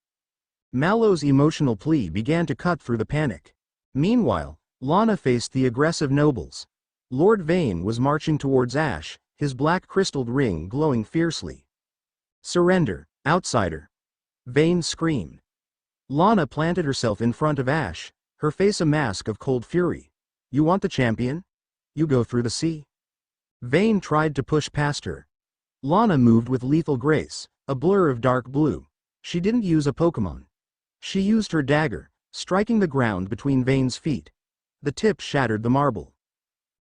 Mallow's emotional plea began to cut through the panic. Meanwhile, Lana faced the aggressive nobles. Lord Vane was marching towards Ash, his black crystalled ring glowing fiercely. Surrender, outsider. Vane screamed. Lana planted herself in front of Ash, her face a mask of cold fury. You want the champion? You go through the sea. Vane tried to push past her. Lana moved with lethal grace, a blur of dark blue. She didn't use a Pokemon. She used her dagger, striking the ground between Vane's feet. The tip shattered the marble.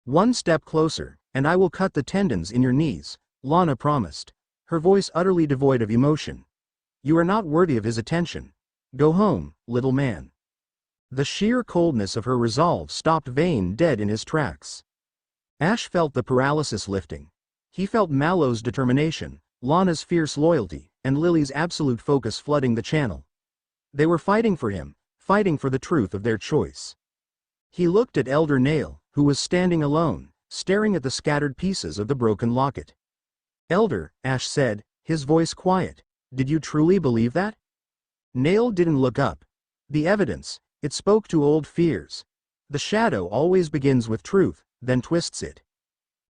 One step closer, and I will cut the tendons in your knees, Lana promised, her voice utterly devoid of emotion. You are not worthy of his attention. Go home, little man. The sheer coldness of her resolve stopped Vane dead in his tracks. Ash felt the paralysis lifting. He felt Mallow's determination, Lana's fierce loyalty, and Lily's absolute focus flooding the channel. They were fighting for him, fighting for the truth of their choice. He looked at Elder Nail, who was standing alone, staring at the scattered pieces of the broken locket. "Elder," Ash said, his voice quiet, "did you truly believe that?" Nail didn't look up. The evidence, it spoke to old fears. The shadow always begins with truth, then twists it.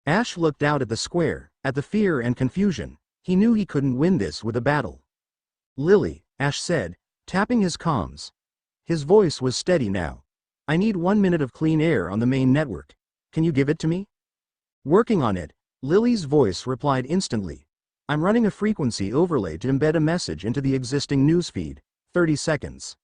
Ash looked out at the square, at the fear and confusion. He knew he couldn't win this with a battle. "Lillie," Ash said, tapping his comms. His voice was steady now. "I need 1 minute of clean air on the main network. Can you give it to me?" "Working on it," Lillie's voice replied instantly. "I'm running a frequency overlay to embed a message into the existing newsfeed. 30 seconds.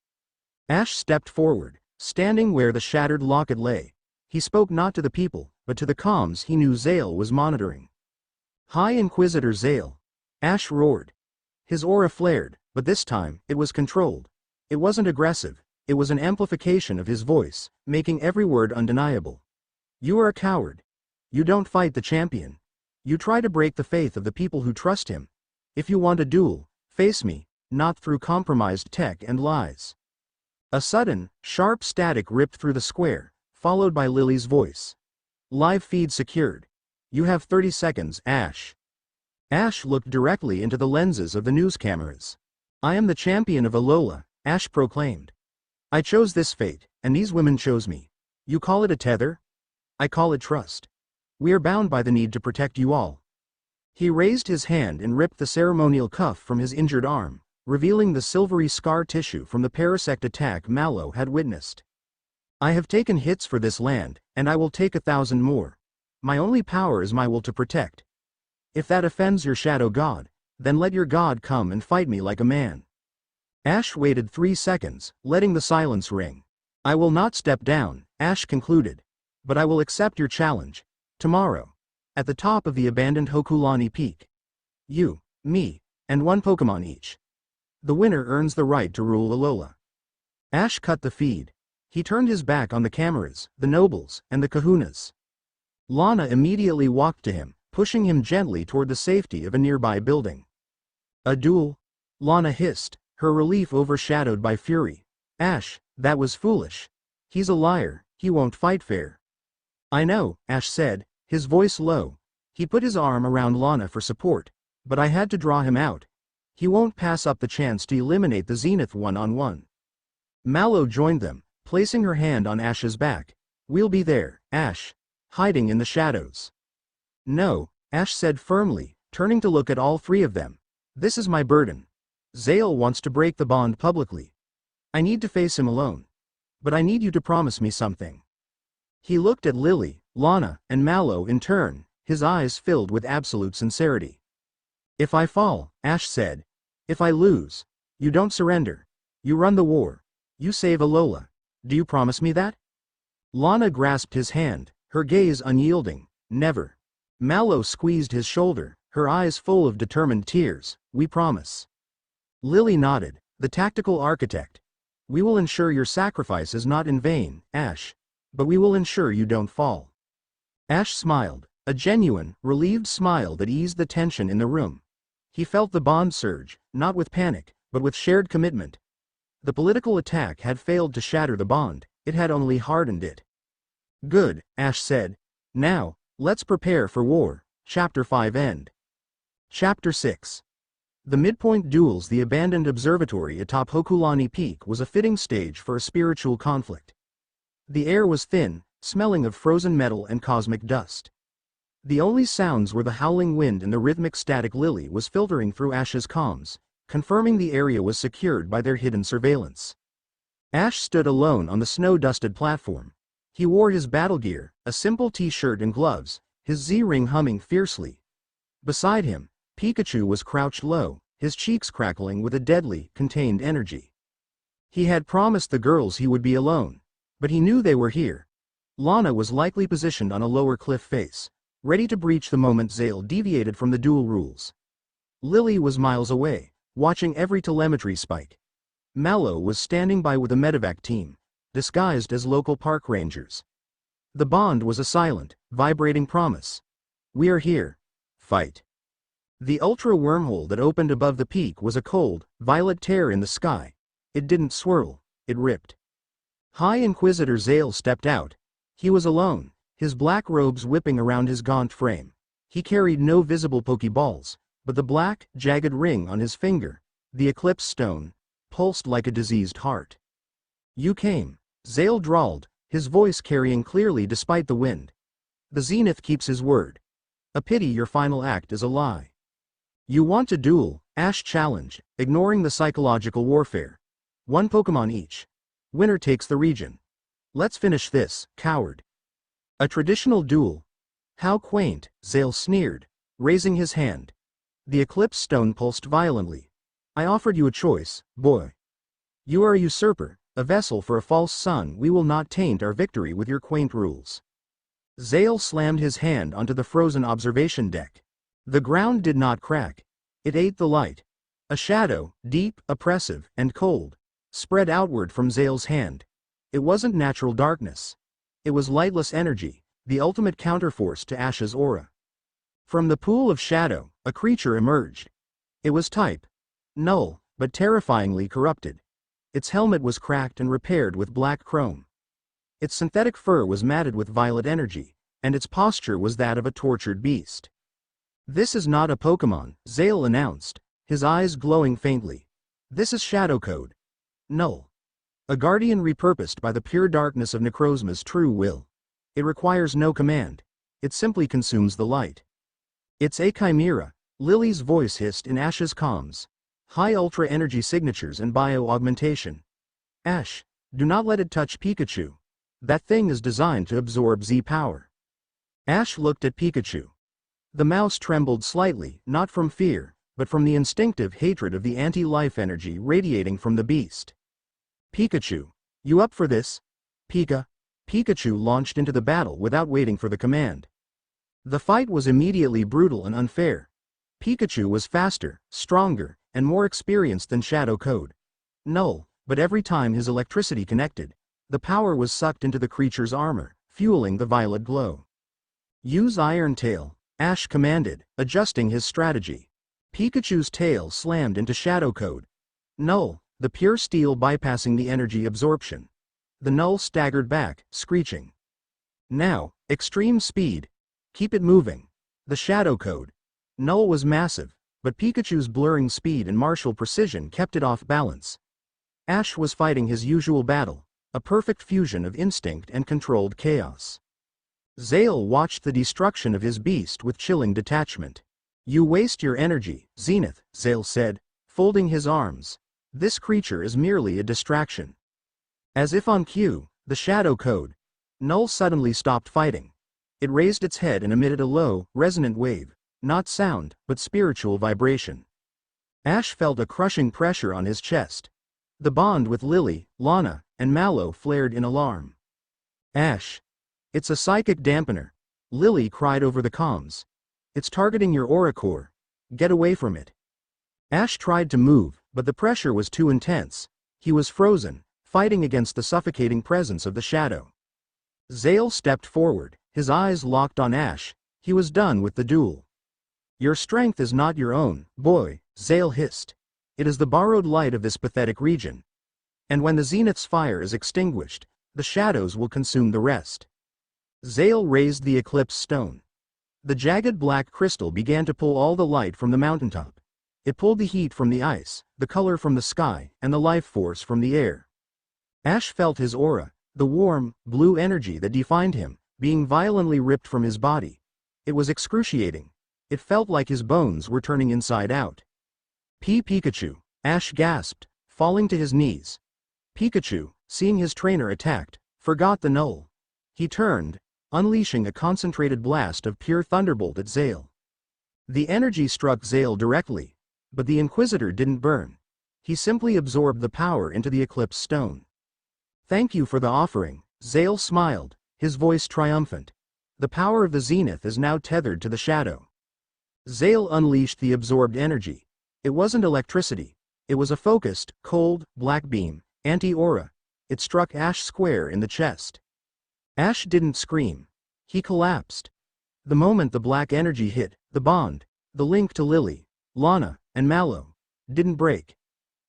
Ash stepped forward, standing where the shattered locket lay. He spoke not to the people, but to the comms he knew Zale was monitoring. "High Inquisitor Zale." Ash roared. His aura flared, but this time, it was controlled. It wasn't aggressive, it was an amplification of his voice, making every word undeniable. "You are a coward. You don't fight the champion. You try to break the faith of the people who trust him. If you want a duel, face me, not through compromised tech and lies." A sudden, sharp static ripped through the square, followed by Lillie's voice. "Live feed secured. You have 30 seconds, Ash." Ash looked directly into the lenses of the news cameras. "I am the champion of Alola," Ash proclaimed. "I chose this fate, and these women chose me. You call it a tether? I call it trust. We are bound by the need to protect you all." He raised his hand and ripped the ceremonial cuff from his injured arm, revealing the silvery scar tissue from the parasect attack Mallow had witnessed. "I have taken hits for this land, and I will take 1,000 more. My only power is my will to protect. If that offends your shadow god, then let your god come and fight me like a man." Ash waited 3 seconds, letting the silence ring. "I will not step down," Ash concluded. "But I will accept your challenge. Tomorrow. At the top of the abandoned Hokulani Peak. You, me, and 1 Pokemon each. The winner earns the right to rule Alola." Ash cut the feed. He turned his back on the cameras, the nobles, and the kahunas. Lana immediately walked to him, pushing him gently toward the safety of a nearby building. "A duel?" Lana hissed, her relief overshadowed by fury. "Ash, that was foolish. He's a liar, he won't fight fair." "I know," Ash said, his voice low. He put his arm around Lana for support, "but I had to draw him out. He won't pass up the chance to eliminate the Zenith one-on-one." Mallow joined them, placing her hand on Ash's back. "We'll be there, Ash. Hiding in the shadows." "No," Ash said firmly, turning to look at all 3 of them. "This is my burden. Zale wants to break the bond publicly. I need to face him alone. But I need you to promise me something." He looked at Lillie, Lana, and Mallow in turn, his eyes filled with absolute sincerity. "If I fall," Ash said. "If I lose, you don't surrender. You run the war. You save Alola. Do you promise me that?" Lana grasped his hand, her gaze unyielding. "Never." Mallow squeezed his shoulder, her eyes full of determined tears. "We promise." Lillie nodded, the tactical architect. "We will ensure your sacrifice is not in vain, Ash. But we will ensure you don't fall." Ash smiled, a genuine, relieved smile that eased the tension in the room. He felt the bond surge, not with panic, but with shared commitment. The political attack had failed to shatter the bond, it had only hardened it. "Good," Ash said. "Now, let's prepare for war." Chapter 5 End. Chapter 6. The midpoint duels. The abandoned observatory atop Hokulani Peak was a fitting stage for a spiritual conflict. The air was thin, smelling of frozen metal and cosmic dust. The only sounds were the howling wind and the rhythmic static Lillie was filtering through Ash's comms, confirming the area was secured by their hidden surveillance. Ash stood alone on the snow-dusted platform. He wore his battle gear, a simple t-shirt and gloves, his Z-ring humming fiercely. Beside him, Pikachu was crouched low, his cheeks crackling with a deadly, contained energy. He had promised the girls he would be alone, but he knew they were here. Lana was likely positioned on a lower cliff face, ready to breach the moment Zale deviated from the duel rules. Lillie was miles away, watching every telemetry spike. Mallow was standing by with a medevac team, disguised as local park rangers. The bond was a silent, vibrating promise. "We are here. Fight." The ultra wormhole that opened above the peak was a cold, violet tear in the sky. It didn't swirl, it ripped. High Inquisitor Zale stepped out. He was alone, his black robes whipping around his gaunt frame. He carried no visible Pokeballs, but the black, jagged ring on his finger, the Eclipse Stone, pulsed like a diseased heart. "You came," Zale drawled, his voice carrying clearly despite the wind. "The Zenith keeps his word. A pity your final act is a lie." "You want to duel?" Ash challenged, ignoring the psychological warfare. "One Pokemon each. Winner takes the region. Let's finish this, coward." "A traditional duel? How quaint," Zale sneered, raising his hand. The Eclipse Stone pulsed violently. "I offered you a choice, boy. You are a usurper, a vessel for a false sun. We will not taint our victory with your quaint rules." Zale slammed his hand onto the frozen observation deck. The ground did not crack. It ate the light. A shadow, deep, oppressive, and cold, spread outward from Zale's hand. It wasn't natural darkness. It was lightless energy, the ultimate counterforce to Ash's aura. From the pool of shadow, a creature emerged. It was type null, but terrifyingly corrupted. Its helmet was cracked and repaired with black chrome. Its synthetic fur was matted with violet energy, and its posture was that of a tortured beast. "This is not a Pokemon," Zale announced, his eyes glowing faintly. "This is Shadow Code. Null. A guardian repurposed by the pure darkness of Necrozma's true will. It requires no command. It simply consumes the light." "It's a chimera," Lillie's voice hissed in Ash's comms. "High ultra energy signatures and bio-augmentation. Ash, do not let it touch Pikachu. That thing is designed to absorb Z power." Ash looked at Pikachu. The mouse trembled slightly, not from fear, but from the instinctive hatred of the anti-life energy radiating from the beast. "Pikachu, you up for this?" Pikachu launched into the battle without waiting for the command. The fight was immediately brutal and unfair. Pikachu was faster, stronger, and more experienced than Shadow Code. Null, but every time his electricity connected, the power was sucked into the creature's armor, fueling the violet glow. "Use Iron Tail," Ash commanded, adjusting his strategy. Pikachu's tail slammed into Shadow Code. Null, the pure steel bypassing the energy absorption. The Null staggered back, screeching. "Now, extreme speed. Keep it moving." The Shadow Code. Null was massive, but Pikachu's blurring speed and martial precision kept it off balance. Ash was fighting his usual battle, a perfect fusion of instinct and controlled chaos. Zale watched the destruction of his beast with chilling detachment. "You waste your energy, Zenith," Zale said, folding his arms. "This creature is merely a distraction." As if on cue, the Shadow Code. Null suddenly stopped fighting. It raised its head and emitted a low, resonant wave, not sound, but spiritual vibration. Ash felt a crushing pressure on his chest. The bond with Lillie, Lana, and Mallow flared in alarm. "Ash. It's a psychic dampener," Lillie cried over the comms. "It's targeting your aura core. Get away from it." Ash tried to move, but the pressure was too intense. He was frozen, fighting against the suffocating presence of the shadow. Zale stepped forward, his eyes locked on Ash. He was done with the duel. "Your strength is not your own, boy," Zale hissed. "It is the borrowed light of this pathetic region. And when the Zenith's fire is extinguished, the shadows will consume the rest." Zale raised the Eclipse Stone. The jagged black crystal began to pull all the light from the mountaintop. It pulled the heat from the ice, the color from the sky, and the life force from the air. Ash felt his aura, the warm, blue energy that defined him, being violently ripped from his body. It was excruciating. It felt like his bones were turning inside out. Pikachu," Ash gasped, falling to his knees. Pikachu, seeing his trainer attacked, forgot the Null. He turned, unleashing a concentrated blast of pure thunderbolt at Zale. The energy struck Zale directly, but the Inquisitor didn't burn. He simply absorbed the power into the Eclipse Stone. "Thank you for the offering," Zale smiled, his voice triumphant. "The power of the Zenith is now tethered to the shadow." Zale unleashed the absorbed energy. It wasn't electricity. It was a focused, cold, black beam, anti-aura. It struck Ash square in the chest. Ash didn't scream. He collapsed. The moment the black energy hit, the bond, the link to Lillie, Lana, and Mallow, didn't break.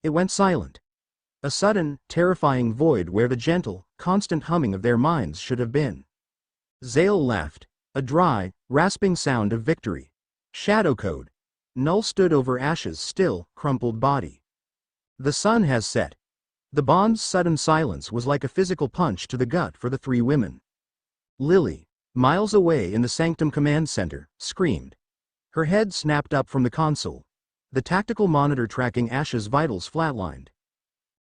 It went silent. A sudden, terrifying void where the gentle, constant humming of their minds should have been. Zale laughed. A dry, rasping sound of victory. Shadow code. Null stood over Ash's still, crumpled body. The sun has set. The bond's sudden silence was like a physical punch to the gut for the three women. Lillie, miles away in the Sanctum Command Center, screamed. Her head snapped up from the console. The tactical monitor tracking Ash's vitals flatlined.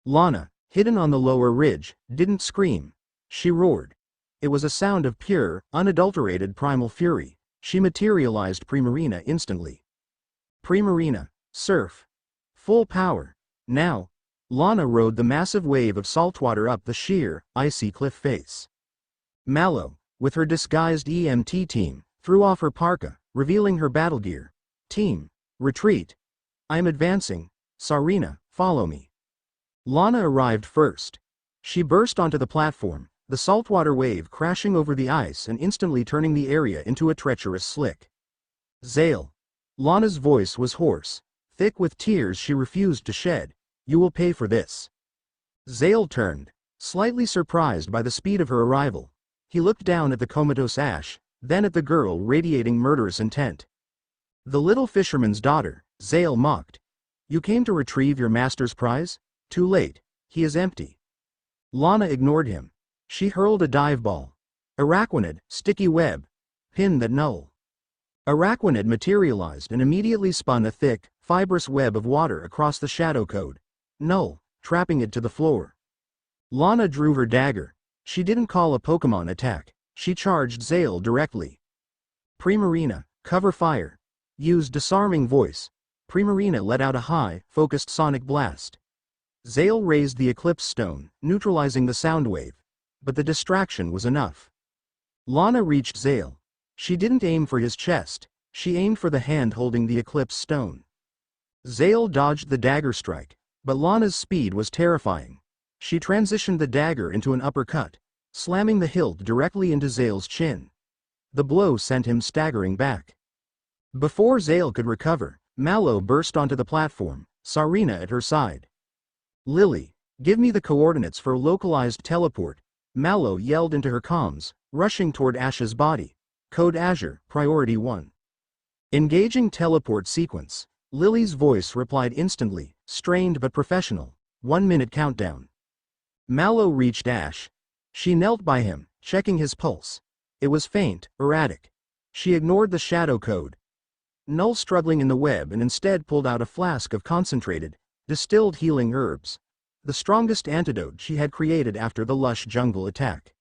Lana, hidden on the lower ridge, didn't scream. She roared. It was a sound of pure, unadulterated primal fury. She materialized Primarina instantly. Primarina, surf. Full power. Now. Lana rode the massive wave of saltwater up the sheer, icy cliff face. Mallow, with her disguised EMT team, threw off her parka, revealing her battle gear. Team, retreat. I'm advancing. Sarina, follow me. Lana arrived first. She burst onto the platform, the saltwater wave crashing over the ice and instantly turning the area into a treacherous slick. Zale. Lana's voice was hoarse, thick with tears she refused to shed. You will pay for this. Zale turned, slightly surprised by the speed of her arrival. He looked down at the comatose Ash, then at the girl radiating murderous intent. The little fisherman's daughter, Zale mocked. You came to retrieve your master's prize? Too late. He is empty. Lana ignored him. She hurled a dive ball. Araquanid, sticky web. Pin that null. Araquanid materialized and immediately spun a thick, fibrous web of water across the shadow code. Null, trapping it to the floor. Lana drew her dagger. She didn't call a Pokemon attack. She charged Zale directly. Primarina, cover fire. Use disarming voice. Primarina let out a high, focused sonic blast. Zale raised the Eclipse Stone, neutralizing the sound wave. But the distraction was enough. Lana reached Zale. She didn't aim for his chest. She aimed for the hand holding the Eclipse Stone. Zale dodged the dagger strike, but Lana's speed was terrifying. She transitioned the dagger into an uppercut, slamming the hilt directly into Zale's chin. The blow sent him staggering back. Before Zale could recover, Mallow burst onto the platform, Sarina at her side. Lillie, give me the coordinates for localized teleport. Mallow yelled into her comms, rushing toward Ash's body. Code Azure, Priority 1. Engaging teleport sequence. Lillie's voice replied instantly, strained but professional. 1 minute countdown. Mallow reached Ash. She knelt by him, checking his pulse. It was faint, erratic. She ignored the shadow code. Null struggling in the web and instead pulled out a flask of concentrated, distilled healing herbs. The strongest antidote she had created after the lush jungle attack.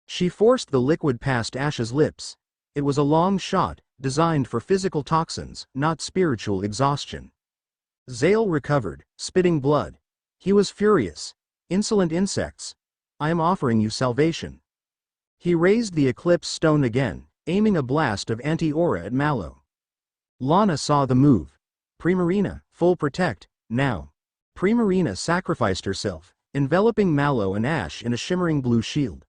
She forced the liquid past Ash's lips. It was a long shot, designed for physical toxins, not spiritual exhaustion. Zale recovered, spitting blood. He was furious. Insolent insects. I am offering you salvation. He raised the Eclipse Stone again, aiming a blast of anti-aura at Mallow. Lana saw the move. Primarina, full protect, now. Primarina sacrificed herself, enveloping Mallow and Ash in a shimmering blue shield.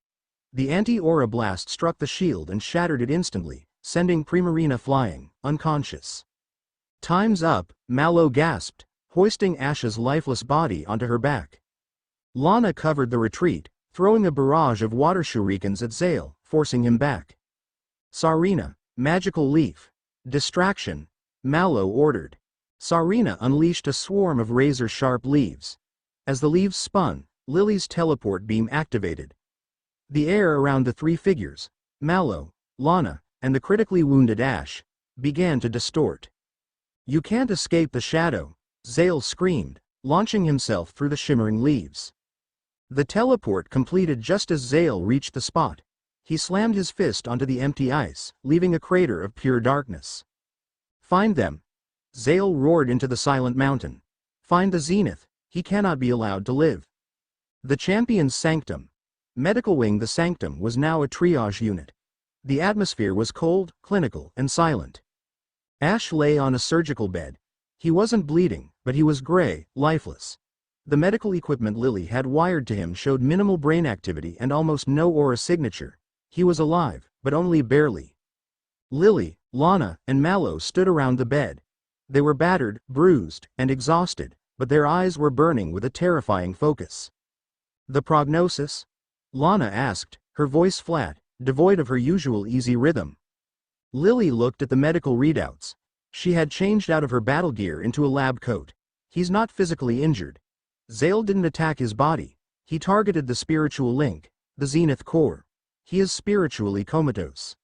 The anti-aura blast struck the shield and shattered it instantly, sending Primarina flying, unconscious. Time's up, Mallow gasped, hoisting Ash's lifeless body onto her back. Lana covered the retreat, throwing a barrage of water shurikens at Zale, forcing him back. Sarina, magical leaf. Distraction, Mallow ordered. Sarina unleashed a swarm of razor-sharp leaves. As the leaves spun, Lillie's teleport beam activated. The air around the three figures, Mallow, Lana, and the critically wounded Ash, began to distort. You can't escape the shadow, Zale screamed, launching himself through the shimmering leaves. The teleport completed just as Zale reached the spot. He slammed his fist onto the empty ice, leaving a crater of pure darkness. Find them. Zale roared into the silent mountain. Find the Zenith. He cannot be allowed to live. The champion's sanctum. Medical wing. The sanctum was now a triage unit. The atmosphere was cold, clinical, and silent. Ash lay on a surgical bed. He wasn't bleeding, but he was gray, lifeless. The medical equipment Lillie had wired to him showed minimal brain activity and almost no aura signature. He was alive, but only barely. Lillie, Lana, and Mallow stood around the bed. They were battered, bruised, and exhausted, but their eyes were burning with a terrifying focus. The prognosis? Lana asked, her voice flat, devoid of her usual easy rhythm. Lillie looked at the medical readouts. She had changed out of her battle gear into a lab coat. He's not physically injured. Zale didn't attack his body. He targeted the spiritual link, the Zenith core. He is spiritually comatose.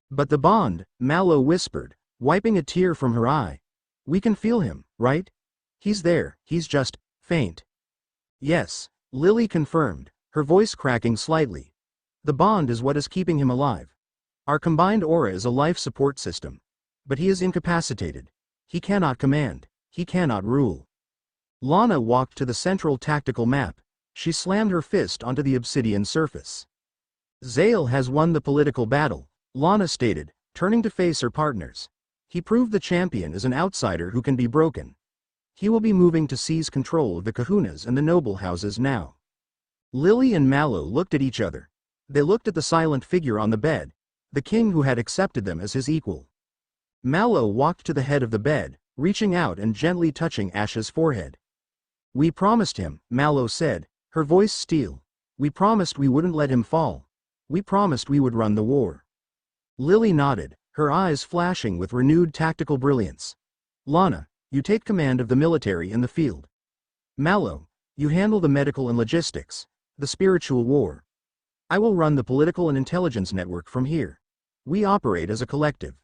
But the bond, Mallow whispered, wiping a tear from her eye. We can feel him, right? He's there, he's just faint. Yes, Lillie confirmed, her voice cracking slightly. The bond is what is keeping him alive. Our combined aura is a life support system. But he is incapacitated. He cannot command. He cannot rule. Lana walked to the central tactical map. She slammed her fist onto the obsidian surface. Zale has won the political battle, Lana stated, turning to face her partners. He proved the champion is an outsider who can be broken. He will be moving to seize control of the kahunas and the noble houses now. Lillie and Mallow looked at each other. They looked at the silent figure on the bed, the king who had accepted them as his equal. Mallow walked to the head of the bed, reaching out and gently touching Ash's forehead. We promised him, Mallow said, her voice steel. We promised we wouldn't let him fall. We promised we would run the war. Lillie nodded, her eyes flashing with renewed tactical brilliance. Lana, you take command of the military in the field. Mallow, you handle the medical and logistics, the spiritual war. I will run the political and intelligence network from here. We operate as a collective.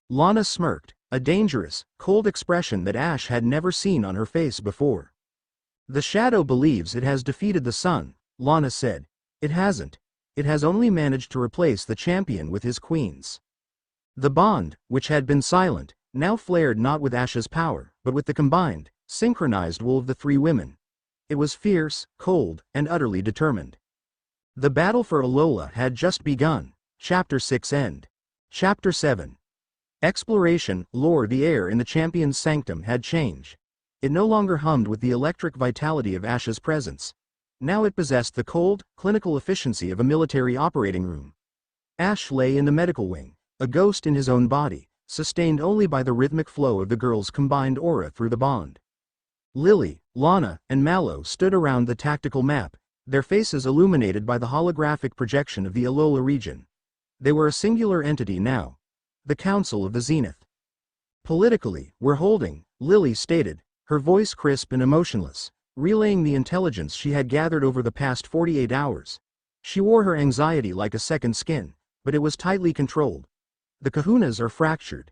Lana smirked, a dangerous, cold expression that Ash had never seen on her face before. The shadow believes it has defeated the sun, Lana said. It hasn't. It has only managed to replace the champion with his queens. The bond, which had been silent, now flared not with Ash's power, but with the combined, synchronized will of the three women. It was fierce, cold, and utterly determined. The battle for Alola had just begun. Chapter 6 End. Chapter 7. Exploration, lore. The air in the champion's sanctum had changed. It no longer hummed with the electric vitality of Ash's presence. Now it possessed the cold, clinical efficiency of a military operating room. Ash lay in the medical wing, a ghost in his own body, sustained only by the rhythmic flow of the girl's combined aura through the bond. Lillie, Lana, and Mallow stood around the tactical map, their faces illuminated by the holographic projection of the Alola region. They were a singular entity now. The Council of the Zenith. Politically, we're holding, Lillie stated, her voice crisp and emotionless, relaying the intelligence she had gathered over the past 48 hours. She wore her anxiety like a second skin, but it was tightly controlled. The kahunas are fractured.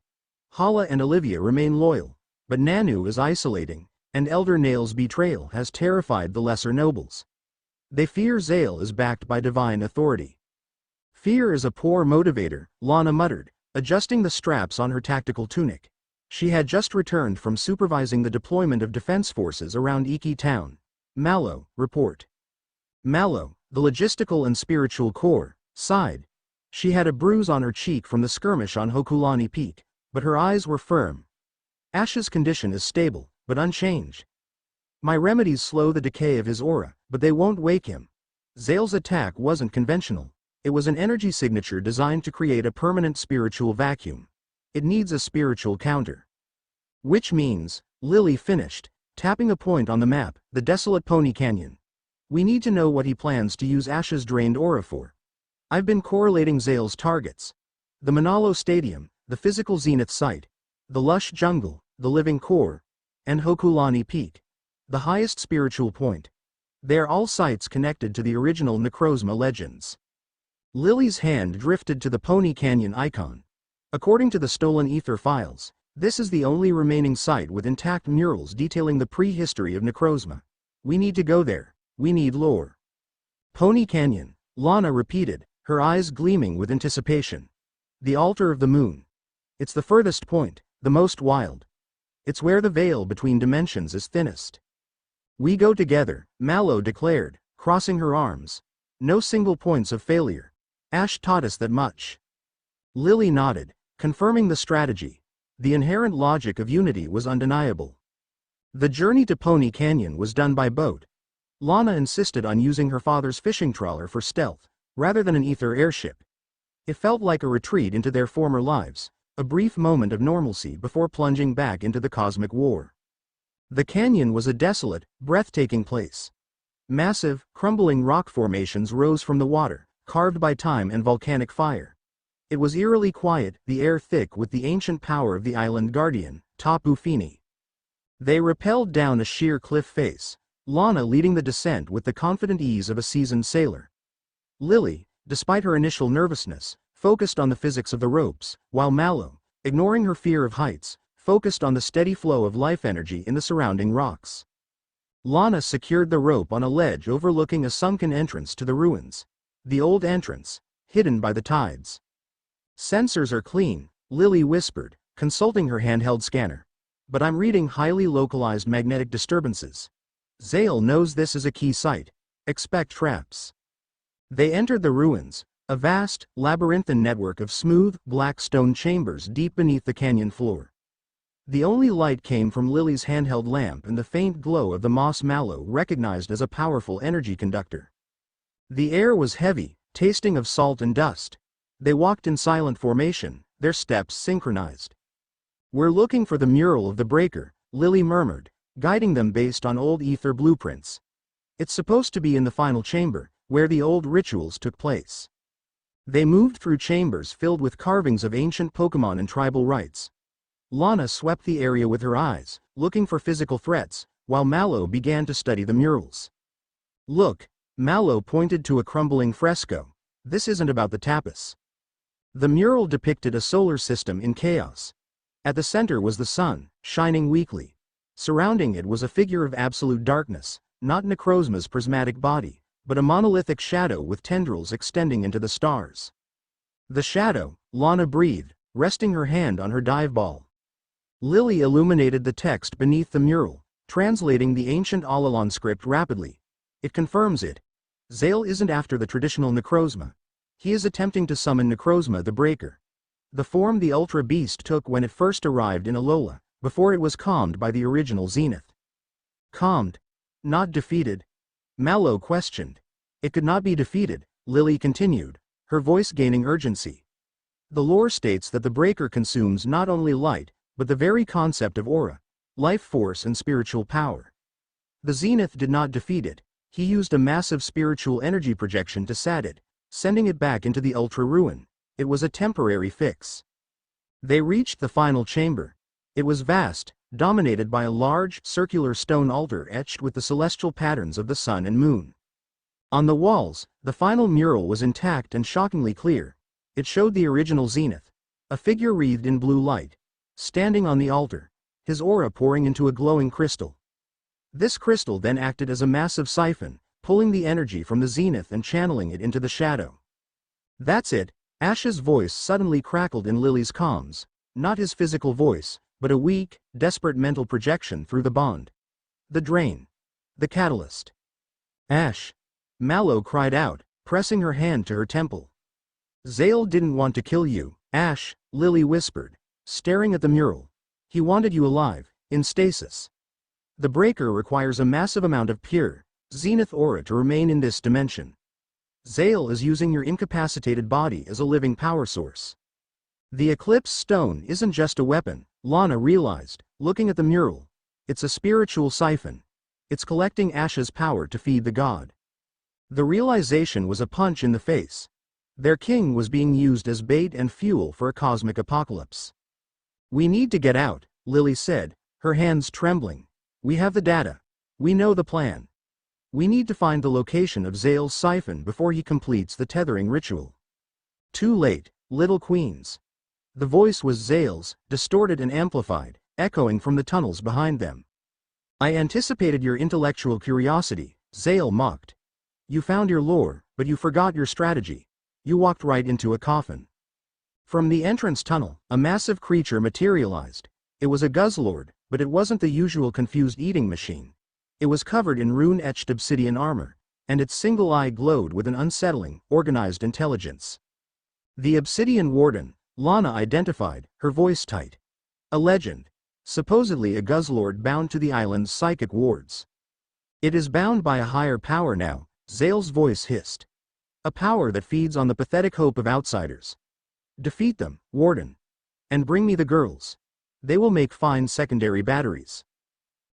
Hala and Olivia remain loyal, but Nanu is isolating, and Elder Nail's betrayal has terrified the lesser nobles. They fear Zale is backed by divine authority. Fear is a poor motivator, Lana muttered, adjusting the straps on her tactical tunic. She had just returned from supervising the deployment of defense forces around Iki Town. Mallow, report. Mallow, the logistical and spiritual core, sighed. She had a bruise on her cheek from the skirmish on Hokulani Peak, but her eyes were firm. Ash's condition is stable, but unchanged. My remedies slow the decay of his aura, but they won't wake him. Zale's attack wasn't conventional. It was an energy signature designed to create a permanent spiritual vacuum. It needs a spiritual counter. Which means, Lillie finished, tapping a point on the map, the desolate Pony Canyon. We need to know what he plans to use Ash's drained aura for. I've been correlating Zale's targets. The Mallow Stadium, the physical zenith site, the lush jungle, the living core, and Hokulani Peak, the highest spiritual point. They are all sites connected to the original Necrozma legends. Lillie's hand drifted to the Pony Canyon icon. According to the stolen ether files, this is the only remaining site with intact murals detailing the prehistory of Necrozma. We need to go there. We need lore. Pony Canyon, Lana repeated, her eyes gleaming with anticipation. The altar of the moon. It's the furthest point, the most wild. It's where the veil between dimensions is thinnest. We go together, Mallow declared, crossing her arms. No single points of failure. Ash taught us that much. Lillie nodded, confirming the strategy. The inherent logic of unity was undeniable. The journey to Pony Canyon was done by boat. Lana insisted on using her father's fishing trawler for stealth, rather than an ether airship. It felt like a retreat into their former lives, a brief moment of normalcy before plunging back into the cosmic war. The canyon was a desolate, breathtaking place. Massive, crumbling rock formations rose from the water, carved by time and volcanic fire. It was eerily quiet, the air thick with the ancient power of the island guardian, Tapu Fini. They rappelled down a sheer cliff face, Lana leading the descent with the confident ease of a seasoned sailor. Lillie, despite her initial nervousness, focused on the physics of the ropes, while Mallow, ignoring her fear of heights, focused on the steady flow of life energy in the surrounding rocks. Lana secured the rope on a ledge overlooking a sunken entrance to the ruins. The old entrance, hidden by the tides. "Sensors are clean," Lillie whispered, consulting her handheld scanner. "But I'm reading highly localized magnetic disturbances. Zale knows this is a key site. Expect traps." They entered the ruins, a vast, labyrinthine network of smooth, black stone chambers deep beneath the canyon floor. The only light came from Lillie's handheld lamp and the faint glow of the moss mallow recognized as a powerful energy conductor. The air was heavy, tasting of salt and dust. They walked in silent formation, their steps synchronized. "We're looking for the mural of the breaker," Lillie murmured, guiding them based on old ether blueprints. "It's supposed to be in the final chamber, where the old rituals took place." They moved through chambers filled with carvings of ancient Pokemon and tribal rites. Lana swept the area with her eyes, looking for physical threats, while Mallow began to study the murals. "Look," Mallow pointed to a crumbling fresco. "This isn't about the tapas." The mural depicted a solar system in chaos. At the center was the sun, shining weakly. Surrounding it was a figure of absolute darkness, not Necrozma's prismatic body, but a monolithic shadow with tendrils extending into the stars. "The shadow," Lana breathed, resting her hand on her dive ball. Lillie illuminated the text beneath the mural, translating the ancient Alolan script rapidly. "It confirms it. Zale isn't after the traditional Necrozma. He is attempting to summon Necrozma the Breaker. The form the Ultra Beast took when it first arrived in Alola, before it was calmed by the original Zenith." "Calmed? Not defeated?" Mallow questioned. "It could not be defeated," Lillie continued, her voice gaining urgency. "The lore states that the Breaker consumes not only light, but the very concept of aura, life force and spiritual power. The Zenith did not defeat it, he used a massive spiritual energy projection to sat it, sending it back into the Ultra Ruin. It was a temporary fix." They reached the final chamber. It was vast, dominated by a large, circular stone altar etched with the celestial patterns of the sun and moon. On the walls, the final mural was intact and shockingly clear. It showed the original Zenith, a figure wreathed in blue light, standing on the altar, his aura pouring into a glowing crystal. This crystal then acted as a massive siphon, pulling the energy from the Zenith and channeling it into the shadow. "That's it," Ash's voice suddenly crackled in Lily's comms, not his physical voice, but a weak, desperate mental projection through the bond. "The drain. The catalyst." "Ash!" Mallow cried out, pressing her hand to her temple. "Zale didn't want to kill you, Ash," Lillie whispered, staring at the mural. "He wanted you alive, in stasis. The Breaker requires a massive amount of pure, Zenith aura to remain in this dimension. Zale is using your incapacitated body as a living power source." "The Eclipse Stone isn't just a weapon," Lana realized, looking at the mural. "It's a spiritual siphon. It's collecting Ash's power to feed the god." The realization was a punch in the face. Their king was being used as bait and fuel for a cosmic apocalypse. "We need to get out," Lillie said, her hands trembling. "We have the data. We know the plan. We need to find the location of Zale's siphon before he completes the tethering ritual." "Too late, little queens." The voice was Zale's, distorted and amplified, echoing from the tunnels behind them. "I anticipated your intellectual curiosity," Zale mocked. "You found your lore, but you forgot your strategy. You walked right into a coffin." From the entrance tunnel, a massive creature materialized. It was a Guzzlord, but it wasn't the usual confused eating machine. It was covered in rune-etched obsidian armor, and its single eye glowed with an unsettling, organized intelligence. "The Obsidian Warden," Lana identified, her voice tight. "A legend. Supposedly a Guzzlord bound to the island's psychic wards." "It is bound by a higher power now," Zale's voice hissed. "A power that feeds on the pathetic hope of outsiders. Defeat them, Warden. And bring me the girls. They will make fine secondary batteries."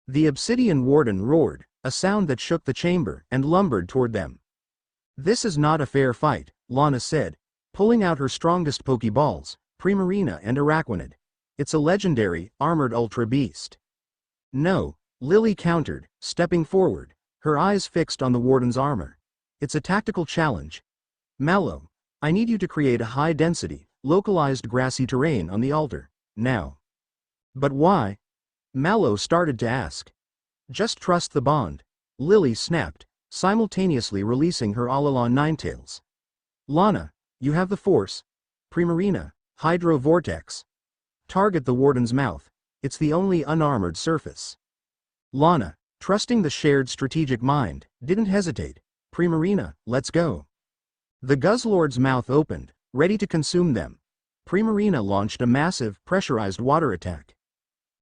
The Obsidian Warden roared, a sound that shook the chamber, and lumbered toward them. This is not a fair fight, Lana said, pulling out her strongest Pokeballs, Primarina and Araquanid. It's a legendary, armored Ultra Beast. No, Lillie countered, stepping forward, her eyes fixed on the Warden's armor. It's a tactical challenge. Mallow, I need you to create a high-density, localized grassy terrain on the altar, now. But why? Mallow started to ask. Just trust the bond, Lillie snapped, simultaneously releasing her Alola Ninetales. Lana, you have the force. Primarina, Hydro Vortex. Target the Warden's mouth, it's the only unarmored surface. Lana, trusting the shared strategic mind, didn't hesitate. Primarina, let's go. The Guzzlord's mouth opened, ready to consume them. Primarina launched a massive, pressurized water attack.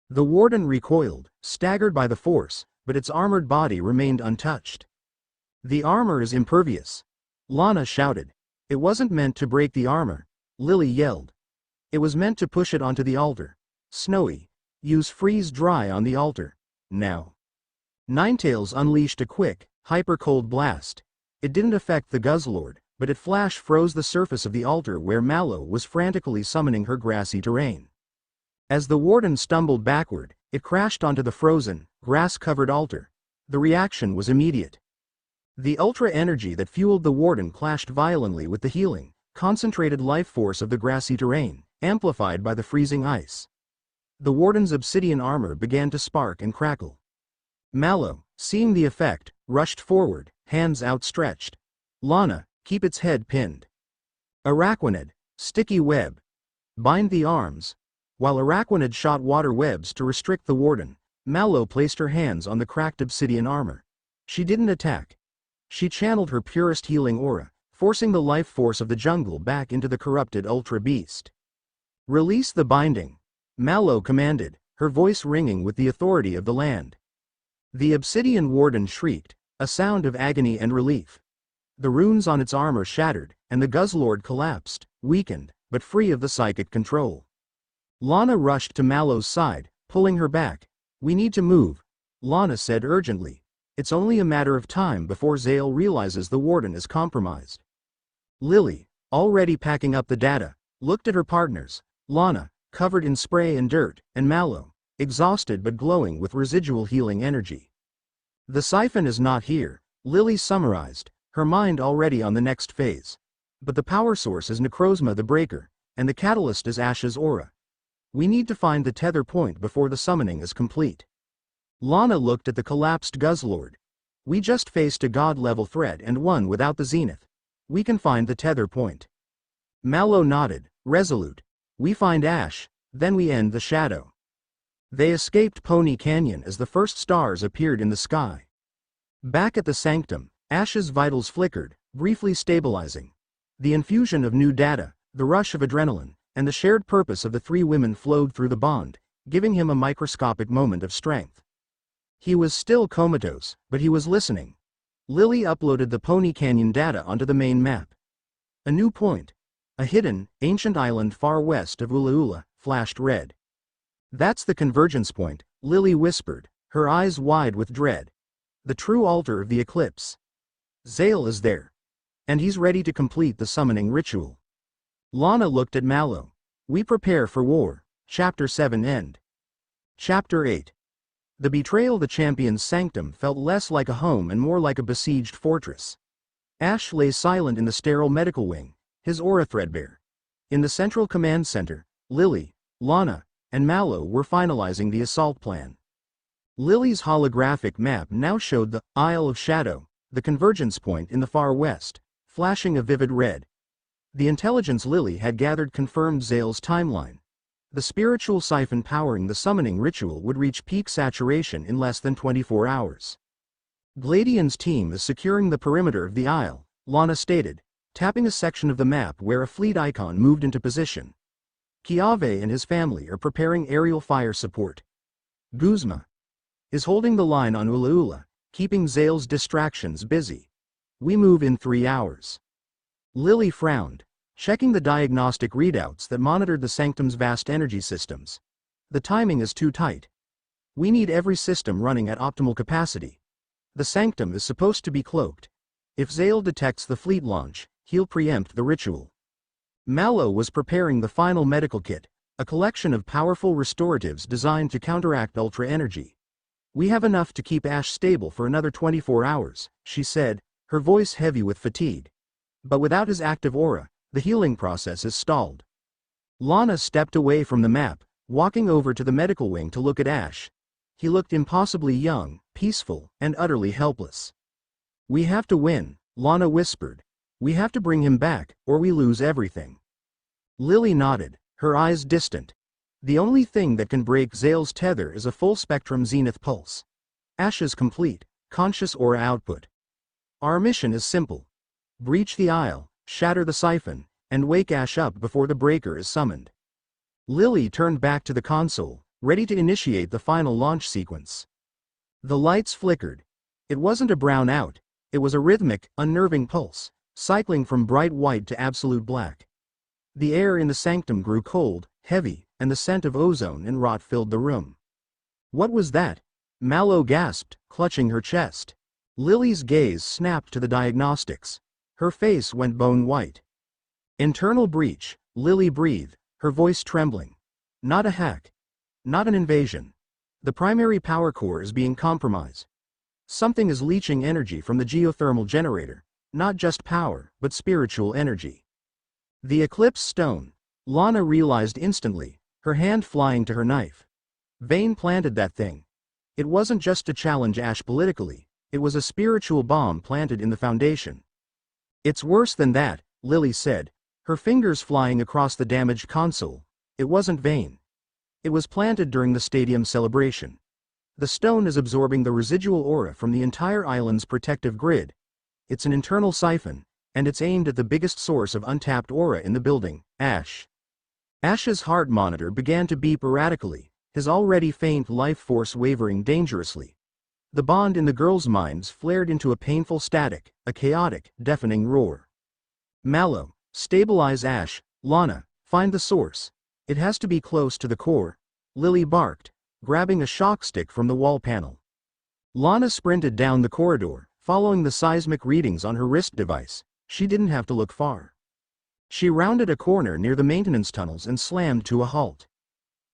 The Warden recoiled, staggered by the force, but its armored body remained untouched. The armor is impervious. Lana shouted. It wasn't meant to break the armor, Lillie yelled. It was meant to push it onto the altar. Snowy. Use freeze dry on the altar. Now. Ninetales unleashed a quick, hyper-cold blast. It didn't affect the Guzzlord, but it flash froze the surface of the altar where Mallow was frantically summoning her grassy terrain. As the Warden stumbled backward, it crashed onto the frozen, grass-covered altar. The reaction was immediate. The ultra energy that fueled the Warden clashed violently with the healing, concentrated life force of the grassy terrain, amplified by the freezing ice. The Warden's obsidian armor began to spark and crackle. Mallow, seeing the effect, rushed forward, hands outstretched. Lana, keep its head pinned. Araquanid, sticky web. Bind the arms. While Araquanid shot water webs to restrict the Warden, Mallow placed her hands on the cracked obsidian armor. She didn't attack. She channeled her purest healing aura, forcing the life force of the jungle back into the corrupted Ultra Beast. Release the binding, Mallow commanded, her voice ringing with the authority of the land. The obsidian Warden shrieked, a sound of agony and relief. The runes on its armor shattered, and the Guzzlord collapsed, weakened, but free of the psychic control. Lana rushed to Mallow's side, pulling her back. We need to move, Lana said urgently. It's only a matter of time before Zale realizes the Warden is compromised. Lillie, already packing up the data, looked at her partners, Lana, covered in spray and dirt, and Mallow, exhausted but glowing with residual healing energy. The siphon is not here, Lillie summarized, her mind already on the next phase. But the power source is Necrozma the Breaker, and the catalyst is Ash's aura. We need to find the tether point before the summoning is complete. Lana looked at the collapsed Guzzlord. We just faced a god-level threat and won without the Zenith. We can find the tether point. Mallow nodded, resolute. We find Ash, then we end the shadow. They escaped Pony Canyon as the first stars appeared in the sky. Back at the sanctum, Ash's vitals flickered, briefly stabilizing. The infusion of new data, the rush of adrenaline, and the shared purpose of the three women flowed through the bond, giving him a microscopic moment of strength. He was still comatose, but he was listening. Lillie uploaded the Pony Canyon data onto the main map. A new point. A hidden, ancient island far west of Ulaula, flashed red. That's the convergence point, Lillie whispered, her eyes wide with dread. The true altar of the eclipse. Zale is there. And he's ready to complete the summoning ritual. Lana looked at Mallow. We prepare for war. Chapter 7 end. Chapter 8. The betrayal of the champion's sanctum felt less like a home and more like a besieged fortress. Ash lay silent in the sterile medical wing, his aura threadbare. In the central command center, Lillie, Lana, and Mallow were finalizing the assault plan. Lillie's holographic map now showed the Isle of Shadow, the convergence point in the far west, flashing a vivid red. The intelligence Lillie had gathered confirmed Zale's timeline. The spiritual siphon powering the summoning ritual would reach peak saturation in less than 24 hours. Gladian's team is securing the perimeter of the Isle, Lana stated, tapping a section of the map where a fleet icon moved into position. Kiave and his family are preparing aerial fire support. Guzma is holding the line on Ulaula, keeping Zale's distractions busy. We move in 3 hours. Lillie frowned, checking the diagnostic readouts that monitored the sanctum's vast energy systems. The timing is too tight. We need every system running at optimal capacity. The sanctum is supposed to be cloaked. If Zale detects the fleet launch, he'll preempt the ritual. Mallow was preparing the final medical kit, a collection of powerful restoratives designed to counteract ultra energy. We have enough to keep Ash stable for another 24 hours, she said, her voice heavy with fatigue. But without his active aura, the healing process is stalled. Lana stepped away from the map, walking over to the medical wing to look at Ash. He looked impossibly young, peaceful, and utterly helpless. We have to win, Lana whispered. We have to bring him back, or we lose everything. Lillie nodded, her eyes distant. The only thing that can break Zale's tether is a full-spectrum zenith pulse. Ash is complete, conscious aura output. Our mission is simple. Breach the Isle, shatter the siphon, and wake Ash up before the breaker is summoned. Lillie turned back to the console, ready to initiate the final launch sequence. The lights flickered. It wasn't a brownout, it was a rhythmic, unnerving pulse, cycling from bright white to absolute black. The air in the sanctum grew cold, heavy, and the scent of ozone and rot filled the room. What was that? Mallow gasped, clutching her chest. Lillie's gaze snapped to the diagnostics. Her face went bone white. Internal breach, Lillie breathed, her voice trembling. Not a hack. Not an invasion. The primary power core is being compromised. Something is leaching energy from the geothermal generator, not just power, but spiritual energy. The Eclipse Stone, Lana realized instantly, her hand flying to her knife. Vane planted that thing. It wasn't just to challenge Ash politically, it was a spiritual bomb planted in the foundation. It's worse than that, Lillie said, her fingers flying across the damaged console. It wasn't Vane. It was planted during the stadium celebration. The stone is absorbing the residual aura from the entire island's protective grid. It's an internal siphon, and it's aimed at the biggest source of untapped aura in the building, Ash. Ash's heart monitor began to beep erratically, his already faint life force wavering dangerously. The bond in the girls' minds flared into a painful static, a chaotic, deafening roar. Mallow, stabilize Ash. Lana, find the source. It has to be close to the core, Lillie barked, grabbing a shock stick from the wall panel. Lana sprinted down the corridor, following the seismic readings on her wrist device. She didn't have to look far. She rounded a corner near the maintenance tunnels and slammed to a halt.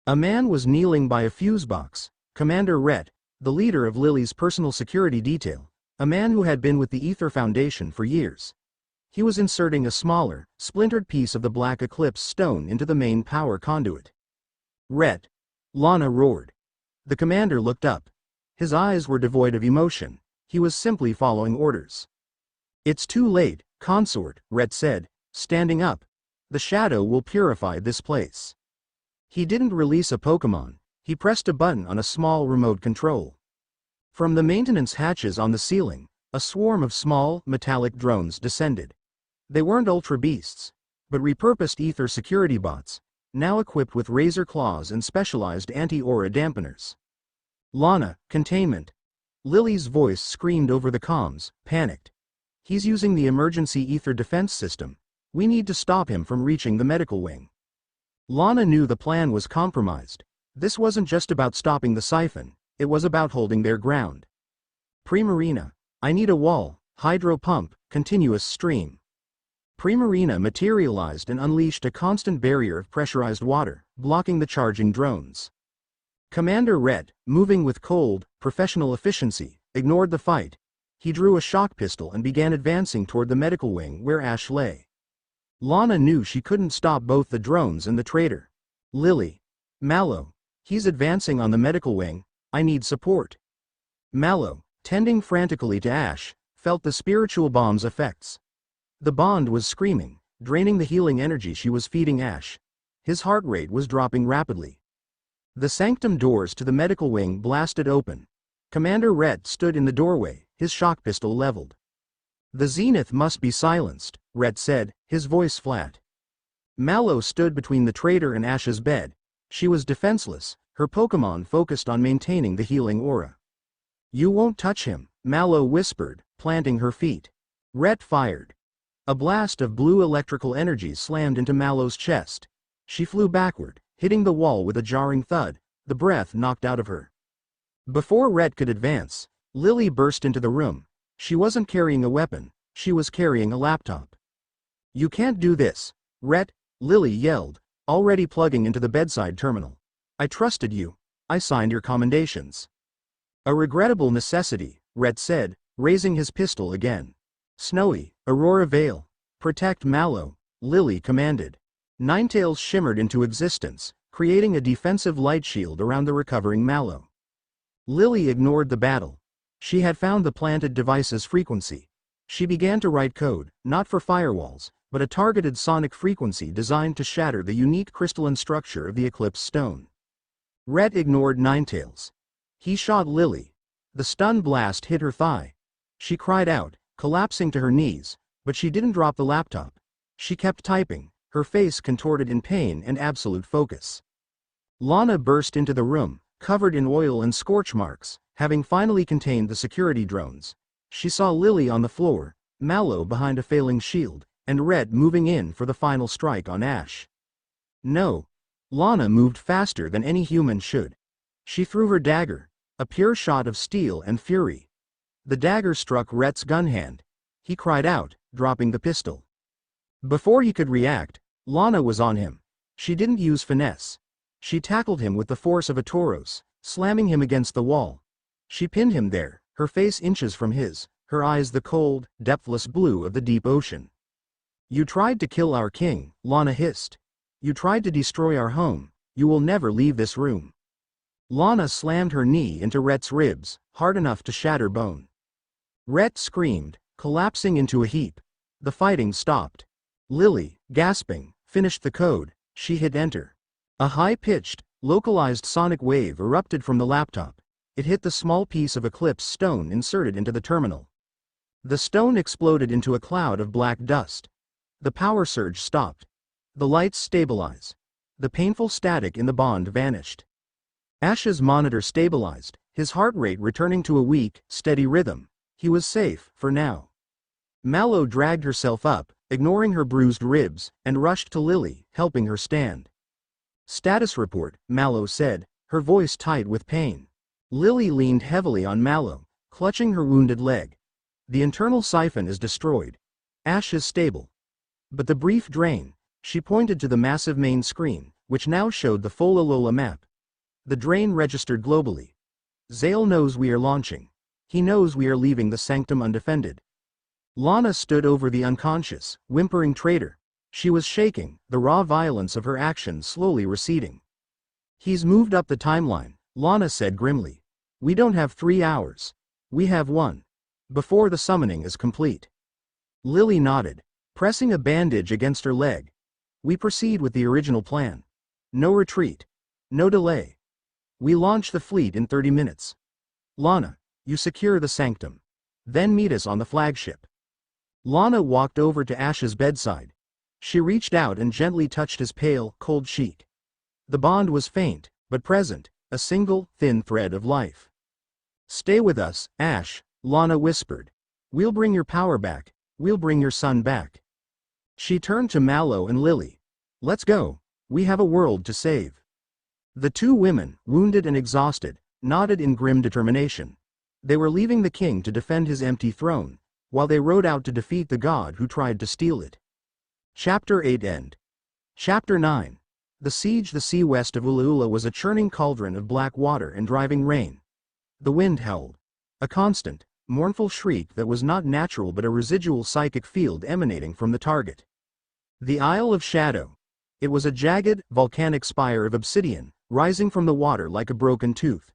A man was kneeling by a fuse box, Commander Rhett, the leader of Lily's personal security detail, a man who had been with the Ether Foundation for years. He was inserting a smaller, splintered piece of the Black Eclipse stone into the main power conduit. Rhett, Lana roared. The commander looked up. His eyes were devoid of emotion. He was simply following orders. It's too late, consort, Rhett said, standing up. The shadow will purify this place. He didn't release a Pokémon. He pressed a button on a small remote control. From the maintenance hatches on the ceiling, a swarm of small, metallic drones descended. They weren't Ultra Beasts, but repurposed Ether security bots, now equipped with razor claws and specialized anti-aura dampeners. Lana, containment. Lily's voice screamed over the comms, panicked. He's using the emergency Ether defense system. We need to stop him from reaching the medical wing. Lana knew the plan was compromised. This wasn't just about stopping the siphon, it was about holding their ground. Primarina, I need a wall, hydro pump, continuous stream. Primarina materialized and unleashed a constant barrier of pressurized water, blocking the charging drones. Commander Rhett, moving with cold, professional efficiency, ignored the fight. He drew a shock pistol and began advancing toward the medical wing where Ash lay. Lana knew she couldn't stop both the drones and the traitor. Lillie. Mallow. He's advancing on the medical wing. I need support. Mallow, tending frantically to Ash, felt the spiritual bomb's effects. The bond was screaming, draining the healing energy she was feeding Ash. His heart rate was dropping rapidly. The sanctum doors to the medical wing blasted open. Commander Rhett stood in the doorway, his shock pistol leveled. The Zenith must be silenced, Rhett said, his voice flat. Mallow stood between the traitor and Ash's bed. She was defenseless, her Pokémon focused on maintaining the healing aura. You won't touch him, Mallow whispered, planting her feet. Rhett fired. A blast of blue electrical energy slammed into Mallow's chest. She flew backward, hitting the wall with a jarring thud, the breath knocked out of her. Before Rhett could advance, Lillie burst into the room. She wasn't carrying a weapon, She was carrying a laptop. "You can't do this, Rhett," Lillie yelled, already plugging into the bedside terminal. "I trusted you. I signed your commendations." "A regrettable necessity," Rhett said, raising his pistol again. "Snowy, Aurora Vale. Protect Mallow," Lillie commanded. Ninetales shimmered into existence, creating a defensive light shield around the recovering Mallow. Lillie ignored the battle. She had found the planted device's frequency. She began to write code, not for firewalls, but a targeted sonic frequency designed to shatter the unique crystalline structure of the Eclipse Stone. Rhett ignored Ninetales. He shot Lillie. The stun blast hit her thigh. She cried out, collapsing to her knees, but she didn't drop the laptop. She kept typing, her face contorted in pain and absolute focus. Lana burst into the room, covered in oil and scorch marks, having finally contained the security drones. She saw Lillie on the floor, Mallow behind a failing shield, and Rhett moving in for the final strike on Ash. No. Lana moved faster than any human should. She threw her dagger, a pure shot of steel and fury. The dagger struck Rhett's gun hand. He cried out, dropping the pistol. Before he could react, Lana was on him. She didn't use finesse. She tackled him with the force of a Tauros, slamming him against the wall. She pinned him there, her face inches from his, her eyes the cold, depthless blue of the deep ocean. "You tried to kill our king," Lana hissed. "You tried to destroy our home. You will never leave this room." Lana slammed her knee into Rhett's ribs, hard enough to shatter bone. Rhett screamed, collapsing into a heap. The fighting stopped. Lillie, gasping, finished the code. She hit enter. A high-pitched, localized sonic wave erupted from the laptop. It hit the small piece of Eclipse stone inserted into the terminal. The stone exploded into a cloud of black dust. The power surge stopped. The lights stabilized. The painful static in the bond vanished. Ash's monitor stabilized, his heart rate returning to a weak, steady rhythm. He was safe, for now. Mallow dragged herself up, ignoring her bruised ribs, and rushed to Lillie, helping her stand. "Status report," Mallow said, her voice tight with pain. Lillie leaned heavily on Mallow, clutching her wounded leg. "The internal siphon is destroyed. Ash is stable." But the brief drain, she pointed to the massive main screen, which now showed the full Alola map. The drain registered globally. "Zale knows we are launching. He knows we are leaving the sanctum undefended." Lana stood over the unconscious, whimpering traitor. She was shaking, the raw violence of her actions slowly receding. "He's moved up the timeline," Lana said grimly. "We don't have 3 hours. We have 1. Before the summoning is complete." Lillie nodded, pressing a bandage against her leg. "We proceed with the original plan. No retreat. No delay. We launch the fleet in 30 minutes. Lana, you secure the sanctum. Then meet us on the flagship." Lana walked over to Ash's bedside. She reached out and gently touched his pale, cold cheek. The bond was faint, but present, a single, thin thread of life. "Stay with us, Ash," Lana whispered. "We'll bring your power back. We'll bring your son back." She turned to Mallow and Lillie. "Let's go. We have a world to save." The two women, wounded and exhausted, nodded in grim determination. They were leaving the king to defend his empty throne, while they rode out to defeat the god who tried to steal it. Chapter 8 End. Chapter 9. The siege. The sea west of Ulaula was a churning cauldron of black water and driving rain. The wind howled. A constant, mournful shriek that was not natural but a residual psychic field emanating from the target. The Isle of Shadow. It was a jagged, volcanic spire of obsidian, rising from the water like a broken tooth.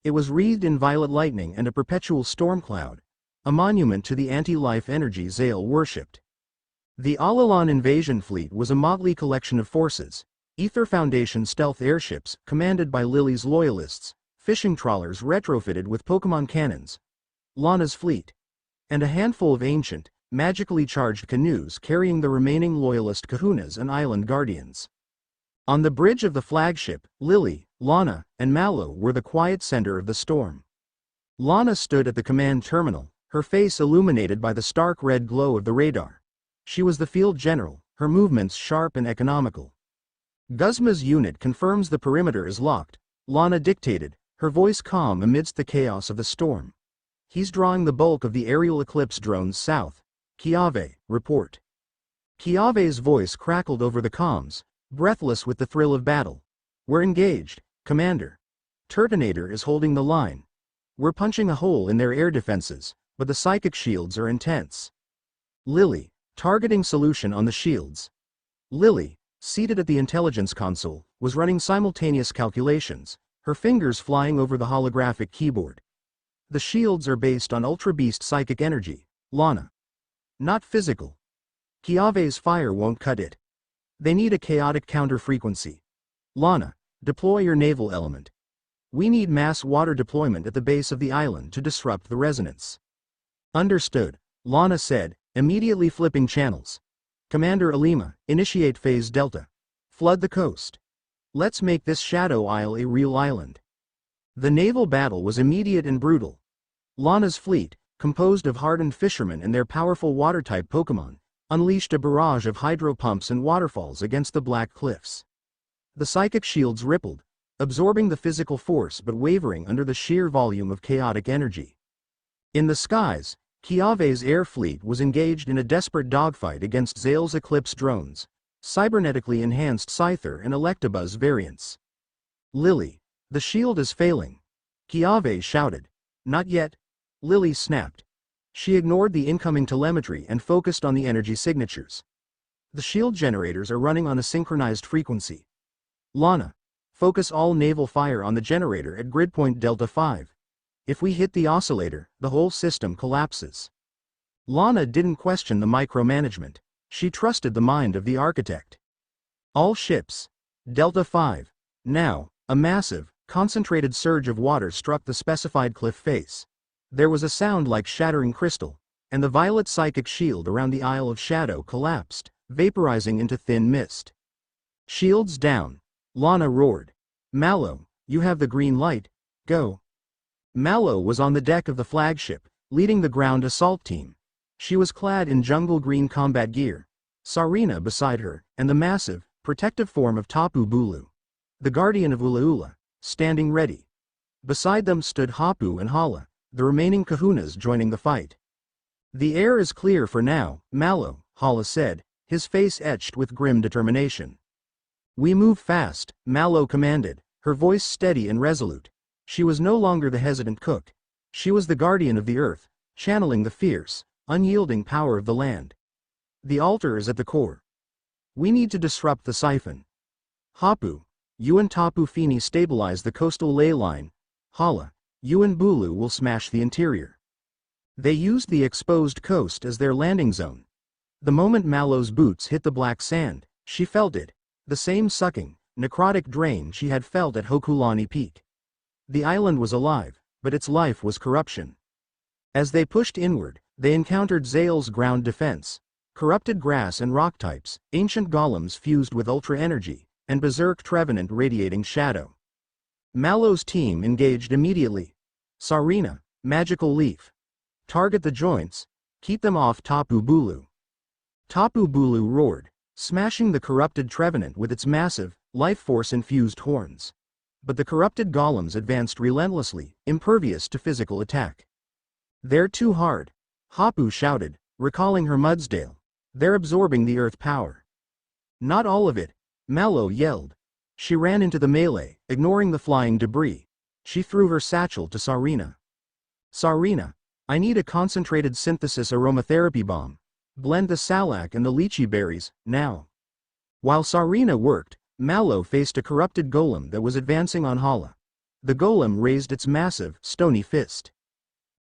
It was wreathed in violet lightning and a perpetual storm cloud, a monument to the anti-life energy Zale worshipped. The Alolan invasion fleet was a motley collection of forces: Ether Foundation stealth airships, commanded by Lillie's loyalists, fishing trawlers retrofitted with Pokémon cannons, Lana's fleet, and a handful of ancient, magically charged canoes carrying the remaining loyalist kahunas and island guardians. On the bridge of the flagship, Lillie, Lana, and Mallow were the quiet center of the storm. Lana stood at the command terminal, her face illuminated by the stark red glow of the radar. She was the field general, her movements sharp and economical. "Guzma's unit confirms the perimeter is locked," Lana dictated, her voice calm amidst the chaos of the storm. "He's drawing the bulk of the aerial Eclipse drones south. Kiave, report. Kiave's voice crackled over the comms, breathless with the thrill of battle. We're engaged, Commander. Turtonator is holding the line. We're punching a hole in their air defenses, but the psychic shields are intense. Lillie, targeting solution on the shields. Lillie, seated at the intelligence console, was running simultaneous calculations, her fingers flying over the holographic keyboard. The shields are based on Ultra Beast psychic energy, Lana. Not physical. Kiave's fire won't cut it. They need a chaotic counter-frequency. Lana, deploy your naval element. We need mass water deployment at the base of the island to disrupt the resonance. Understood, Lana said, immediately flipping channels. Commander Alima, initiate Phase Delta. Flood the coast. Let's make this Shadow Isle a real island. The naval battle was immediate and brutal. Lana's fleet, composed of hardened fishermen and their powerful water-type Pokémon, unleashed a barrage of hydro pumps and waterfalls against the Black Cliffs. The psychic shields rippled, absorbing the physical force but wavering under the sheer volume of chaotic energy. In the skies, Kiave's air fleet was engaged in a desperate dogfight against Zale's Eclipse drones, cybernetically enhanced Scyther and Electabuzz variants. Lillie, the shield is failing. Kiave shouted. Not yet. Lillie snapped. She ignored the incoming telemetry and focused on the energy signatures. The shield generators are running on a synchronized frequency. Lana, focus all naval fire on the generator at grid point Delta 5. If we hit the oscillator, the whole system collapses. Lana didn't question the micromanagement. She trusted the mind of the architect. All ships. Delta 5. Now, a massive, concentrated surge of water struck the specified cliff face. There was a sound like shattering crystal, and the violet psychic shield around the Isle of Shadow collapsed, vaporizing into thin mist. Shields down. Lana roared. Mallow, you have the green light, go. Mallow was on the deck of the flagship, leading the ground assault team. She was clad in jungle green combat gear. Sarina beside her, and the massive, protective form of Tapu Bulu, the guardian of Ulaula, standing ready. Beside them stood Hapu and Hala, the remaining kahunas joining the fight. The air is clear for now, Mallow, Hala said, his face etched with grim determination. We move fast, Mallow commanded, her voice steady and resolute. She was no longer the hesitant cook. She was the guardian of the earth, channeling the fierce, unyielding power of the land. The altar is at the core. We need to disrupt the siphon. Hapu, you and Tapu Fini stabilize the coastal ley line. Hala, you and Bulu will smash the interior. They used the exposed coast as their landing zone. The moment Mallow's boots hit the black sand, she felt it, the same sucking, necrotic drain she had felt at Hokulani Peak. The island was alive, but its life was corruption. As they pushed inward, they encountered Zale's ground defense, corrupted grass and rock types, ancient golems fused with ultra energy, and berserk trevenant radiating shadow. Mallow's team engaged immediately. Sarina, magical leaf. Target the joints, keep them off Tapu Bulu. Tapu Bulu roared, smashing the corrupted trevenant with its massive, life force-infused horns. But the corrupted golems advanced relentlessly, impervious to physical attack. They're too hard, Hapu shouted, recalling her Mudsdale. They're absorbing the earth power. Not all of it, Mallow yelled. She ran into the melee, ignoring the flying debris. She threw her satchel to Sarina. Sarina, I need a concentrated synthesis aromatherapy bomb. Blend the salac and the lychee berries, now. While Sarina worked, Mallow faced a corrupted golem that was advancing on Hala. The golem raised its massive, stony fist.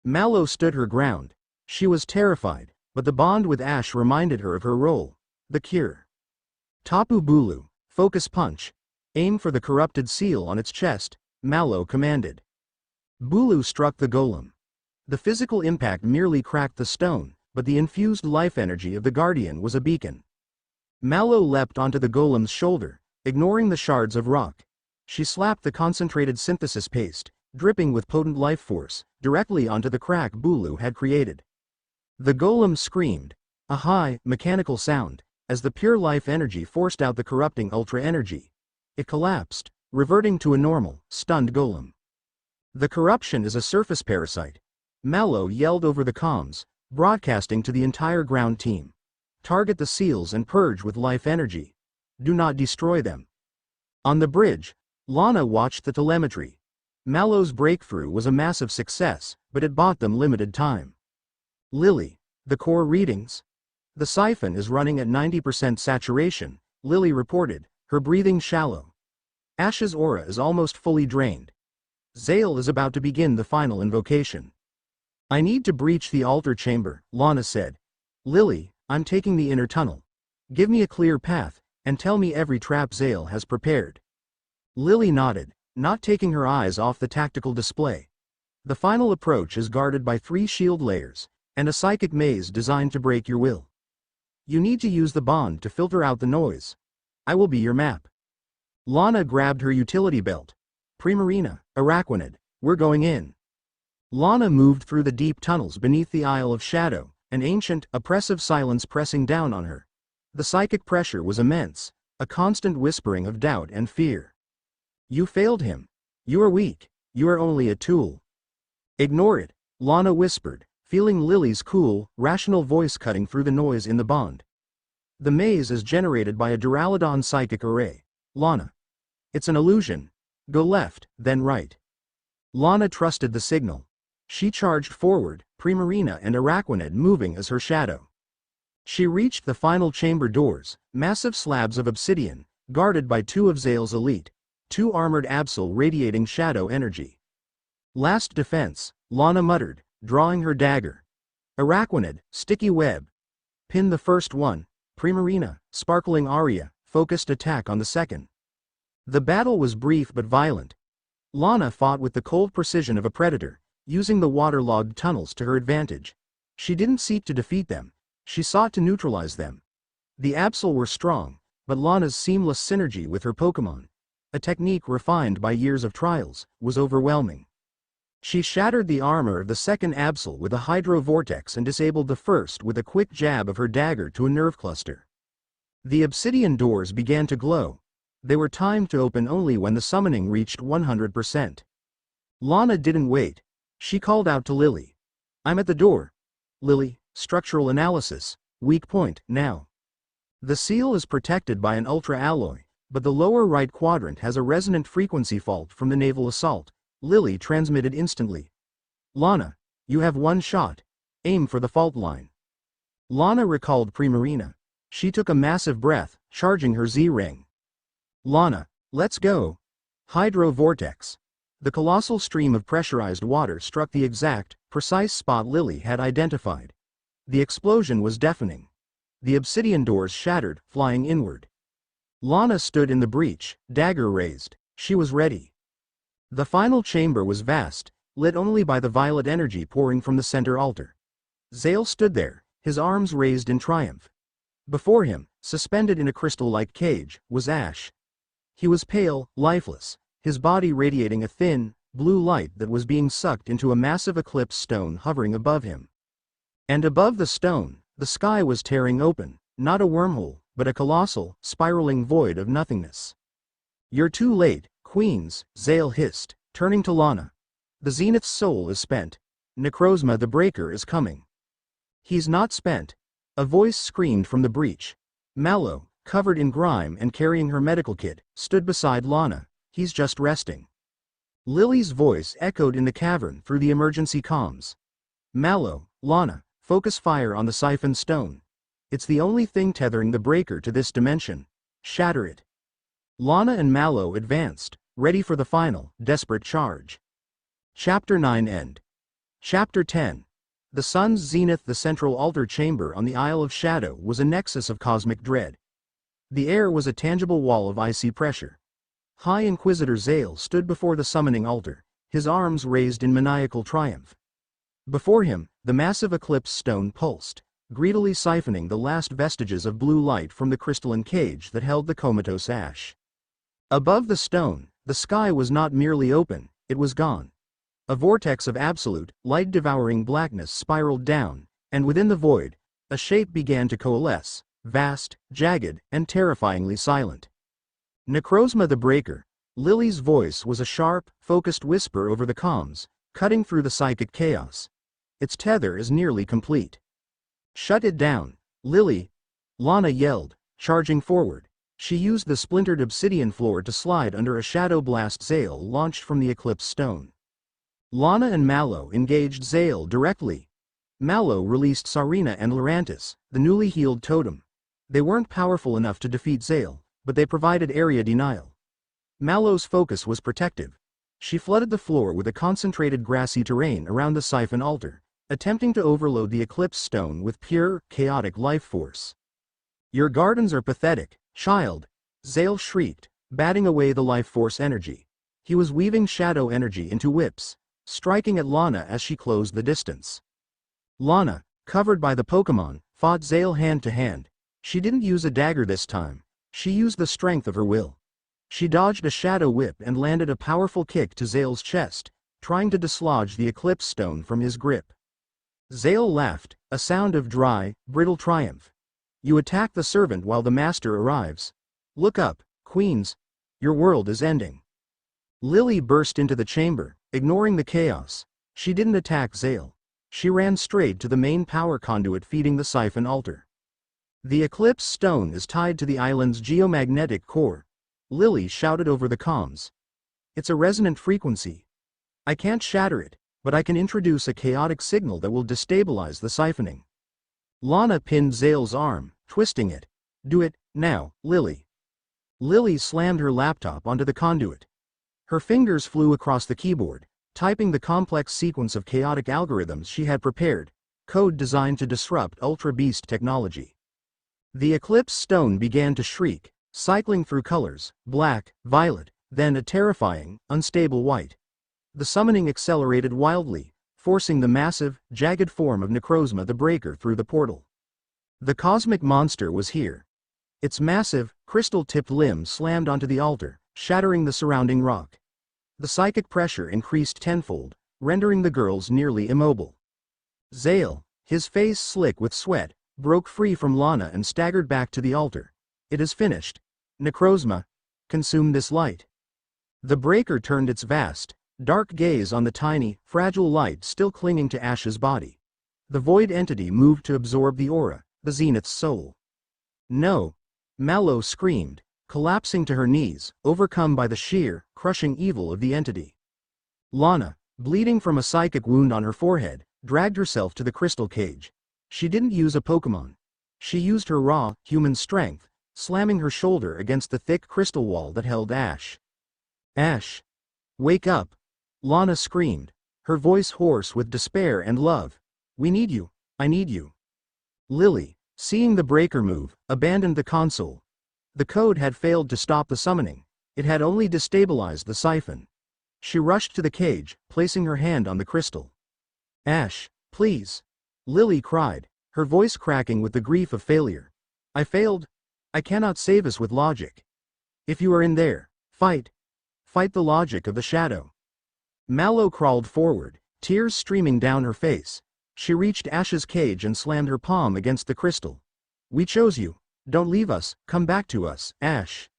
Mallow stood her ground. She was terrified, but the bond with Ash reminded her of her role, the cure. Tapu Bulu, focus punch. Aim for the corrupted seal on its chest, Mallow commanded. Bulu struck the golem. The physical impact merely cracked the stone, but the infused life energy of the guardian was a beacon. Mallow leapt onto the golem's shoulder, ignoring the shards of rock. She slapped the concentrated synthesis paste, dripping with potent life force, directly onto the crack Bulu had created. The golem screamed, a high, mechanical sound, as the pure life energy forced out the corrupting ultra energy. It collapsed, reverting to a normal, stunned golem. The corruption is a surface parasite. Mallow yelled over the comms, broadcasting to the entire ground team. Target the seals and purge with life energy. Do not destroy them. On the bridge, Lana watched the telemetry. Mallow's breakthrough was a massive success, but it bought them limited time. Lillie, the core readings? The siphon is running at 90% saturation, Lillie reported, her breathing shallow. Ash's aura is almost fully drained. Zale is about to begin the final invocation. I need to breach the altar chamber, Lana said. Lillie, I'm taking the inner tunnel. Give me a clear path, and tell me every trap Zale has prepared. Lillie nodded, not taking her eyes off the tactical display. The final approach is guarded by 3 shield layers, and a psychic maze designed to break your will. You need to use the bond to filter out the noise. I will be your map. Lana grabbed her utility belt. Primarina, Araquanid, we're going in. Lana moved through the deep tunnels beneath the Isle of Shadow, an ancient, oppressive silence pressing down on her. The psychic pressure was immense, a constant whispering of doubt and fear. You failed him. You are weak. You are only a tool. Ignore it, Lana whispered, feeling Lillie's cool, rational voice cutting through the noise in the bond. The maze is generated by a Duraludon psychic array. Lana. It's an illusion. Go left, then right. Lana trusted the signal. She charged forward, Primarina and Araquanid moving as her shadow. She reached the final chamber doors, massive slabs of obsidian, guarded by 2 of Zale's elite, 2 armored Absol radiating shadow energy. Last defense, Lana muttered, drawing her dagger. Araquanid, sticky web. Pin the first one, Primarina, sparkling aria, focused attack on the second. The battle was brief but violent. Lana fought with the cold precision of a predator, using the waterlogged tunnels to her advantage. She didn't seek to defeat them, she sought to neutralize them. The Absol were strong, but Lana's seamless synergy with her Pokémon, a technique refined by years of trials, was overwhelming. She shattered the armor of the second Absol with a Hydro Vortex and disabled the first with a quick jab of her dagger to a nerve cluster. The obsidian doors began to glow. They were timed to open only when the summoning reached 100%. Lana didn't wait. She called out to Lillie. I'm at the door. Lillie, structural analysis, weak point, now. The seal is protected by an ultra alloy, but the lower right quadrant has a resonant frequency fault from the naval assault, Lillie transmitted instantly. Lana, you have 1 shot. Aim for the fault line. Lana recalled Primarina. She took a massive breath, charging her Z-ring. Lana, let's go. Hydro Vortex. The colossal stream of pressurized water struck the exact, precise spot Lillie had identified. The explosion was deafening. The obsidian doors shattered, flying inward. Lana stood in the breach, dagger raised. She was ready. The final chamber was vast, lit only by the violet energy pouring from the center altar. Zale stood there, his arms raised in triumph. Before him, suspended in a crystal-like cage, was Ash. He was pale, lifeless, his body radiating a thin, blue light that was being sucked into a massive eclipse stone hovering above him. And above the stone, the sky was tearing open, not a wormhole, but a colossal, spiraling void of nothingness. You're too late, Queens, Zale hissed, turning to Lana. The Zenith's soul is spent. Necrozma the Breaker is coming. He's not spent. A voice screamed from the breach. Mallow, covered in grime and carrying her medical kit, stood beside Lana. He's just resting. Lillie's voice echoed in the cavern through the emergency comms. Mallow, Lana, focus fire on the siphon stone. It's the only thing tethering the breaker to this dimension. Shatter it. Lana and Mallow advanced, ready for the final, desperate charge. Chapter 9 End. Chapter 10. The sun's zenith. The central altar chamber on the Isle of Shadow was a nexus of cosmic dread. The air was a tangible wall of icy pressure. High Inquisitor Zale stood before the summoning altar, his arms raised in maniacal triumph. Before him, the massive eclipse stone pulsed, greedily siphoning the last vestiges of blue light from the crystalline cage that held the comatose Ash. Above the stone, the sky was not merely open, it was gone. A vortex of absolute, light-devouring blackness spiraled down, and within the void, a shape began to coalesce, vast, jagged, and terrifyingly silent. Necrozma the Breaker. Lillie's voice was a sharp, focused whisper over the comms, cutting through the psychic chaos. Its tether is nearly complete. Shut it down, Lillie! Lana yelled, charging forward. She used the splintered obsidian floor to slide under a shadow blast Zale launched from the Eclipse Stone. Lana and Mallow engaged Zale directly. Mallow released Sarina and Lurantis, the newly healed totem. They weren't powerful enough to defeat Zale, but they provided area denial. Mallow's focus was protective. She flooded the floor with a concentrated grassy terrain around the siphon altar, attempting to overload the Eclipse Stone with pure, chaotic life force. "Your gardens are pathetic, child," Zale shrieked, batting away the life force energy. He was weaving shadow energy into whips, striking at Lana as she closed the distance. Lana, covered by the Pokémon, fought Zale hand to hand. She didn't use a dagger this time. She used the strength of her will. She dodged a shadow whip and landed a powerful kick to Zale's chest, trying to dislodge the Eclipse Stone from his grip. Zale laughed, a sound of dry, brittle triumph. "You attack the servant while the master arrives. Look up, queens. Your world is ending." Lillie burst into the chamber, ignoring the chaos. She didn't attack Zale. She ran straight to the main power conduit feeding the siphon altar. "The Eclipse Stone is tied to the island's geomagnetic core," Lillie shouted over the comms. "It's a resonant frequency. I can't shatter it, but I can introduce a chaotic signal that will destabilize the siphoning." Lana pinned Zale's arm, twisting it. "Do it, now, Lillie." Lillie slammed her laptop onto the conduit. Her fingers flew across the keyboard, typing the complex sequence of chaotic algorithms she had prepared, code designed to disrupt Ultra Beast technology. The Eclipse Stone began to shriek, cycling through colors, black, violet, then a terrifying, unstable white. The summoning accelerated wildly, forcing the massive, jagged form of Necrozma the Breaker through the portal. The cosmic monster was here. Its massive, crystal-tipped limbs slammed onto the altar, shattering the surrounding rock. The psychic pressure increased tenfold, rendering the girls nearly immobile. Zale, his face slick with sweat, broke free from Lana and staggered back to the altar. "It is finished. Necrozma, consume this light." The breaker turned its vast, dark gaze on the tiny, fragile light still clinging to Ash's body. The void entity moved to absorb the aura, the Zenith's soul. "No!" Mallow screamed, collapsing to her knees, overcome by the sheer, crushing evil of the entity. Lana, bleeding from a psychic wound on her forehead, dragged herself to the crystal cage. She didn't use a Pokémon. She used her raw, human strength, slamming her shoulder against the thick crystal wall that held Ash. "Ash! Wake up!" Lana screamed, her voice hoarse with despair and love. "We need you, I need you." Lillie, seeing the breaker move, abandoned the console. The code had failed to stop the summoning. It had only destabilized the siphon. She rushed to the cage, placing her hand on the crystal. "Ash, please!" Lillie cried, her voice cracking with the grief of failure. "I failed. I cannot save us with logic. If you are in there, fight. Fight the logic of the shadow." Mallow crawled forward, tears streaming down her face. She reached Ash's cage and slammed her palm against the crystal. "We chose you. Don't leave us, come back to us, Ash."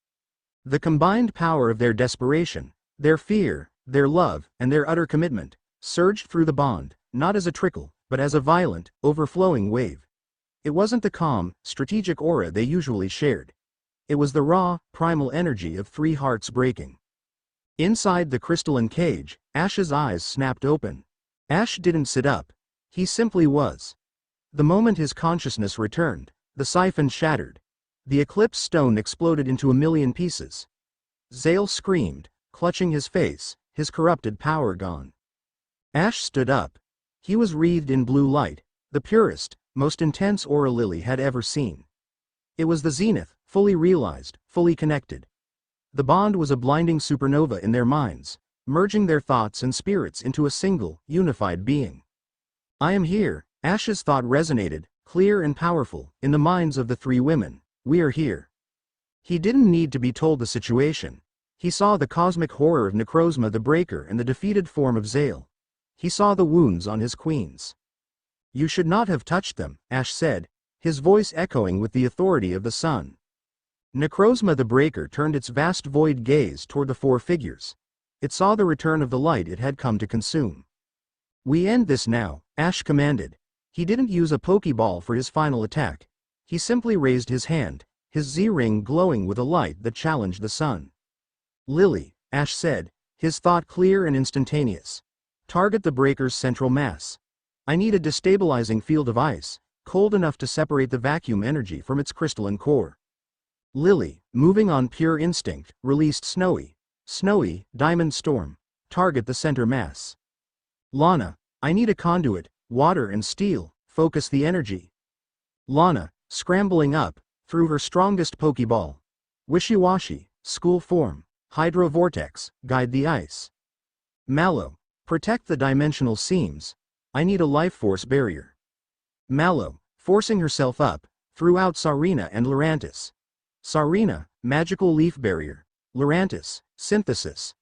The combined power of their desperation, their fear, their love, and their utter commitment, surged through the bond, not as a trickle, but as a violent, overflowing wave. It wasn't the calm, strategic aura they usually shared. It was the raw, primal energy of three hearts breaking. Inside the crystalline cage, Ash's eyes snapped open. Ash didn't sit up. He simply was. The moment his consciousness returned, the siphon shattered. The Eclipse Stone exploded into a million pieces. Zale screamed, clutching his face, his corrupted power gone. Ash stood up. He was wreathed in blue light, the purest, most intense aura Lillie had ever seen. It was the Zenith, fully realized, fully connected. The bond was a blinding supernova in their minds, merging their thoughts and spirits into a single, unified being. "I am here," Ash's thought resonated, clear and powerful, in the minds of the three women. "We are here." He didn't need to be told the situation. He saw the cosmic horror of Necrozma the Breaker and the defeated form of Zale. He saw the wounds on his queens. "You should not have touched them," Ash said, his voice echoing with the authority of the sun. Necrozma the Breaker turned its vast void gaze toward the four figures. It saw the return of the light it had come to consume. "We end this now," Ash commanded. He didn't use a Pokeball for his final attack. He simply raised his hand, his Z-ring glowing with a light that challenged the sun. Lillie, Ash said, his thought clear and instantaneous. Target the breaker's central mass. I need a destabilizing field of ice, cold enough to separate the vacuum energy from its crystalline core. Lillie, moving on pure instinct, released Snowy, Diamond Storm. Target the center mass. Lana, I need a conduit, water and steel, focus the energy. Lana, scrambling up, threw her strongest Pokeball. Wishy-washy, school form, Hydro Vortex, guide the ice. Mallow, protect the dimensional seams. I need a life force barrier. Mallow, forcing herself up, threw out Sarina and Lurantis. Sarina, magical leaf barrier. Lurantis, synthesis.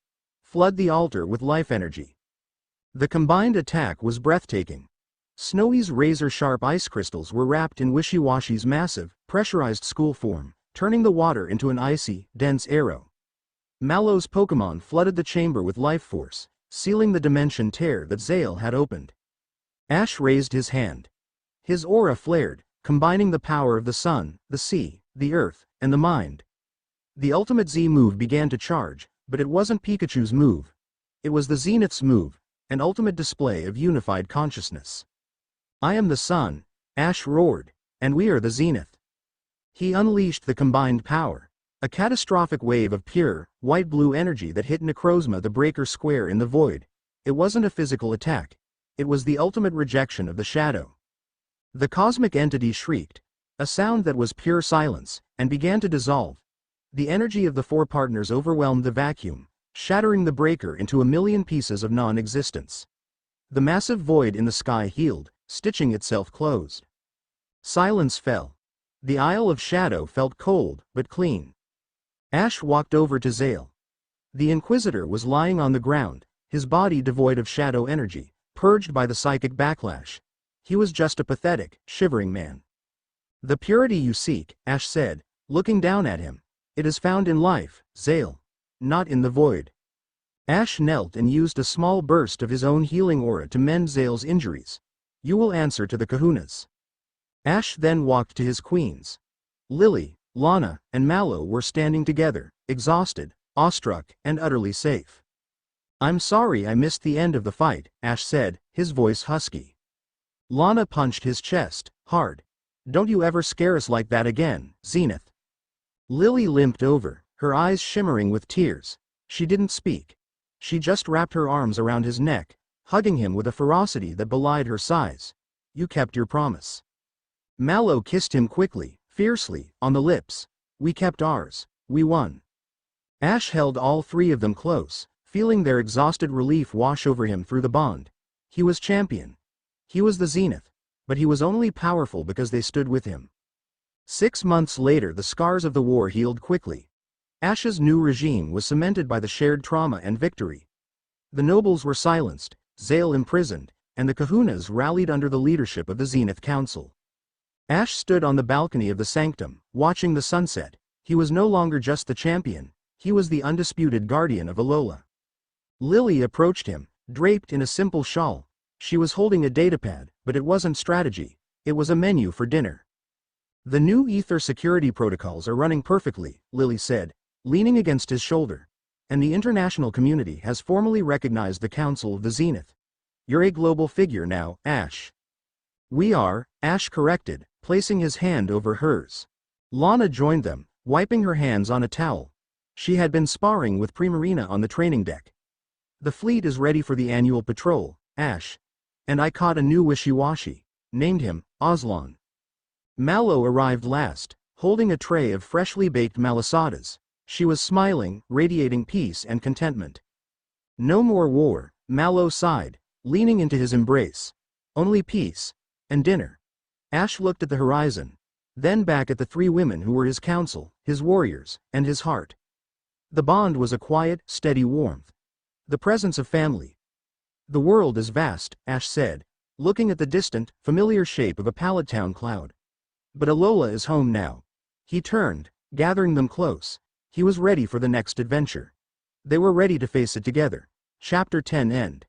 Flood the altar with life energy. The combined attack was breathtaking. Snowy's razor-sharp ice crystals were wrapped in Wishy-washy's massive, pressurized school form, turning the water into an icy, dense arrow. Mallow's Pokémon flooded the chamber with life force, sealing the dimension tear that Zale had opened. Ash raised his hand. His aura flared, combining the power of the sun, the sea, the earth, and the mind. The ultimate Z move began to charge, but it wasn't Pikachu's move. It was the Zenith's move, an ultimate display of unified consciousness. I am the sun, Ash roared, and we are the Zenith. He unleashed the combined power, a catastrophic wave of pure, white-blue energy that hit Necrozma the breaker square in the void. It wasn't a physical attack. It was the ultimate rejection of the shadow. The cosmic entity shrieked, a sound that was pure silence, and began to dissolve. The energy of the four partners overwhelmed the vacuum, shattering the breaker into a million pieces of non-existence. The massive void in the sky healed, stitching itself closed. Silence fell. The Isle of Shadow felt cold, but clean. Ash walked over to Zale. The Inquisitor was lying on the ground, his body devoid of shadow energy, purged by the psychic backlash. He was just a pathetic, shivering man. The purity you seek, Ash said, looking down at him. It is found in life, Zale. Not in the void. Ash knelt and used a small burst of his own healing aura to mend Zale's injuries. You will answer to the kahunas. Ash then walked to his queens. Lillie, Lana, and Mallow were standing together, exhausted, awestruck, and utterly safe. I'm sorry I missed the end of the fight, Ash said, his voice husky. Lana punched his chest, hard. Don't you ever scare us like that again, Zenith. Lillie limped over, her eyes shimmering with tears. She didn't speak. She just wrapped her arms around his neck, hugging him with a ferocity that belied her size. You kept your promise. Mallow kissed him quickly, fiercely, on the lips. We kept ours. We won. Ash held all three of them close, feeling their exhausted relief wash over him through the bond. He was champion. He was the Zenith, but he was only powerful because they stood with him. 6 months later the scars of the war healed quickly. Ash's new regime was cemented by the shared trauma and victory. The nobles were silenced, Zale imprisoned, and the kahunas rallied under the leadership of the Zenith Council. Ash stood on the balcony of the sanctum, watching the sunset. He was no longer just the champion, he was the undisputed guardian of Alola. Lillie approached him, draped in a simple shawl. She was holding a datapad, but it wasn't strategy, it was a menu for dinner. The new Ether security protocols are running perfectly, Lillie said, leaning against his shoulder. And the international community has formally recognized the Council of the Zenith. You're a global figure now, Ash. We are, Ash corrected, placing his hand over hers. Lana joined them, wiping her hands on a towel. She had been sparring with Primarina on the training deck. The fleet is ready for the annual patrol, Ash. And I caught a new Wishy-washy. Named him, Aslan. Mallow arrived last, holding a tray of freshly baked malasadas. She was smiling, radiating peace and contentment. No more war, Mallow sighed, leaning into his embrace. Only peace. And dinner. Ash looked at the horizon, then back at the three women who were his council, his warriors, and his heart. The bond was a quiet, steady warmth. The presence of family. The world is vast, Ash said, looking at the distant, familiar shape of a Pallet Town cloud. But Alola is home now. He turned, gathering them close. He was ready for the next adventure. They were ready to face it together. Chapter 10 End.